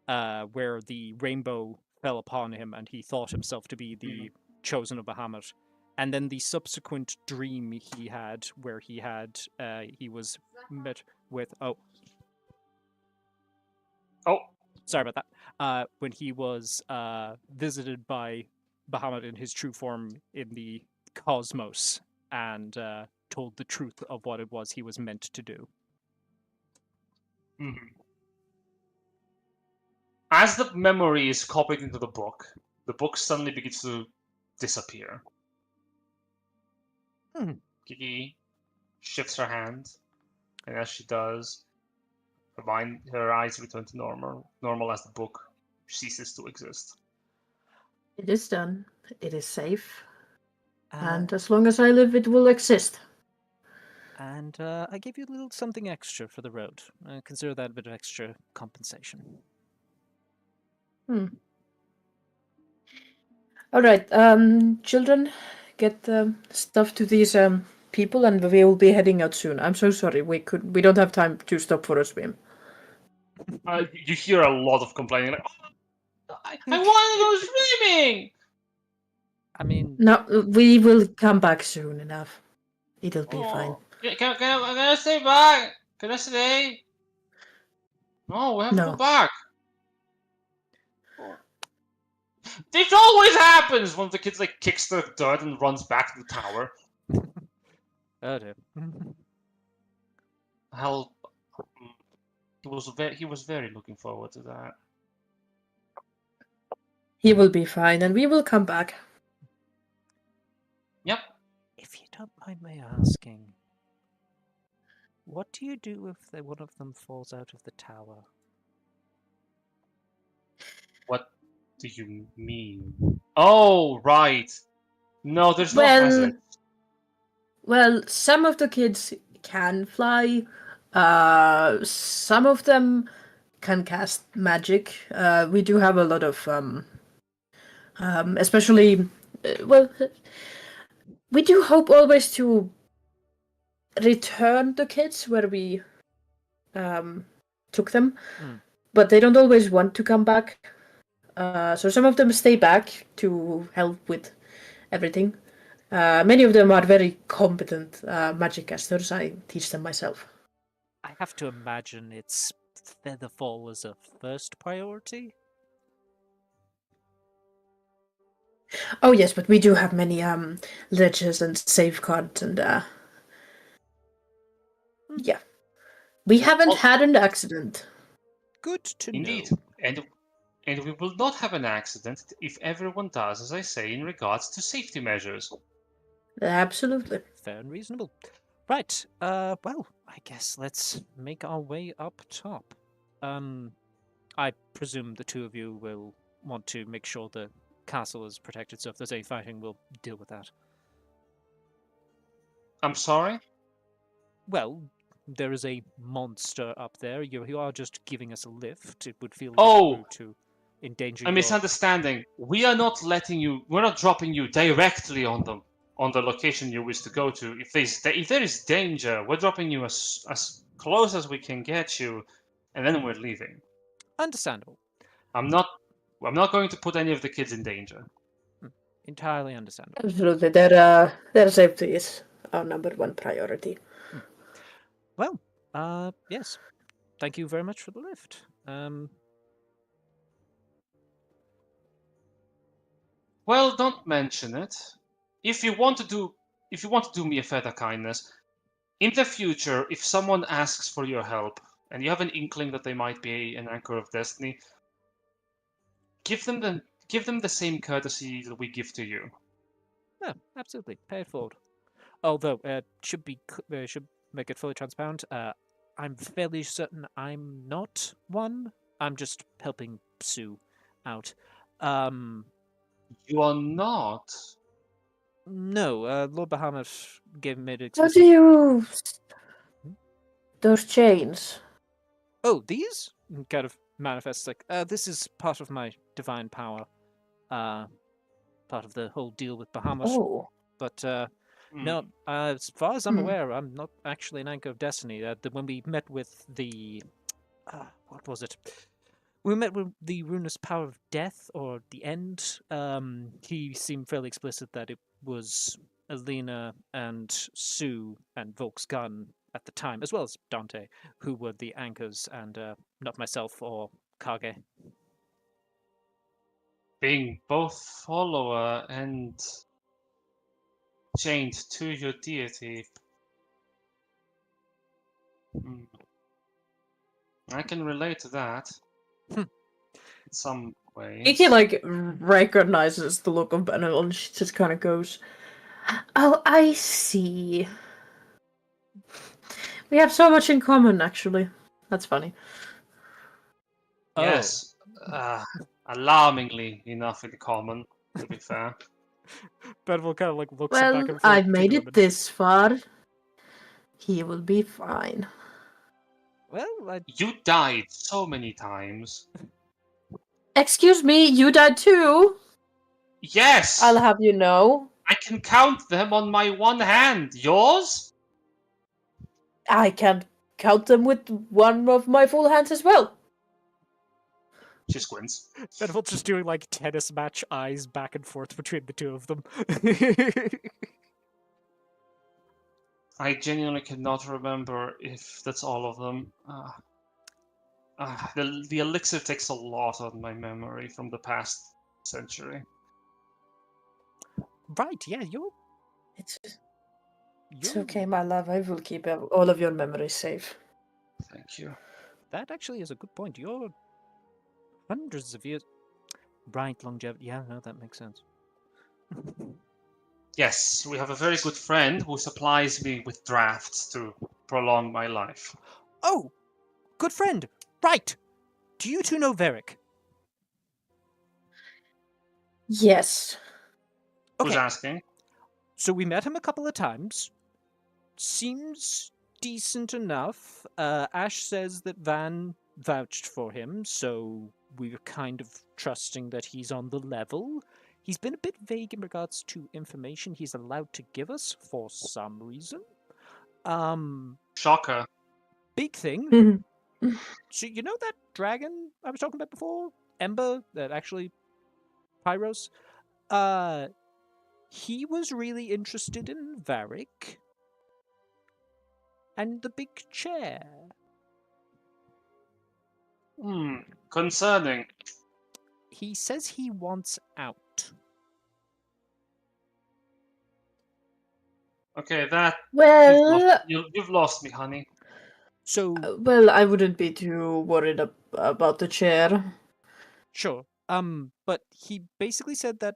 where the rainbow fell upon him and he thought himself to be the chosen of Bahamut. And then the subsequent dream he had, where he was met with sorry about that. When he was visited by Bahamut in his true form in the cosmos and told the truth of what it was he was meant to do.
Mhm. As the memory is copied into the book suddenly begins to disappear. Kiki shifts her hand, and as she does, her eyes return to normal as the book ceases to exist.
It is done. It is safe. And as long as I live, it will exist.
And I gave you a little something extra for the road. Consider that a bit of extra compensation.
All right, children, get the stuff to these people, and we will be heading out soon. I'm so sorry. We don't have time to stop for a swim.
You hear a lot of complaining, like, "Oh, I want to go swimming!"
I mean,
No, we will come back soon enough. It'll be fine.
Can I stay back? Can I stay? No, we have to go
No.
back. This always happens! One of the kids like kicks the dirt and runs back to the tower.
oh dear.
Hell, he was very looking forward to that.
He will be fine, and we will come back.
Yep.
If you don't mind my asking, what do you do if one of them falls out of the tower?
What do you mean? Oh, right. No, there's no hazard.
Well, some of the kids can fly. Some of them can cast magic. We do have a lot of especially we do hope always to return the kids where we took them, but they don't always want to come back. So some of them stay back to help with everything. Many of them are very competent magic casters. I teach them myself.
I have to imagine it's Featherfall as a first priority.
Oh yes, but we do have many ledgers and safeguards and yeah. We haven't had an accident.
Good to
Indeed.
know.
And we will not have an accident if everyone does as I say in regards to safety measures.
Absolutely.
Fair and reasonable. Right, well, I guess let's make our way up top. I presume the two of you will want to make sure the castle is protected, so if there's any fighting, we'll deal with that.
I'm sorry?
Well, there is a monster up there. You are just giving us a lift. It would feel rude to endanger
a misunderstanding. We are not we're not dropping you directly on the location you wish to go to. If there is danger, we're dropping you as close as we can get you, and then we're leaving.
Understandable.
I'm not going to put any of the kids in danger.
Entirely understandable.
Absolutely. Their safety is our number one priority.
Well, yes. Thank you very much for the lift.
Well, don't mention it. If you want to do me a further kindness, in the future, if someone asks for your help and you have an inkling that they might be an anchor of destiny, give them the same courtesy that we give to you.
Yeah, absolutely. Pay it forward. Although, should make it fully transparent. I'm fairly certain I'm not one. I'm just helping Sue out.
You are not.
No, Lord Bahamut made it.
How do you... Those chains?
Oh, these? Kind of manifests like, this is part of my divine power. Part of the whole deal with Bahamut.
Oh.
But No, as far as I'm
Hmm.
aware, I'm not actually an anchor of destiny. When we met with the, what was it? We met with the ruinous power of death or the end. He seemed fairly explicit that it was Alina and Sue and Volksgun at the time, as well as Dante, who were the anchors, and not myself or Kage.
Being both follower and chained to your deity. Hmm. I can relate to that
Hmm.
in some ways.
Kiki like recognizes the look of Benel and she just kind of goes, "Oh, I see. We have so much in common, actually. That's funny."
Yes, alarmingly enough in common, to be fair.
Benville kind of like looks
Well,
back and forth
I've
between
made
the
it
women.
this far. He will be fine.
Well,
You died so many times.
Excuse me, you died too?
Yes!
I'll have you know.
I can count them on my one hand. Yours?
I can count them with one of my full hands as well.
She squints.
Benville's just doing like tennis match eyes back and forth between the two of them.
I genuinely cannot remember if that's all of them. The elixir takes a lot on my memory from the past century.
Right, yeah,
It's
you're
okay, my love. I will keep all of your memories safe.
Thank you.
that actually is a good point. You're hundreds of years. Right, longevity. Yeah, no, that makes sense.
Yes, we have a very good friend who supplies me with drafts to prolong my life.
Oh, good friend. Right. Do you two know Varric?
Yes.
Who's
Okay,
asking?
so we met him a couple of times. Seems decent enough. Ash says that Van vouched for him, so we're kind of trusting that he's on the level. He's been a bit vague in regards to information he's allowed to give us for some reason.
Shocker.
Big thing.
Mhm.
So you know that dragon I was talking about before? Ember, that actually Pyros? He was really interested in Varric and the big chair.
Concerning.
He says he wants out.
Okay, that
Well,
you've lost me, honey.
So
I wouldn't be too worried about the chair.
sure. But he basically said that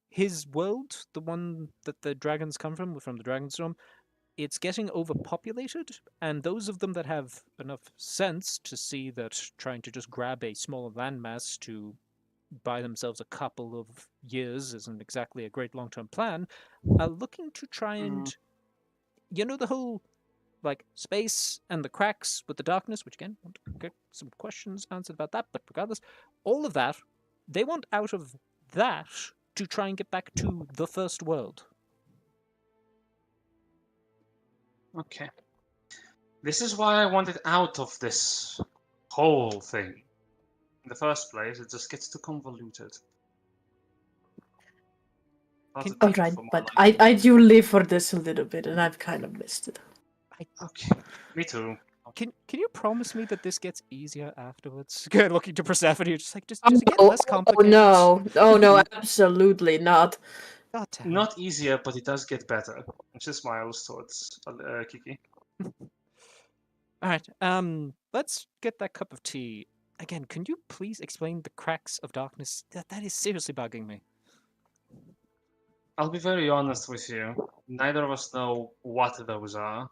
his world, the one that the dragons come from the Dragonstorm, it's getting overpopulated, and those of them that have enough sense to see that trying to just grab a smaller landmass to buy themselves a couple of years isn't exactly a great long-term plan, are looking to try and, you know, the whole like space and the cracks with the darkness, which again, want to get some questions answered about that, but regardless, all of that, they want out of that to try and get back to the first world.
Okay. This is why I wanted out of this whole thing. In the first place, it just gets too convoluted. Lots of
All
people
right,
for more
but
life.
I do live for this a little bit, and I've kind of missed it.
Okay, me too.
Can you promise me that this gets easier afterwards? Good, looking to Persephone, just like just
Oh,
get
no.
less complicated.
Oh no, absolutely not.
God damn.
Not easier, but it does get better. And she smiles towards Kiki.
All right. Let's get that cup of tea. Again, can you please explain the cracks of darkness? That is seriously bugging me.
I'll be very honest with you. Neither of us know what those are,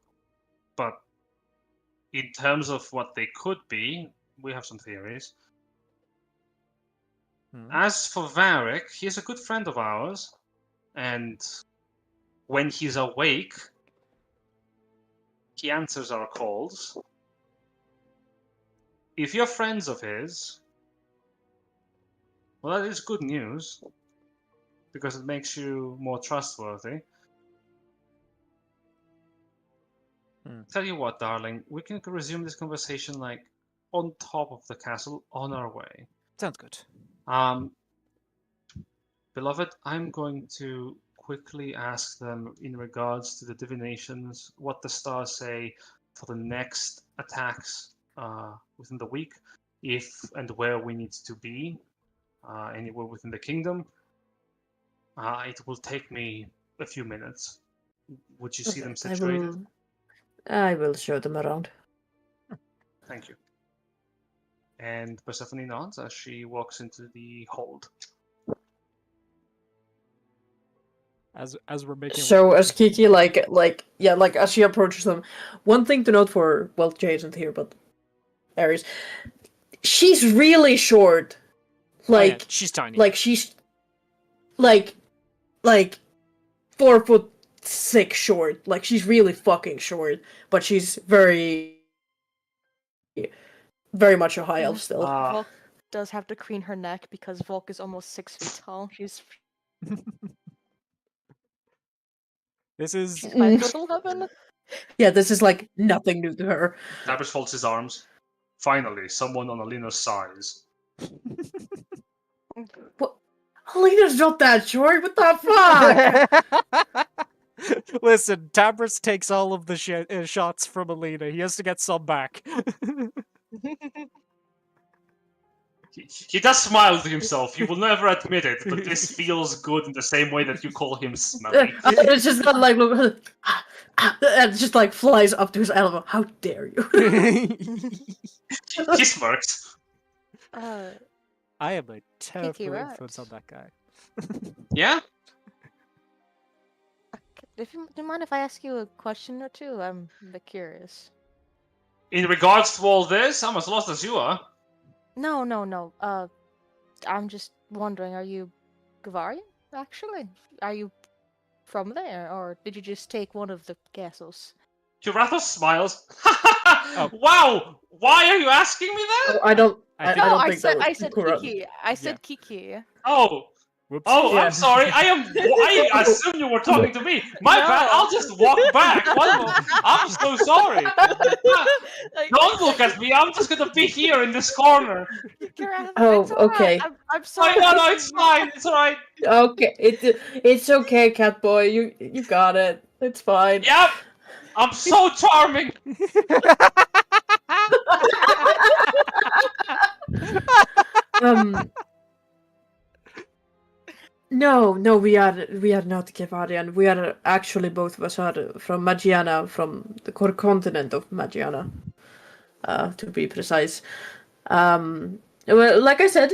but in terms of what they could be, we have some theories.
Hmm.
As for Varric, he's a good friend of ours, and when he's awake, he answers our calls. If you're friends of his, well, that is good news, because it makes you more trustworthy. Tell you what, darling, we can resume this conversation like on top of the castle on our way.
Sounds good.
Beloved, I'm going to quickly ask them in regards to the divinations, what the stars say for the next attacks within the week, if and where we need to be, anywhere within the kingdom. It will take me a few minutes. Would you see them
Perfect.
situated?
I will show them around.
Thank you. And Persephone nods as she walks into the hold.
As we're making
So as Kiki like as she approaches them, one thing to note for Jay isn't here, but Aries, she's really short. Like
she's tiny.
Like she's like 4'6" short. Like she's really fucking short, but she's very much a high elf still.
Volk does have to crane her neck because Volk is almost 6 feet tall. She's
This is
she's 5'11".
Yeah, this is like nothing new to her.
Tabris folds his arms. Finally, someone on Alina's size.
What? Alina's not that short. What the fuck?
Listen, Tabris takes all of the shots from Alina. He has to get some back.
He does smile to himself. He will never admit it, but this feels good in the same way that you call him smelly.
It's just not like it just like flies up to his elbow. How dare you?
He smirks.
I am a terrible
Kiki, right?
influence on that guy.
Yeah?
Do you mind if I ask you a question or two? I'm a bit curious.
In regards to all this, I'm as lost as you are.
No. I'm just wondering, are you Gavarian, actually? Are you from there, or did you just take one of the castles?
Curathos smiles. Wow! Why are you asking me that?
I don't
I
think
said
that
I said
correct.
Kiki. I said Kiki.
Oh,
Whoops.
Yeah.
I'm sorry. I assume you were talking to me. My bad. I'll just walk back. I'm so sorry. Don't look at me. I'm just gonna be here in this corner.
Oh,
It's all right.
okay.
I'm sorry.
No, it's fine. It's alright.
Okay, it's okay, cat boy. You got it. It's fine.
Yep. I'm so charming.
No, we are not Kevarian. We are actually both of us are from Magiana, from the core continent of Magiana, to be precise. Well, like I said,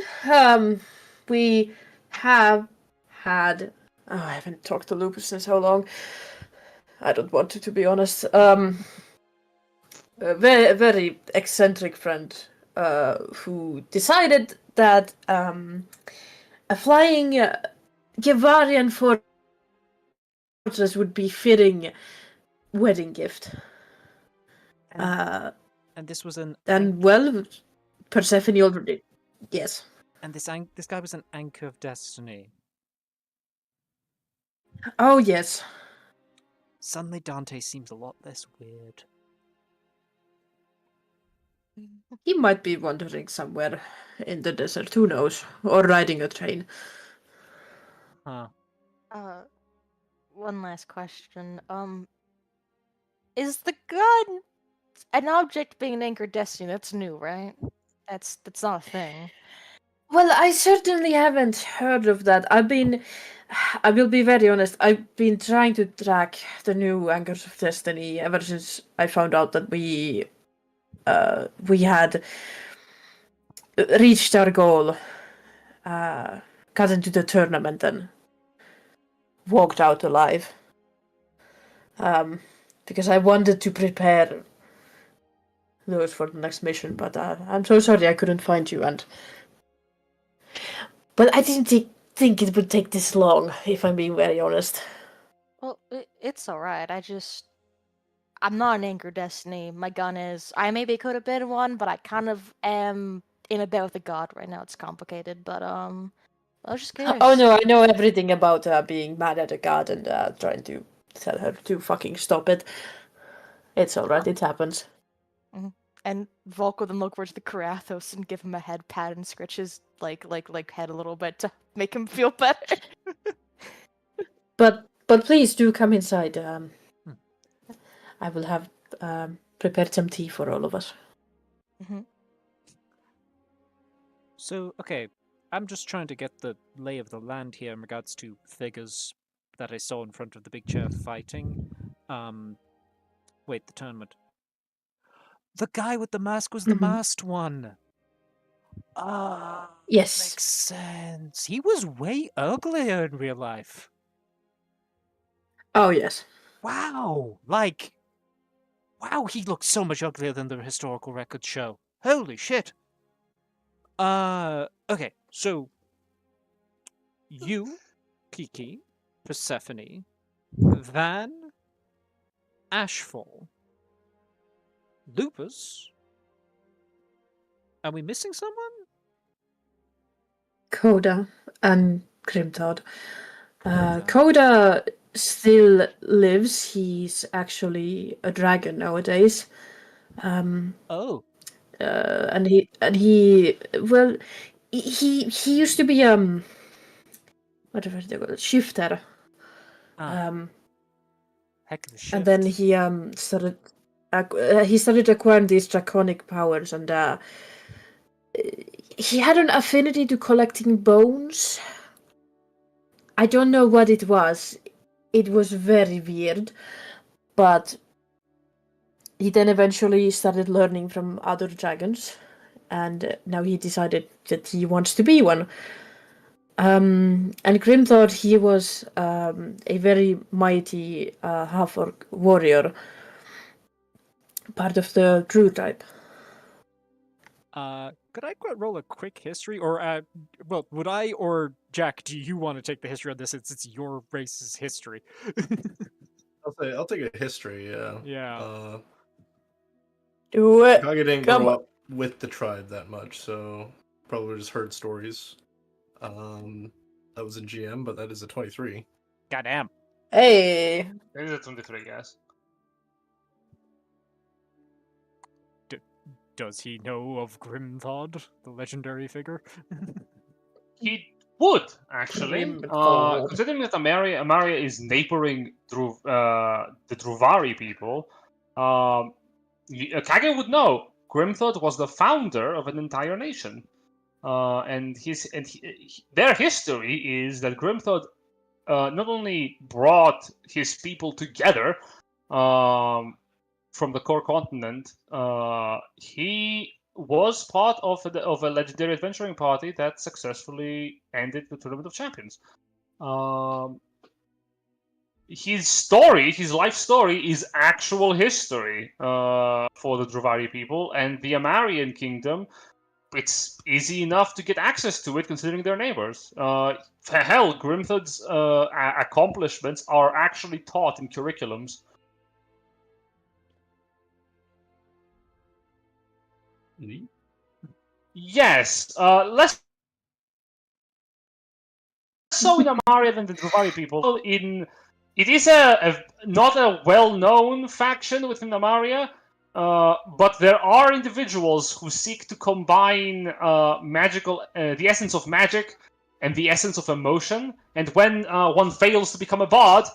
we have had. Oh, I haven't talked to Lupus in so long. I don't want to be honest. A very eccentric friend, who decided that a flying Gevarian fortress would be fitting wedding gift.
And this was
And well, Persephone already. Yes.
And this guy was an anchor of destiny.
Oh yes.
Suddenly Dante seems a lot less weird.
He might be wandering somewhere in the desert, who knows? Or riding a train.
Huh.
One last question. Is the gun an object being an anchor destiny? That's new, right? That's not a thing.
Well, I certainly haven't heard of that. I will be very honest, I've been trying to track the new Anchors of Destiny ever since I found out that we had reached our goal, got into the tournament and walked out alive. Because I wanted to prepare those for the next mission, but I'm so sorry I couldn't find you, but I didn't think it would take this long, if I'm being very honest.
Well, it's alright. I'm not an anchor destiny. My gun is. I maybe could have been one, but I kind of am in a bed with a god right now. It's complicated, but I was just curious.
Oh no, I know everything about being mad at a god and trying to tell her to fucking stop it. It's alright, it happens.
And Volk will then look over to the Karathos and give him a head pat and scratch his like head a little bit to make him feel better.
But please do come inside. I will have prepared some tea for all of us.
So, okay, I'm just trying to get the lay of the land here in regards to figures that I saw in front of the big chair fighting. Wait, the tournament. The guy with the mask was the masked one. Ah,
Yes.
makes sense. He was way uglier in real life.
Oh, yes.
Wow, wow, he looks so much uglier than the historical records show. Holy shit. Okay, so you, Kiki, Persephone, Van, Ashfall, Lupus. Are we missing someone?
Coda and Grimtod. Coda still lives. He's actually a dragon nowadays.
Oh.
And he well, he used to be whatever they call it, shifter.
Heck of a shift.
And then he started acquiring these draconic powers, and he had an affinity to collecting bones. I don't know what it was. It was very weird, but he then eventually started learning from other dragons, and now he decided that he wants to be one. And Grim thought he was a very mighty half-orc warrior, part of the Druid type.
Could I roll a quick history, or well, would I or Jack? Do you want to take the history on this? It's your race's history.
I'll take a history. Yeah.
Yeah.
Do it.
Kage didn't grow up with the tribe that much, so probably just heard stories. That was a GM, but that is a 23.
Goddamn.
Hey.
It is a 23, yes.
Does he know of Grimthod, the legendary figure?
He would, actually. Considering that Amaria is neighboring the Druvari people, Kage would know. Grimthod was the founder of an entire nation. And their history is that Grimthod not only brought his people together from the core continent, he was part of a legendary adventuring party that successfully ended the Tournament of Champions. His life story, is actual history for the Druvari people, and the Amarian kingdom. It's easy enough to get access to it, considering they're neighbors. Hell, Grimthod's accomplishments are actually taught in curriculums. Yes, less so in Amaria than the Druvari people. It is not a well-known faction within Amaria, but there are individuals who seek to combine the essence of magic and the essence of emotion. And when one fails to become a bard,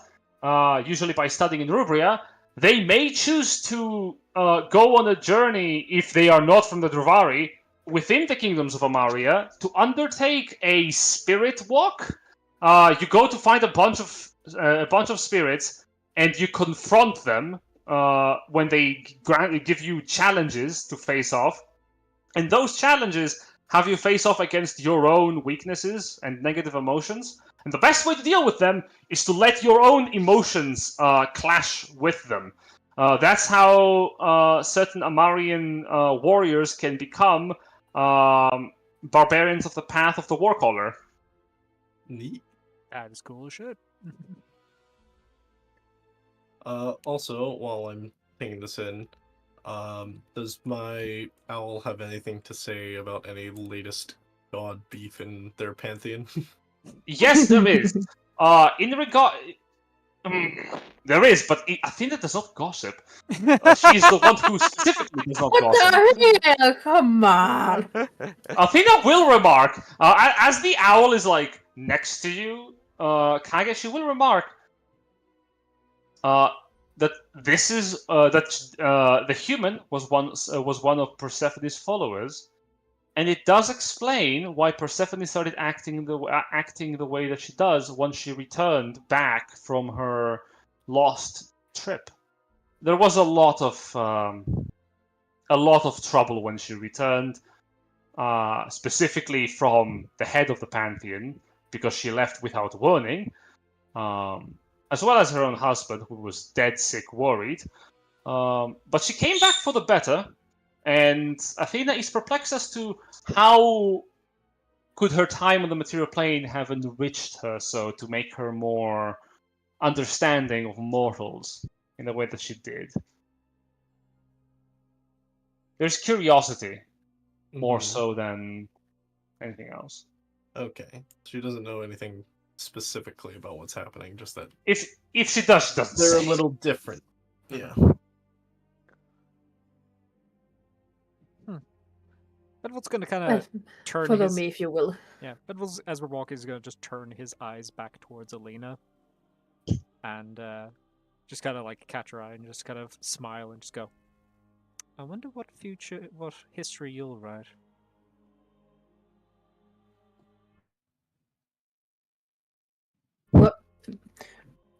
usually by studying in Rubria, they may choose to go on a journey, if they are not from the Druvari, within the kingdoms of Amaria, to undertake a spirit walk. You go to find a bunch of spirits, and you confront them when they give you challenges to face off. And those challenges have you face off against your own weaknesses and negative emotions. And the best way to deal with them is to let your own emotions clash with them. That's how certain Amarian warriors can become barbarians of the path of the Warcaller.
Neat.
That is cool as shit.
Also, while I'm thinking this in, does my owl have anything to say about any latest god beef in their pantheon?
Yes, there is. There is, but Athena does not gossip. She's the one who specifically does not
What
gossip.
the hell? Come on.
Athena will remark, as the owl is like next to you, Kage, she will remark that this is the human was one of Persephone's followers, and it does explain why Persephone started acting the way that she does once she returned back from her lost trip. There was a lot of trouble when she returned, specifically from the head of the pantheon, because she left without warning, as well as her own husband, who was dead sick, worried. But she came back for the better, and Athena is perplexed as to how could her time on the material plane have enriched her so to make her more understanding of mortals in the way that she did. There's curiosity more
Mhm.
so than anything else.
Okay. She doesn't know anything specifically about what's happening, just that
If she does, she doesn't
they're a
say.
little different. Yeah.
Bedwell's gonna kind
Well,
of turn
follow
his
me if you will.
yeah. Bedwell's, as we're walking, is gonna just turn his eyes back towards Alina, and just kind of like catch her eye and just kind of smile and just go. I wonder what history you'll write.
What?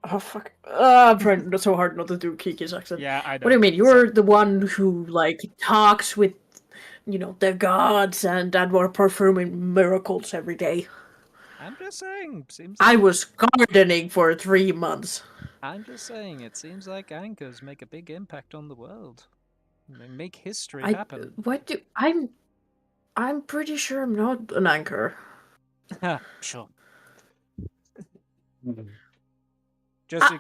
Oh fuck! I'm trying so hard not to do Kiki's accent.
Yeah, I know.
What do you mean?
So-
You're the one who like talks with, the gods and were performing miracles every day.
I'm just saying. Seems
I
like
was gardening for 3 months.
I'm just saying. It seems like anchors make a big impact on the world. They make history
I
happen.
what do I'm pretty sure I'm not an anchor.
Sure.
Mhm.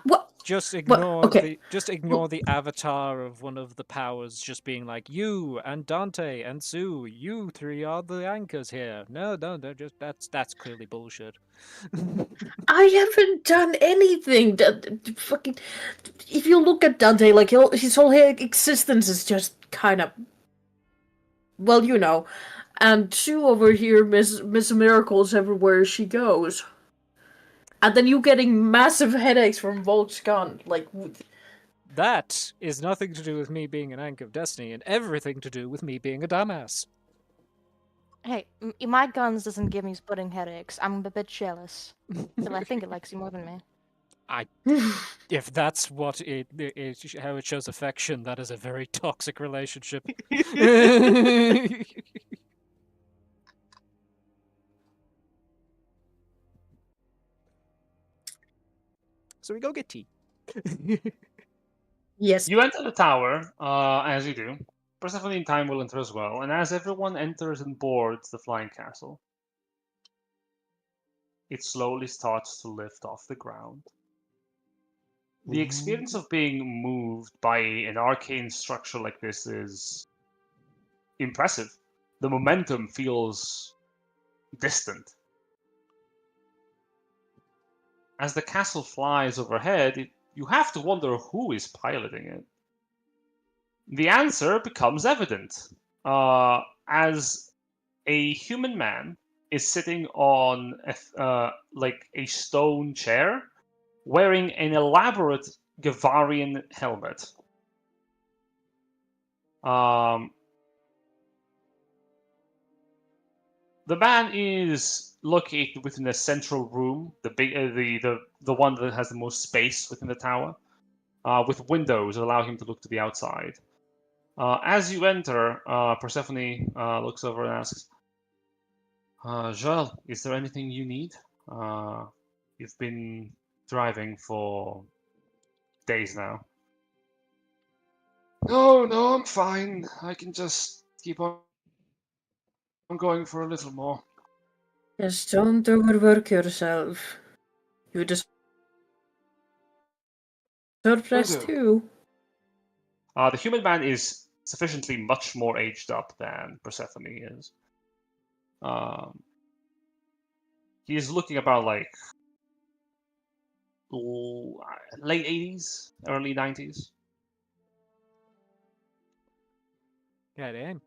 What?
Just ignore
Okay.
the avatar of one of the powers just being like, you and Dante and Sue, you three are the anchors here. No, they're just that's clearly bullshit.
I haven't done anything. Fucking. If you look at Dante, like his whole existence is just kind of, well, And Sue over here, Miss Miracles everywhere she goes. And then you getting massive headaches from Volk's gun. Like,
That is nothing to do with me being an anchor of destiny, and everything to do with me being a dumbass.
Hey, my guns doesn't give me splitting headaches. I'm a bit jealous. But I think it likes you more than me.
If that's how it shows affection, that is a very toxic relationship. So we go get tea.
yes.
You enter the tower, as you do. Persephone in time will enter as well, and as everyone enters and boards the flying castle, it slowly starts to lift off the ground. The experience of being moved by an arcane structure like this is impressive. The momentum feels distant. As the castle flies overhead, you have to wonder who is piloting it. The answer becomes evident as a human man is sitting on a stone chair, wearing an elaborate Gavarian helmet. The man is located within a central room, the one that has the most space within the tower, with windows that allow him to look to the outside. As you enter, Persephone looks over and asks, Joel, is there anything you need? You've been driving for days now. No, I'm fine. I can just keep on going for a little more.
Just don't overwork yourself. You deserve rest
do.
too.
The human man is sufficiently much more aged up than Persephone is. He is looking about like late 80s, early 90s.
God damn.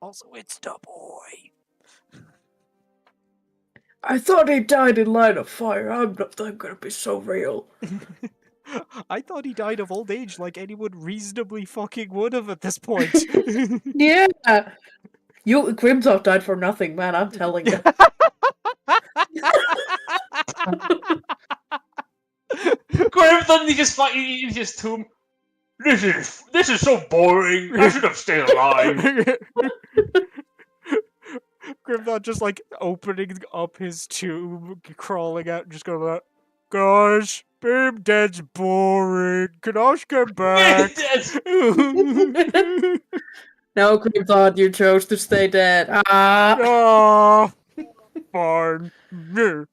Also, it's the boy.
I thought he died in line of fire. I'm gonna be so real.
I thought he died of old age like anyone reasonably fucking would have at this point.
Yeah. Grimthorpe died for nothing, man, I'm telling you.
Grimthorpe, he just tomb. This is so boring. I should have stayed alive.
Grimthorpe just like opening up his tomb, crawling out, just going like, guys, being dead's boring. Can I get back?
No, Grimthorpe, you chose to stay dead. Ah.
Ah, fine. Never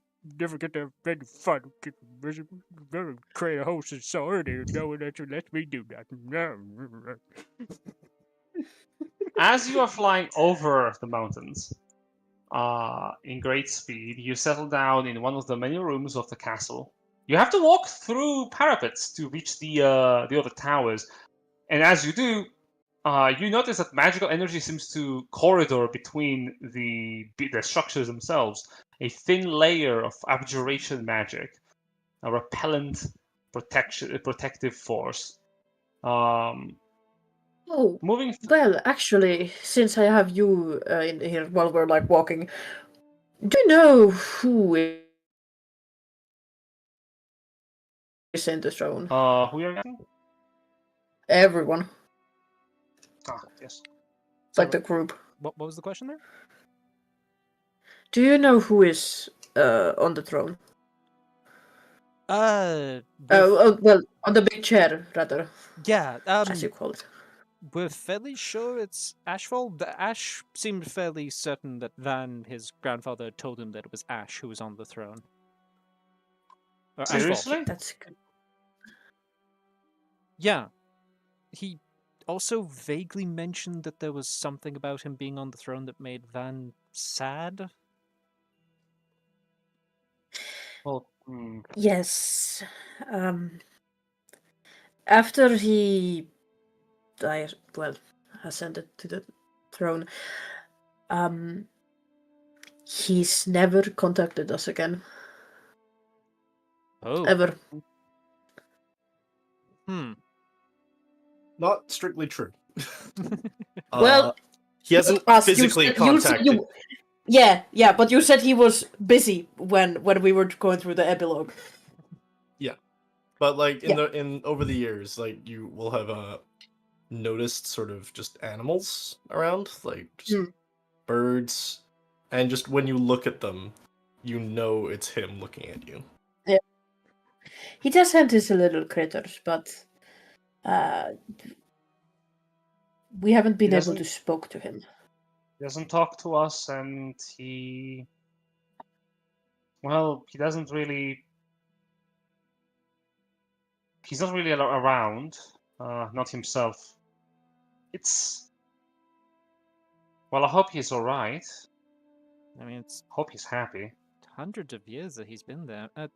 get to have any fun. Create a whole society knowing that you let me do that.
As you are flying over the mountains, in great speed, you settle down in one of the many rooms of the castle. You have to walk through parapets to reach the other towers, and as you do, you notice that magical energy seems to corridor between the structures themselves. A thin layer of abjuration magic, a repellent protective force.
Oh,
Moving.
well, actually, since I have you in here while we're like walking, do you know who is in the throne?
Who are you asking?
Everyone.
Yes.
Like the group.
What was the question there?
Do you know who is on the throne? Well, on the big chair, rather.
Yeah,
As you call it.
we're fairly sure it's Ashfall. Ash seemed fairly certain that Van, his grandfather, told him that it was Ash who was on the throne. Or Ashfall.
Seriously?
That's good.
Yeah. He also vaguely mentioned that there was something about him being on the throne that made Van sad.
Well,
Yes. After he died, well, ascended to the throne, he's never contacted us again.
Oh.
Ever.
Not strictly true.
Well,
he hasn't
us,
physically contacted.
Yeah, but you said he was busy when we were going through the epilogue.
Yeah, but like in over the years, like you will have noticed sort of just animals around, like just birds, and just when you look at them, you know it's him looking at you.
Yeah, he does have his little critters, but we haven't been able to spoke to him.
He doesn't talk to us, and he doesn't really. He's not really around, not himself. Well, I hope he's all right.
I mean, it's
Hope he's happy.
hundreds of years that he's been there. I'm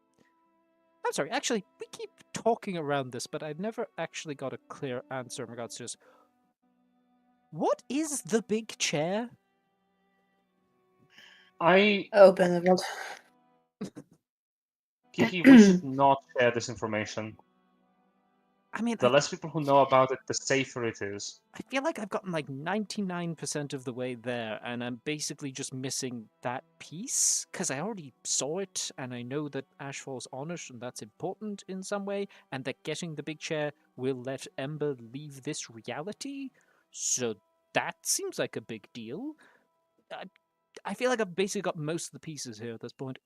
sorry, actually, we keep talking around this, but I've never actually got a clear answer in regards to this. What is the big chair?
Benevolt.
Kiki, we should not share this information.
I mean,
the less people who know about it, the safer it is.
I feel like I've gotten like 99% of the way there, and I'm basically just missing that piece, because I already saw it, and I know that Ashfall's on it, and that's important in some way, and that getting the big chair will let Ember leave this reality, so that seems like a big deal. I feel like I've basically got most of the pieces here at this point.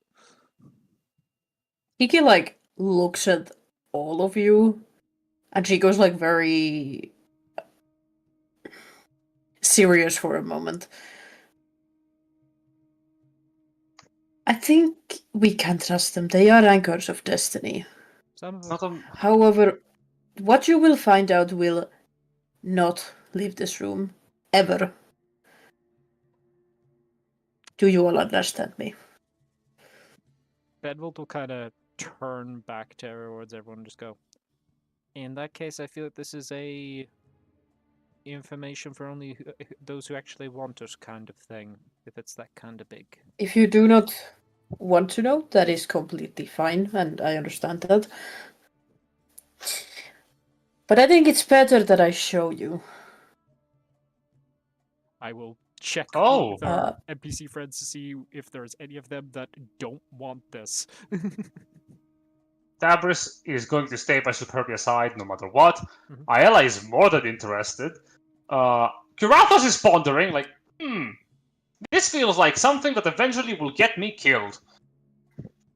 Kiki, like, looks at all of you, and she goes, like, very serious for a moment. I think we can trust them. They are anchors of destiny. However, what you will find out will not leave this room. Ever. Do you all understand me?
Bedwalt will kind of turn back towards everyone and just go, in that case, I feel that this is a information for only those who actually want it kind of thing, if it's that kind of big.
If you do not want to know, that is completely fine, and I understand that. But I think it's better that I show you.
I will check
Oh.
with our NPC friends to see if there's any of them that don't want this.
Dabris is going to stay by Superbia's side no matter what.
Mhm.
Aela is more than interested. Kurathos is pondering, like, this feels like something that eventually will get me killed.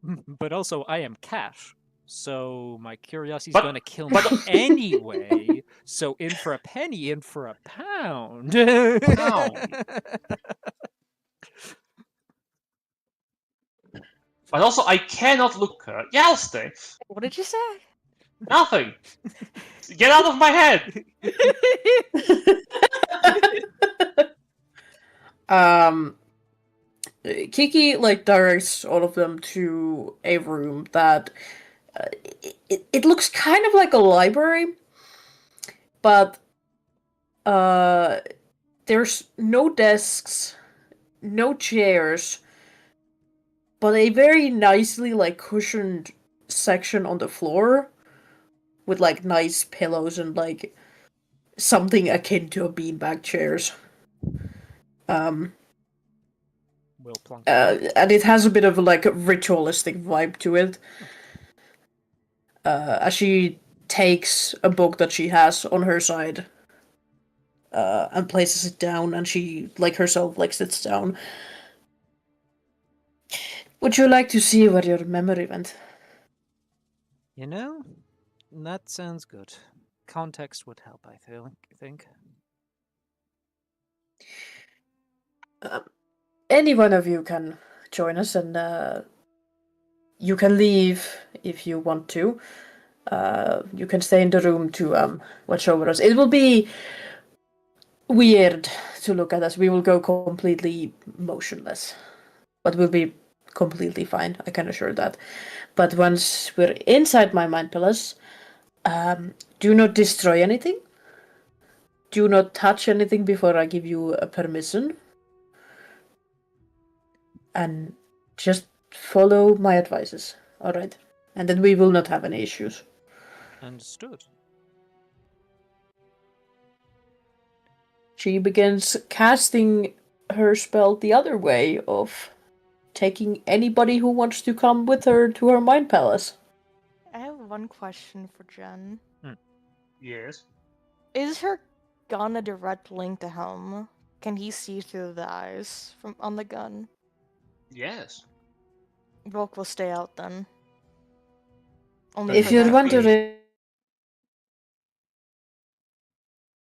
But also, I am Cash, so my curiosity is
But-
going to kill me anyway. So in for a penny, in for a pound.
But also, I cannot look her. Yalste!
What did you say?
Nothing! Get out of my head!
Kiki directs all of them to a room that it looks kind of like a library, but there's no desks, no chairs, but a very nicely cushioned section on the floor with nice pillows and something akin to a beanbag chairs.
Will plunk.
And it has a bit of a ritualistic vibe to it. As she takes a book that she has on her side and places it down, and she herself sits down. Would you like to see where your memory went?
You know, that sounds good. Context would help, I think.
Any one of you can join us, and you can leave if you want to. You can stay in the room to watch over us. It will be weird to look at us. We will go completely motionless, but we'll be completely fine. I can assure that. But once we're inside my mind palace, do not destroy anything. Do not touch anything before I give you a permission. And just follow my advices, alright? And then we will not have any issues.
Understood.
She begins casting her spell the other way of taking anybody who wants to come with her to her mind palace.
I have one question for Jen.
Yes.
Is her gun a direct link to Helm? Can he see through the eyes from on the gun?
Yes.
Volk will stay out then. Only
If
for
you're
that
wondering,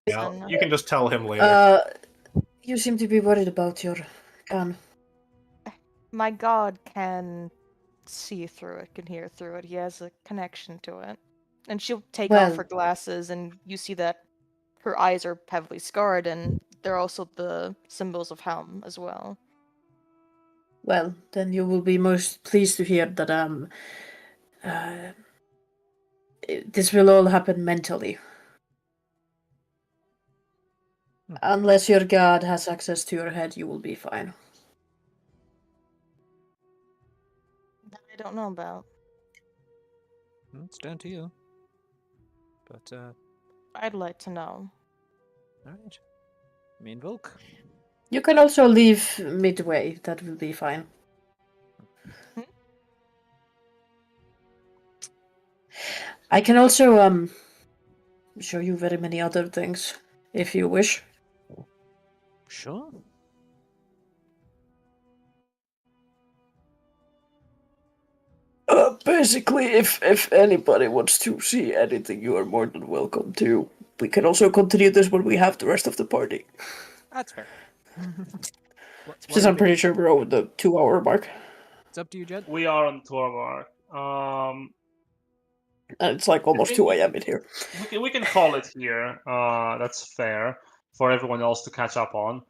Yeah,
reason.
you can just tell him later.
you seem to be worried about your gun.
My god can see through it, can hear through it. He has a connection to it. And she'll take off her glasses, and you see that her eyes are heavily scarred, and they're also the symbols of Helm as well.
Well, then you will be most pleased to hear that this will all happen mentally. Unless your god has access to your head, you will be fine.
That I don't know about.
It's down to you. But,
I'd like to know.
alright. Me and Volk.
You can also leave midway, that will be fine. I can also show you very many other things, if you wish.
Sure.
Basically, if anybody wants to see anything, you are more than welcome to. We can also continue this when we have the rest of the party.
That's fair.
Since I'm pretty sure we're over the 2-hour mark.
It's up to you, Jed.
We are on tour mark.
And it's almost 2 a.m. in here.
We can call it here. That's fair for everyone else to catch up on.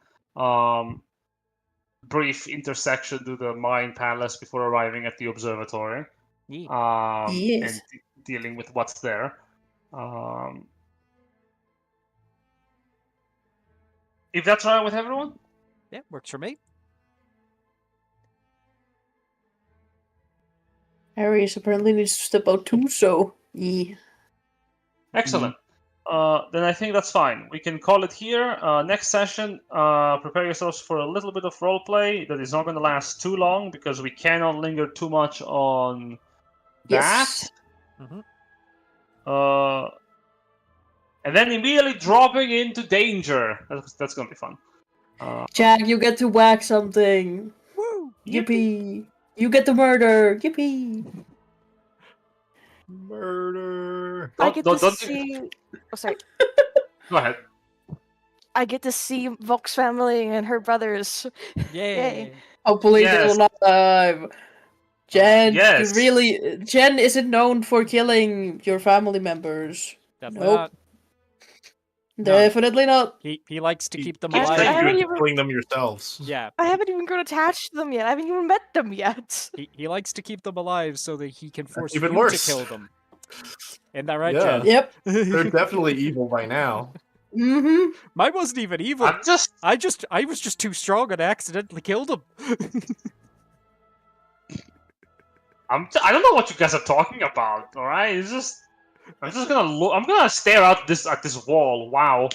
Brief intersection to the Mind Palace before arriving at the observatory.
Yeah.
Yes.
and dealing with what's there. If that's all right with everyone.
Yeah, works for me.
Harry apparently needs to step out too, so yeah.
Excellent. Then I think that's fine. We can call it here. Next session, prepare yourselves for a little bit of roleplay that is not going to last too long because we cannot linger too much on that.
Yes.
And then immediately dropping into danger. That's going to be fun.
Jack, you get to whack something.
Woo!
Yippee! You get to murder. Yippee!
Murder.
I get to
don't-
see. Oh, sorry.
Go ahead.
I get to see Volk's family and her brothers.
Yay!
Hopefully
Yes.
they're alive. Jen,
Yes.
Jen isn't known for killing your family members.
Definitely
Nope.
not.
Definitely not.
He likes to keep them
I-
alive.
I haven't
You're
even-
killing them yourselves.
Yeah,
I haven't even grown attached to them yet. I haven't even met them yet.
he likes to keep them alive so that he can force
even
you
worse.
to kill them. Isn't that right,
Yeah.
Jen?
Yep.
They're definitely evil by now.
Mm-hmm.
Mine wasn't even evil.
I'm just.
I was just too strong and I accidentally killed him.
I don't know what you guys are talking about. All right, it's just. I'm just gonna look. I'm gonna stare out at this wall. Wow.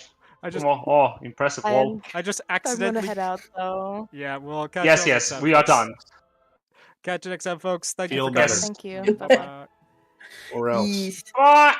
Impressive wall.
And
I just
I'm gonna
accidentally.
head out though.
Yeah, well, catch
Yes,
you all
yes,
next time,
we are
folks.
done.
Catch you next time, folks. Thank
Feel
you for
better.
coming.
Thank you.
Yes.
Bye bye.
Bye-bye.
Or else.
Yes.
Bye.